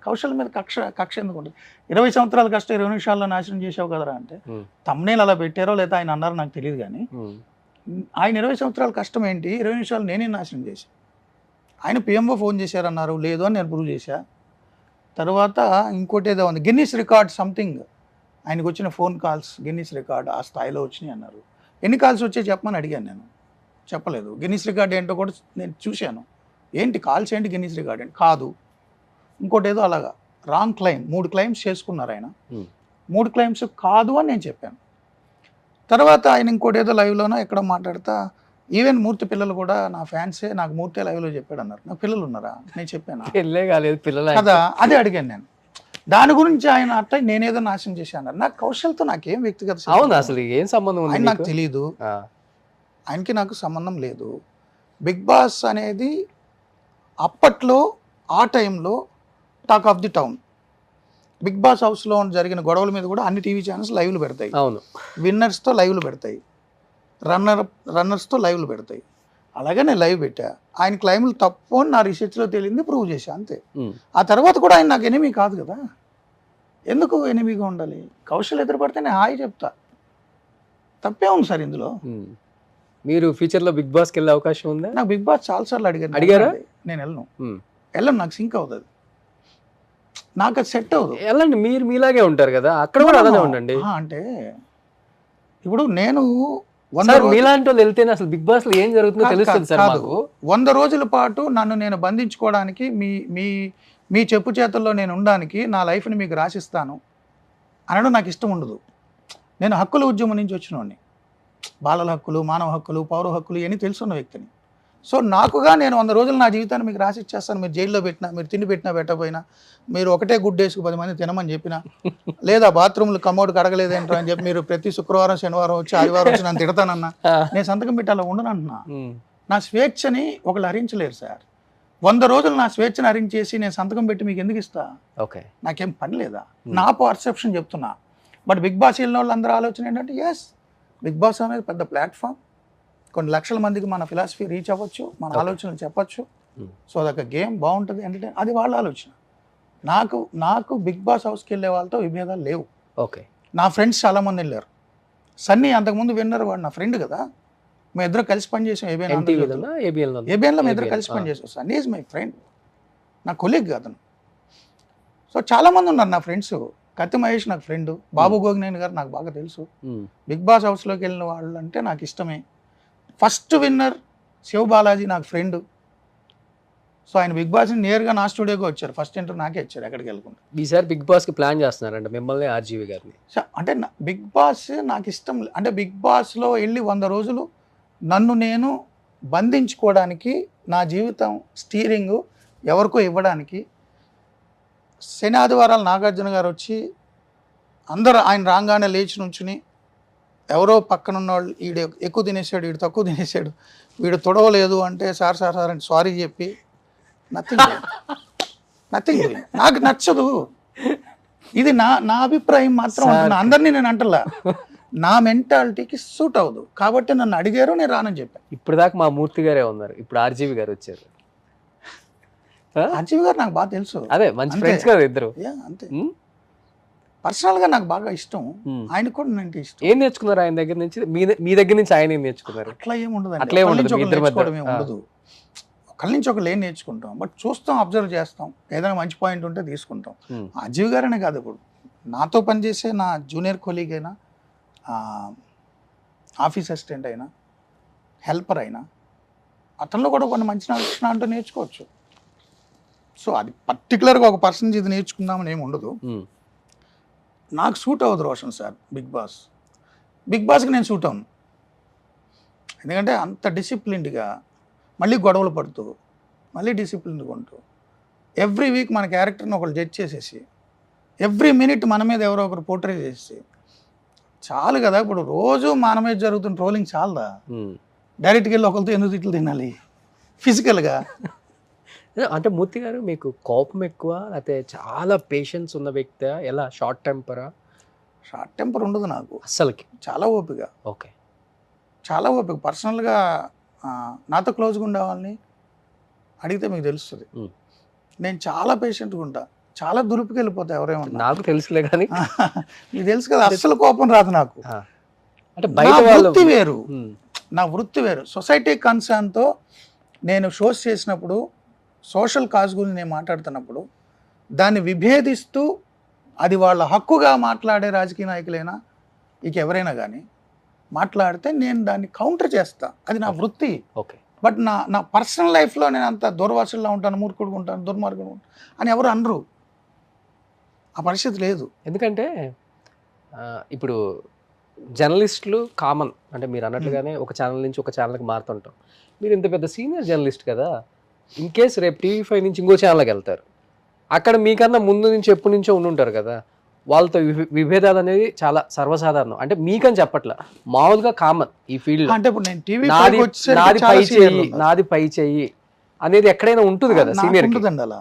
కౌశల్ మీద కక్ష ఎందుకు ఉంటుంది? 20 సంవత్సరాల కష్టం 20 నిమిషాల్లో నాశనం చేసావు కదరా అంటే తమ్నేల్ అలా పెట్టారో లేదా ఆయన అన్నారో నాకు తెలియదు, కానీ ఆయన 20 సంవత్సరాల కష్టం ఏంటి, 20 నిమిషాలు నేనే నాశనం చేశా. ఆయన పిఎంఓ ఫోన్ చేశారన్నారు, లేదు అని నేను ప్రూవ్ చేశా. తర్వాత ఇంకోటి ఏదో ఉంది, గిన్నీస్ రికార్డ్ సంథింగ్, ఆయనకు వచ్చిన ఫోన్ కాల్స్ గిన్నీస్ రికార్డ్ ఆ స్థాయిలో వచ్చినాయి అన్నారు. ఎన్ని కాల్స్ వచ్చాయి చెప్పమని అడిగాను, నేను చెప్పలేదు. గిన్నీస్ రికార్డ్ ఏంటో కూడా నేను చూశాను. ఏంటి కాల్స్ ఏంటి, గిన్నీస్ రికార్డ్ ఏంటి కాదు, ఇంకోటి ఏదో అలాగా రాంగ్ క్లైమ్ 3 క్లైమ్స్ చేసుకున్నారు ఆయన. 3 క్లైమ్స్ కాదు అని నేను చెప్పాను. తర్వాత ఆయన ఇంకోటి ఏదో లైవ్లోనో ఎక్కడో మాట్లాడతా ఈవెన్ మూర్తి పిల్లలు కూడా నా ఫ్యాన్సే, నాకు మూర్తి లైవ్లో చెప్పాడు అన్నారు. నాకు పిల్లలు ఉన్నారా? నేను చెప్పాను పెళ్ళే కాలేదు పిల్లలు కదా, అదే అడిగాను నేను. దాని గురించి ఆయన అట్లా నేనేదో నాశనం చేశాను అన్నారు. నాకు కౌశల్తో నాకేం వ్యక్తిగత అవును, అసలు ఏం సంబంధం ఉంది ఆయన నాకు తెలియదు, ఆయనకి నాకు సంబంధం లేదు. బిగ్ బాస్ అనేది అప్పట్లో ఆ టైంలో talk of the town. Big boss హౌస్లో జరిగిన గొడవల మీద కూడా అన్ని టీవీ ఛానల్స్ లైవ్లు పెడతాయి. అవును, విన్నర్స్తో లైవ్లు పెడతాయి, రన్నర్స్తో లైవ్లు పెడతాయి. అలాగే నేను లైవ్ పెట్టా. ఆయన క్లైమ్లు తప్పు అని నా రీసెర్చ్లో తేలింది, ప్రూవ్ చేశా అంతే. ఆ తర్వాత కూడా ఆయన నాకు ఎనిమీ కాదు కదా, ఎందుకు ఎనిమీగా ఉండాలి? కౌశల్ ఎదురుపడితే నేను హాయ్ చెప్తా, తప్పే ఉంది సార్ ఇందులో. మీరు ఫ్యూచర్లో బిగ్ బాస్కి వెళ్ళే అవకాశం ఉందా? నాకు బిగ్ బాస్ చాలాసార్లు అడిగారా? నేను వెళ్ళను, నాకు సింక్ అవుతుంది, నాకు అది సెట్ అవ్వదు. వెళ్ళండి, మీరు మీలాగే ఉంటారు కదా, అక్కడ కూడా అలానే ఉండండి. అంటే ఇప్పుడు నేను మీలాంటి వాళ్ళు వెళ్తేనే అసలు బిగ్ బాస్ లో ఏం జరుగుతుందో తెలుస్తుంది సార్ మాకు. 100 రోజుల పాటు నన్ను నేను బంధించుకోవడానికి, మీ చెప్పు చేతుల్లో నేను ఉండడానికి నా లైఫ్ని మీకు రాసిస్తాను అనడం నాకు ఇష్టం ఉండదు. నేను హక్కుల ఉద్యమం నుంచి వచ్చినోడిని, బాలల హక్కులు, మానవ హక్కులు, పౌర హక్కులు ఇవన్నీ తెలుసున్న వ్యక్తిని. సో నాకుగా నేను 100 రోజులు నా జీవితాన్ని మీకు రాసిచ్చేస్తాను. మీరు జైల్లో పెట్టినా, మీరు తిండి పెట్టినా పెట్టకపోయినా, మీరు ఒకటే గుడ్ డేస్కు 10 మంది తినమని చెప్పినా, లేదా బాత్రూమ్లు కమోడ్ కడగలేదేంటో అని చెప్పి మీరు ప్రతి శుక్రవారం శనివారం వచ్చి ఆదివారం వచ్చి నన్ను తిడతానన్నా, నేను సంతకం పెట్టి అలా ఉండను అంటున్నా. నా స్వేచ్ఛని ఒకళ్ళు హరించలేరు సార్. 100 రోజులు నా స్వేచ్ఛను హరించేసి నేను సంతకం పెట్టి మీకు ఎందుకు ఇస్తా? ఓకే, నాకేం పని లేదా? నా పర్సెప్షన్ చెప్తున్నా. బట్ బిగ్ బాస్ వెళ్ళిన వాళ్ళు అందరూ ఆలోచన ఏంటంటే, ఎస్ బిగ్ బాస్ అనేది పెద్ద ప్లాట్ఫామ్, కొన్ని లక్షల మందికి మన ఫిలాసఫీ రీచ్ అవ్వచ్చు, మన ఆలోచనలు చెప్పచ్చు. సో అదొక గేమ్ బాగుంటుంది ఎంటర్టైన్, అది వాళ్ళ ఆలోచన. నాకు బిగ్ బాస్ హౌస్కి వెళ్ళే వాళ్ళతో విభేదాలు లేవు. ఓకే, నా ఫ్రెండ్స్ చాలామంది వెళ్ళారు. సన్నీ అంతకుముందు విన్నర్, వాడు నా ఫ్రెండ్ కదా, మేము ఇద్దరు కలిసి పనిచేసాం. ఏబిఎన్లో మేము ఇద్దరు కలిసి పనిచేసాం. సన్నీ ఈజ్ మై ఫ్రెండ్, నా కొలీగ్ అతను. సో చాలామంది ఉన్నారు నా ఫ్రెండ్స్. కత్తి మహేష్ నాకు ఫ్రెండ్, బాబు గోగినేని గారు నాకు బాగా తెలుసు. బిగ్ బాస్ హౌస్లోకి వెళ్ళిన వాళ్ళు అంటే నాకు ఇష్టమే. ఫస్ట్ విన్నర్ శివ బాలాజీ నాకు ఫ్రెండ్. సో ఆయన బిగ్ బాస్ని నేరుగా నా స్టూడియోకి వచ్చారు, ఫస్ట్ ఇంటర్వ్యూ నాకే ఇచ్చారు ఎక్కడికి వెళ్ళకుండా. ఈసారి బిగ్ బాస్కి ప్లాన్ చేస్తున్నారంట మిమ్మల్ని, ఆర్జీవి గారిని. అంటే బిగ్ బాస్ నాకు ఇష్టం. అంటే బిగ్ బాస్లో వెళ్ళి 100 రోజులు నన్ను నేను బంధించుకోవడానికి, నా జీవితం స్టీరింగ్ ఎవరికో ఇవ్వడానికి. శని ఆదివారాలు నాగార్జున గారు వచ్చి అందరూ ఆయన రాగానే లేచి నుంచుని, ఎవరో పక్కన ఉన్న వాళ్ళు వీడు ఎక్కువ తినేసాడు, వీడు తక్కువ తినేసాడు, వీడు తొడవలేదు అంటే సార్ అని సారీ చెప్పి నథింగ్ నాకు నచ్చదు. ఇది నా అభిప్రాయం మాత్రం అంటున్నా, అందరినీ నేను అంటలా. నా మెంటాలిటీకి సూట్ అవ్వదు కాబట్టి నన్ను అడిగారు, నేను రానని చెప్పాను. ఇప్పుడు దాకా మా మూర్తి గారే ఉన్నారు, ఇప్పుడు ఆర్జీవి గారు వచ్చారు. ఆర్జీవి గారు నాకు బాగా తెలుసు, అదే మంచి ఫ్రెండ్స్ కదా ఇద్దరు. అంతే, పర్సనల్గా నాకు బాగా ఇష్టం, ఆయనకు కూడా నేను ఇష్టం. ఏం నేర్చుకున్నారు ఆయన దగ్గర నుంచి? మీ దగ్గర నుంచి ఆయన ఏం నేర్చుకున్నారు? అట్లా ఏముండదు, అట్లే ఉండదు, ఒకళ్ళ నుంచి ఒకళ్ళు ఏం నేర్చుకుంటాం, బట్ చూస్తాం, అబ్జర్వ్ చేస్తాం, ఏదైనా మంచి పాయింట్ ఉంటే తీసుకుంటాం. అజీవ్ గారనే కాదు, ఇప్పుడు నాతో పనిచేసే నా జూనియర్ కొలీగ్ అయినా, ఆఫీస్ అసిస్టెంట్ అయినా, హెల్పర్ అయినా, అతనిలో కూడా కొన్ని మంచి లక్షణాలు అంటూ నేర్చుకోవచ్చు. సో అది పర్టికులర్గా ఒక పర్సన్ ఇది నేర్చుకుందామని ఏమి ఉండదు. నాకు సూట్ అవ్వదు రోషన్ సార్ బిగ్ బాస్కి నేను సూట్ అవ్వను. ఎందుకంటే అంత డిసిప్లిన్డ్గా, మళ్ళీ గొడవలు పడుతూ, మళ్ళీ డిసిప్లిన్డ్గా ఉంటూ, ఎవ్రీ వీక్ మన క్యారెక్టర్ని ఒకళ్ళు జడ్జ్ చేసేసి, ఎవ్రీ మినిట్ మన మీద ఎవరో ఒకరు పోర్ట్రే చేసి చాలు కదా. ఇప్పుడు రోజు మన మీద జరుగుతున్న ట్రోలింగ్ చాలదా? డైరెక్ట్గా వెళ్ళి ఒకరితో ఎందుకు తిట్లు తినాలి ఫిజికల్గా? అంటే మూర్తి గారు మీకు కోపం ఎక్కువ, లేకపోతే చాలా పేషెన్స్ ఉన్న వ్యక్తి, ఎలా? షార్ట్ టెంపరా? షార్ట్ టెంపర్ ఉండదు నాకు అస్సలకి, చాలా ఓపిక. ఓకే, చాలా ఓపిక. పర్సనల్గా నాతో క్లోజ్గా ఉండే వాళ్ళని అడిగితే మీకు తెలుస్తుంది, నేను చాలా పేషెంట్గా ఉంటా, చాలా దురుపుకి వెళ్ళిపోతా ఎవరేమన్నా. నాకు తెలుసులే కానీ మీకు తెలుసు కదా, అస్సలు కోపం రాదు నాకు. అంటే నా వృత్తి వేరు. సొసైటీ కన్సర్న్తో నేను షోస్ చేసినప్పుడు, సోషల్ కాజ్ గురించి నేను మాట్లాడుతున్నప్పుడు, దాన్ని విభేదిస్తూ అది వాళ్ళ హక్కుగా మాట్లాడే రాజకీయ నాయకులైనా ఇక ఎవరైనా కానీ మాట్లాడితే నేను దాన్ని కౌంటర్ చేస్తా, అది నా వృత్తి. ఓకే, బట్ నా పర్సనల్ లైఫ్లో నేను అంత దూర్వాసుల్లో ఉంటాను, మూర్ఖుడుగా ఉంటాను, దుర్మార్గుడు అని ఎవరు అనరు. ఆ పరిస్థితి లేదు. ఎందుకంటే ఇప్పుడు జర్నలిస్టులు కామన్ అంటే మీరు అన్నట్లుగానే ఒక ఛానల్ నుంచి ఒక ఛానల్కి మారుతుంటాం. మీరు ఇంత పెద్ద సీనియర్ జర్నలిస్ట్ కదా, ఇన్ కేస్ రేపు టీవీ5 నుంచి ఇంకో ఛానల్కి వెళ్తారు, అక్కడ మీకన్నా ముందు నుంచి ఎప్పటి నుంచో ఉండుంటారు కదా, వాళ్ళతో విభేదాలు అనేది చాలా సర్వసాధారణం. అంటే మీకని చెప్పట్లా, మామూలుగా కామన్ ఈ ఫీల్డ్. అంటే ఇప్పుడు నేను టీవీ నాది పై చెయ్యి అనేది ఎక్కడైనా ఉంటుంది కదా సీనియర్. ఉంటుందండి అలా.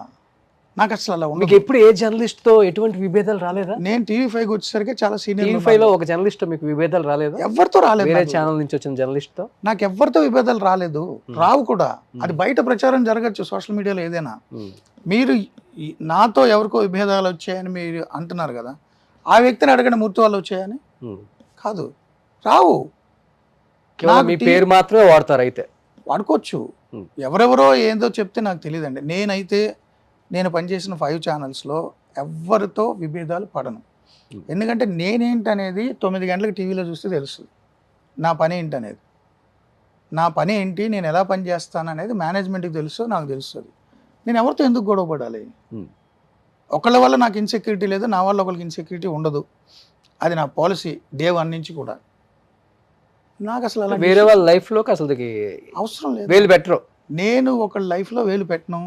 నాకు అసలు అలా మీకు ఎప్పుడు ఏ జర్నలిస్ట్ తో ఎటువంటి విభేదాలు రాలేదా? నేను టీవీ5 వచ్చేసరికి చాలా సీనియర్. టీవీ5 లో ఒక జర్నలిస్ట్ తో మీకు విభేదాలు రాలేదు? ఎవరితో రాలేదు. వేరే ఛానల్ నుంచి వచ్చిన జర్నలిస్ట్ తో నాకు ఎవరితో విభేదాలు రాలేదు, రావు కూడా. అది బయట ప్రచారం జరగచ్చు సోషల్ మీడియాలో ఏదైనా. మీరు నాతో ఎవరికో విభేదాలు వచ్చాయని మీరు అంటున్నారు కదా, ఆ వ్యక్తిని అడగండి మూర్తి వాళ్ళు వచ్చాయని. కాదు, రావు. మీ పేరు మాత్రమే వాడతారు అయితే. వాడుకోవచ్చు. ఎవరెవరో ఏందో చెప్తే నాకు తెలియదండి. నేను పనిచేసిన 5 ఛానల్స్లో ఎవరితో విభేదాలు పడను. ఎందుకంటే నేనేంటనేది 9 గంటలకు టీవీలో చూస్తే తెలుస్తుంది. నా పని ఏంటనేది, నా పని ఏంటి, నేను ఎలా పని చేస్తాను అనేది మేనేజ్మెంట్కి తెలుసు, నాకు తెలుస్తుంది. నేను ఎవరితో ఎందుకు గొడవ పడాలి? ఒకళ్ళ వల్ల నాకు ఇన్సెక్యూరిటీ లేదు, నా వల్ల ఒకరికి ఇన్సెక్యూరిటీ ఉండదు. అది నా పాలసీ డే 1 నుంచి కూడా. నాకు అసలు అలా వేరే వాళ్ళ లైఫ్లోకి అసలు అవసరం లేదు. వేలు పెట్టరు. నేను ఒకళ్ళ లైఫ్లో వేలు పెట్టను,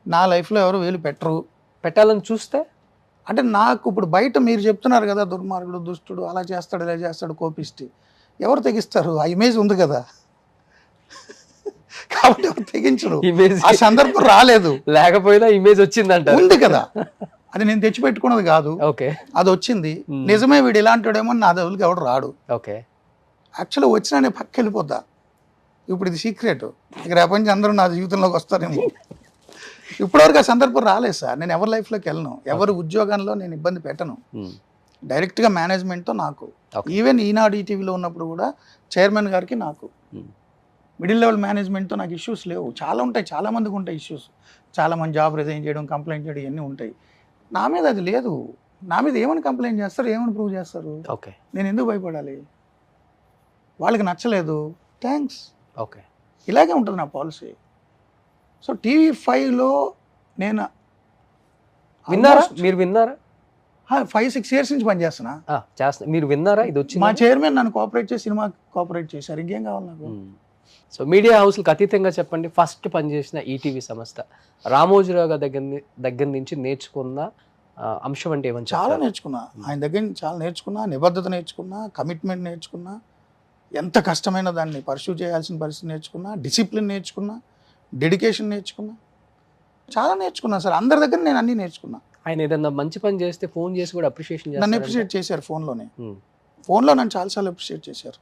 నా లైఫ్లో ఎవరు వేలు పెట్టరు. పెట్టాలని చూస్తే అంటే నాకు ఇప్పుడు బయట మీరు చెప్తున్నారు కదా, దుర్మార్గుడు, దుష్టుడు, అలా చేస్తాడు, ఇలా చేస్తాడు, కోపిష్టి, ఎవరు తెగిస్తారు? ఆ ఇమేజ్ ఉంది కదా, కాబట్టి ఎవరు తెగించరు. ఆ సందర్భం రాలేదు, లేకపోయినా ఇమేజ్ వచ్చిందంట, ఉంది కదా. అది నేను తెచ్చిపెట్టుకున్నది కాదు, ఓకే, అది వచ్చింది. నిజమే, వీడు ఇలాంటివాడేమో నా దేవుడికి ఎవడు రాడు. ఓకే, యాక్చువల్గా వచ్చినా నేను పక్క వెళ్ళిపోతా. ఇప్పుడు ఇది సీక్రెట్, ఇక రేపటి నుంచి అందరూ నా జీవితంలోకి వస్తారేమో. ఇప్పటివరకు ఆ సందర్భం రాలేదు సార్. నేను ఎవరి లైఫ్లోకి వెళ్ళను, ఎవరి ఉద్యోగంలో నేను ఇబ్బంది పెట్టను. డైరెక్ట్గా మేనేజ్మెంట్తో నాకు. ఈవెన్ ఈనాడు ఈటీవీలో ఉన్నప్పుడు కూడా చైర్మన్ గారికి నాకు, మిడిల్ లెవెల్ మేనేజ్మెంట్తో నాకు ఇష్యూస్ లేవు. చాలా ఉంటాయి, చాలామందికి ఉంటాయి ఇష్యూస్. చాలామంది జాబ్ రిజైన్ చేయడం, కంప్లైంట్ చేయడం, ఇవన్నీ ఉంటాయి. నా మీద అది లేదు. నా మీద ఏమని కంప్లైంట్ చేస్తారు, ఏమని ప్రూవ్ చేస్తారు? ఓకే, నేను ఎందుకు భయపడాలి? వాళ్ళకి నచ్చలేదు, థ్యాంక్స్, ఓకే, ఇలాగే ఉంటుంది నా పాలసీ. సో టీవీ5లో నేను విన్నారా? మీరు విన్నారా? 5-6 years నుంచి పనిచేస్తున్నా. మీరు విన్నారా ఇది వచ్చింది? మా చైర్మన్ నన్ను కోఆపరేట్ చేసి సినిమా కోఆపరేట్ చేశారు, ఇంకేం కావాలి నాకు? సో మీడియా హౌస్లకు అతీతంగా చెప్పండి, ఫస్ట్ పనిచేసిన ఈటీవీ సంస్థ రామోజీరావు గారి దగ్గర నుంచి నేర్చుకున్న అంశం అంటే ఏమని? చాలా నేర్చుకున్నా, ఆయన దగ్గర నుంచి చాలా నేర్చుకున్నా. నిబద్ధత నేర్చుకున్నా, కమిట్మెంట్ నేర్చుకున్నా, ఎంత కష్టమైన దాన్ని పర్సూ చేయాల్సిన పరిస్థితి నేర్చుకున్నా, డిసిప్లిన్ నేర్చుకున్నా, డెడికేషన్ నేర్చుకున్నా, చాలా నేర్చుకున్నా సార్. అందరి దగ్గర నేను అన్నీ నేర్చుకున్నా. ఆయన ఏదన్నా మంచి పని చేస్తే ఫోన్ చేసి కూడా అప్రిషియేషన్ చేస్తారు. నన్ను అప్రిషియేట్ చేశారు ఫోన్లోనే. ఫోన్లో నన్ను చాలాసార్లు అప్రిషియేట్ చేశారు.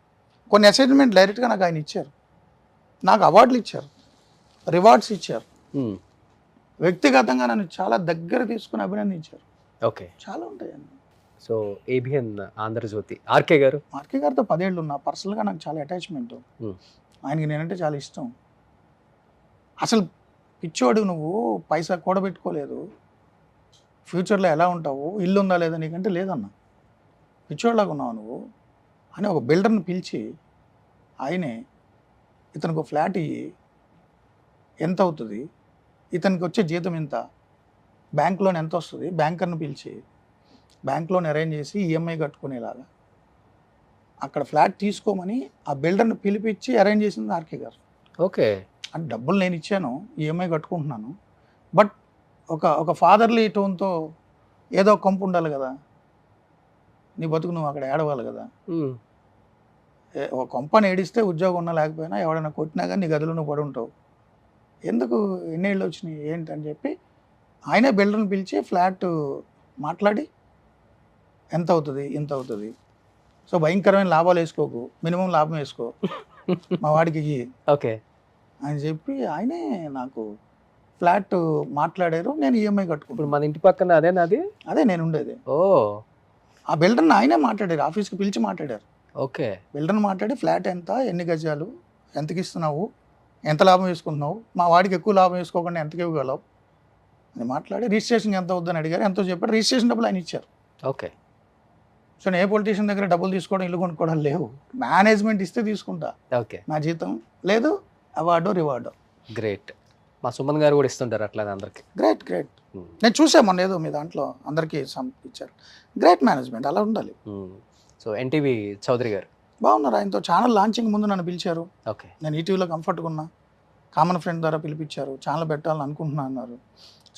కొన్ని అసైన్మెంట్ డైరెక్ట్గా నాకు ఆయన ఇచ్చారు, నాకు అవార్డులు ఇచ్చారు, రివార్డ్స్ ఇచ్చారు. వ్యక్తిగతంగా నన్ను చాలా దగ్గర తీసుకుని అభినందించారు. ఓకే, చాలా ఉంటాయండి. సో ఏబిఎన్ ఆంధ్రజ్యోతి ఆర్కే గారితో 10 ఏళ్ళు ఉన్నా. పర్సనల్గా నాకు చాలా అటాచ్మెంట్, ఆయనకి నేనంటే చాలా ఇష్టం. అసలు పిచ్చోడు, నువ్వు పైసా కూడబెట్టుకోలేదు, ఫ్యూచర్లో ఎలా ఉంటావు, ఇల్లు ఉందా లేదా నీకంటే లేదన్నా, పిచ్చోడ్లాగా ఉన్నావు నువ్వు అని ఒక బిల్డర్ని పిలిచి ఆయనే ఇతనికి ఒక ఫ్లాట్ ఇయ్యి, ఎంత అవుతుంది, ఇతనికి వచ్చే జీతం ఎంత, బ్యాంక్ లోన్ ఎంత వస్తుంది, బ్యాంకర్ని పిలిచి బ్యాంక్ లోన్ అరేంజ్ చేసి ఈఎంఐ కట్టుకునేలాగా అక్కడ ఫ్లాట్ తీసుకోమని ఆ బిల్డర్ని పిలిపించి అరేంజ్ చేసింది ఆర్కే గారు. ఓకే, అంటే డబ్బులు నేను ఇచ్చాను, ఈఎంఐ కట్టుకుంటున్నాను, బట్ ఒక ఫాదర్లీ టోన్తో ఏదో కంపు ఉండాలి కదా, నీ బతుకు నువ్వు అక్కడ ఏడవాలి కదా. ఒక కొంపని ఏడిస్తే ఉద్యోగం ఉన్నా లేకపోయినా ఎవడైనా కొట్టినా కానీ నీ గదిలో నువ్వు పడి ఉంటావు, ఎందుకు ఎన్నేళ్ళు వచ్చినాయి ఏంటని చెప్పి ఆయనే బిల్డర్ని పిలిచి ఫ్లాట్ మాట్లాడి ఎంత అవుతుంది, ఇంత అవుతుంది, సో భయంకరమైన లాభాలు వేసుకోకు, మినిమం లాభం వేసుకో, మా వాడికి ఇయ్యి ఓకే అని చెప్పి ఆయనే నాకు ఫ్లాట్ మాట్లాడారు. నేను ఈఎంఐ కట్టుకుంటాను. ఇప్పుడు మన ఇంటి పక్కన అదే నేను ఉండేది. ఓ, ఆ బిల్డర్ని ఆయనే మాట్లాడారు, ఆఫీస్కి పిలిచి మాట్లాడారు. ఓకే, బిల్డర్ని మాట్లాడి ఫ్లాట్ ఎంత, ఎన్ని గజాలు, ఎంతకి ఇస్తున్నావు, ఎంత లాభం వేసుకుంటున్నావు, మా వాడికి ఎక్కువ లాభం వేసుకోకుండా ఎంతకి ఇవ్వగలవు అని మాట్లాడి రిజిస్ట్రేషన్ ఎంత అవుద్దని అడిగారు. ఎంతో చెప్పారు. రిజిస్ట్రేషన్ డబ్బులు ఆయన ఇచ్చారు. ఓకే, సో నేను ఏ పొలిటీషియన్ దగ్గర డబ్బులు తీసుకోవడం, ఇల్లు కొనుక్కోవడం లేవు. మేనేజ్మెంట్ ఇస్తే తీసుకుంటా, ఓకే, నా జీతం లేదు అవార్డు రివార్డు. గ్రేట్. మా సుమన్ గారు కూడా ఇస్తుంటారు అట్లా అందరికి. గ్రేట్. నేను చూసాను మొన్న ఏదో మీ దాంట్లో అందరికీ ఇచ్చారు. గ్రేట్ మేనేజ్మెంట్, అలా ఉండాలి. సో ఎన్టీవీ చౌదరి గారు బాగున్నారు. ఆయనతో ఛానల్ లాంచింగ్ ముందు నన్ను పిలిచారు. ఓకే. నేను ఈటీవీలో కంఫర్ట్గా ఉన్నా, కామన్ ఫ్రెండ్ ద్వారా పిలిపించారు. ఛానల్ పెట్టాలని అనుకుంటున్నా అన్నారు.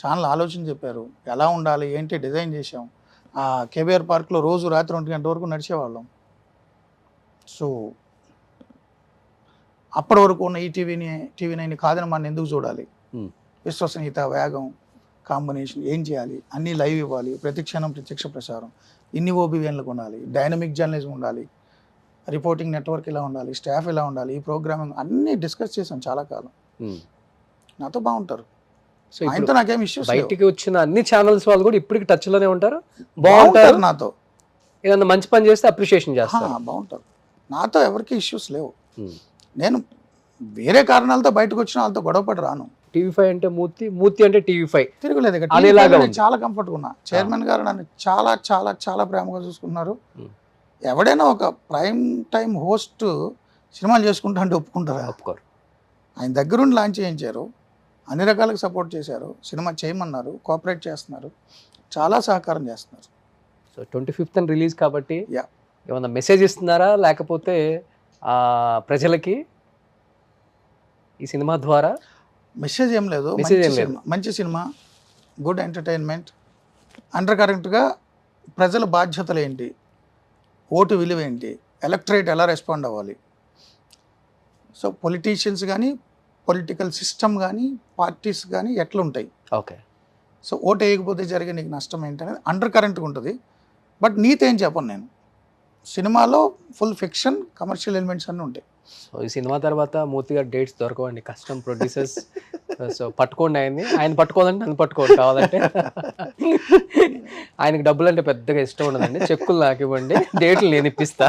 ఛానల్ ఆలోచన చెప్పారు, ఎలా ఉండాలి ఏంటి డిజైన్ చేసాం. ఆ కేబీఆర్ పార్క్లో రోజు రాత్రి 1 గంట వరకు నడిచేవాళ్ళం. సో అప్పటి వరకు ఉన్న ఈ టీవీ9 కాదని మనం ఎందుకు చూడాలి? విశ్వసనీయత, వేగం, కాంబినేషన్ ఏం చేయాలి, అన్నీ లైవ్ ఇవ్వాలి, ప్రతి క్షణం ప్రత్యక్ష ప్రసారం, ఇన్ని ఓబీవీఎన్లకు ఉండాలి, డైనమిక్ జర్నలిజం ఉండాలి, రిపోర్టింగ్ నెట్వర్క్ ఇలా ఉండాలి, స్టాఫ్ ఇలా ఉండాలి, ఈ ప్రోగ్రామింగ్ అన్నీ డిస్కస్ చేసాం చాలా కాలం. నాతో బాగుంటారు. సో ఆయనతో నాకేం ఇష్యూస్ బయటికి వచ్చిన అన్ని ఛానల్స్ వాళ్ళు కూడా ఇప్పటికి టచ్ లోనే ఉంటారు, బాగుంటారు. నాతో ఏదన్నా మంచి పని చేస్తే అప్రిషియేషన్ చేస్తారు, బాగుంటారు. నాతో ఎవరికి ఇష్యూస్ లేవు. నేను వేరే కారణాలతో బయటకు వచ్చిన వాళ్ళతో గొడవపడి రాను. టీవీ5 అంటే మూర్తి అంటే టీవీ5 తిరగలేదు. చాలా కంఫర్ట్గా ఉన్నా. చైర్మన్ గారు నన్ను చాలా చాలా చాలా ప్రేమగా చూసుకున్నారు. ఎవడైనా ఒక ప్రైమ్ టైం హోస్ట్ సినిమాలు చేసుకుంటా అంటే ఒప్పుకుంటారా? ఒప్పుకోరు. ఆయన దగ్గరుండి లాంచ్ చేయించారు, అన్ని రకాలకు సపోర్ట్ చేశారు, సినిమా చేయమన్నారు, కోఆపరేట్ చేస్తున్నారు, చాలా సహకారం చేస్తున్నారు. సో 25th రిలీజ్ కాబట్టి ఏమన్నా మెసేజ్ ఇస్తున్నారా, లేకపోతే ప్రజలకి ఈ సినిమా ద్వారా? మెసేజ్ ఏం లేదు. మంచి సినిమా, గుడ్ ఎంటర్టైన్మెంట్. అండర్ కరెంట్గా ప్రజల బాధ్యతలు ఏంటి, ఓటు విలువ ఏంటి, ఎలక్టరేట్ ఎలా రెస్పాండ్ అవ్వాలి, సో పొలిటీషియన్స్ కానీ పొలిటికల్ సిస్టమ్ కానీ పార్టీస్ కానీ ఎట్లుంటాయి, ఓకే, సో ఓటు వేయకపోతే జరిగే నీకు నష్టం ఏంటనేది అండర్ కరెంట్గా ఉంటుంది. బట్ నీతో ఏం చెప్పను నేను. సినిమాలో ఫుల్ ఫిక్షన్, కమర్షియల్ ఎలిమెంట్స్ అన్నీ ఉంటాయి. సో ఈ సినిమా తర్వాత మూర్తిగా డేట్స్ దొరకవండి, కష్టం. ప్రొడ్యూసర్స్ సో పట్టుకోండి ఆయన పట్టుకోవాలంటే నన్ను పట్టుకోండి కావాలంటే. ఆయనకి డబ్బులు అంటే పెద్దగా ఇష్టం ఉండదండి, చెక్కులు నాకు ఇవ్వండి, డేట్లు నేను ఇప్పిస్తా.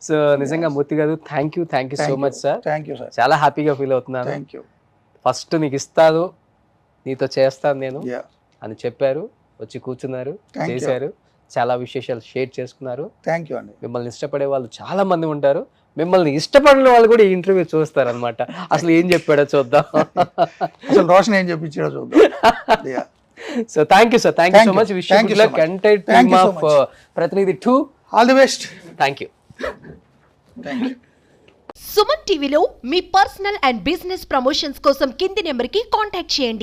సో నిజంగా మూర్తి గారు thank you so much sir. Thank you sir. చాలా హ్యాపీగా ఫీల్ అవుతున్నాను. Thank you. ఫస్ట్ నీకు ఇస్తాను, నీతో చేస్తాను నేను అని చెప్పారు, వచ్చి కూర్చున్నారు, చేశారు, చాలా విశేషాలు షేర్ చేసుకున్నారు. థ్యాంక్ యూ అండి. మిమ్మల్ని ఇష్టపడే వాళ్ళు చాలా మంది ఉంటారు, మిమ్మల్ని ఇష్టపడిన వాళ్ళు కూడా ఈ ఇంటర్వ్యూ చూస్తారు అనమాట. అసలు ఏం చెప్పాడో చూద్దాం, అసలు రోషన్ ఏం చెప్పించాడో చూద్దాం. So thank you sir, thank you so much. Wish you good luck, entire team of ప్రతినిధి 2. All the best. Thank you. Suman టీవీలో మీ పర్సనల్ అండ్ బిజినెస్ ప్రమోషన్స్ కోసం కింది నెంబర్కి కాంటాక్ట్ చేయండి.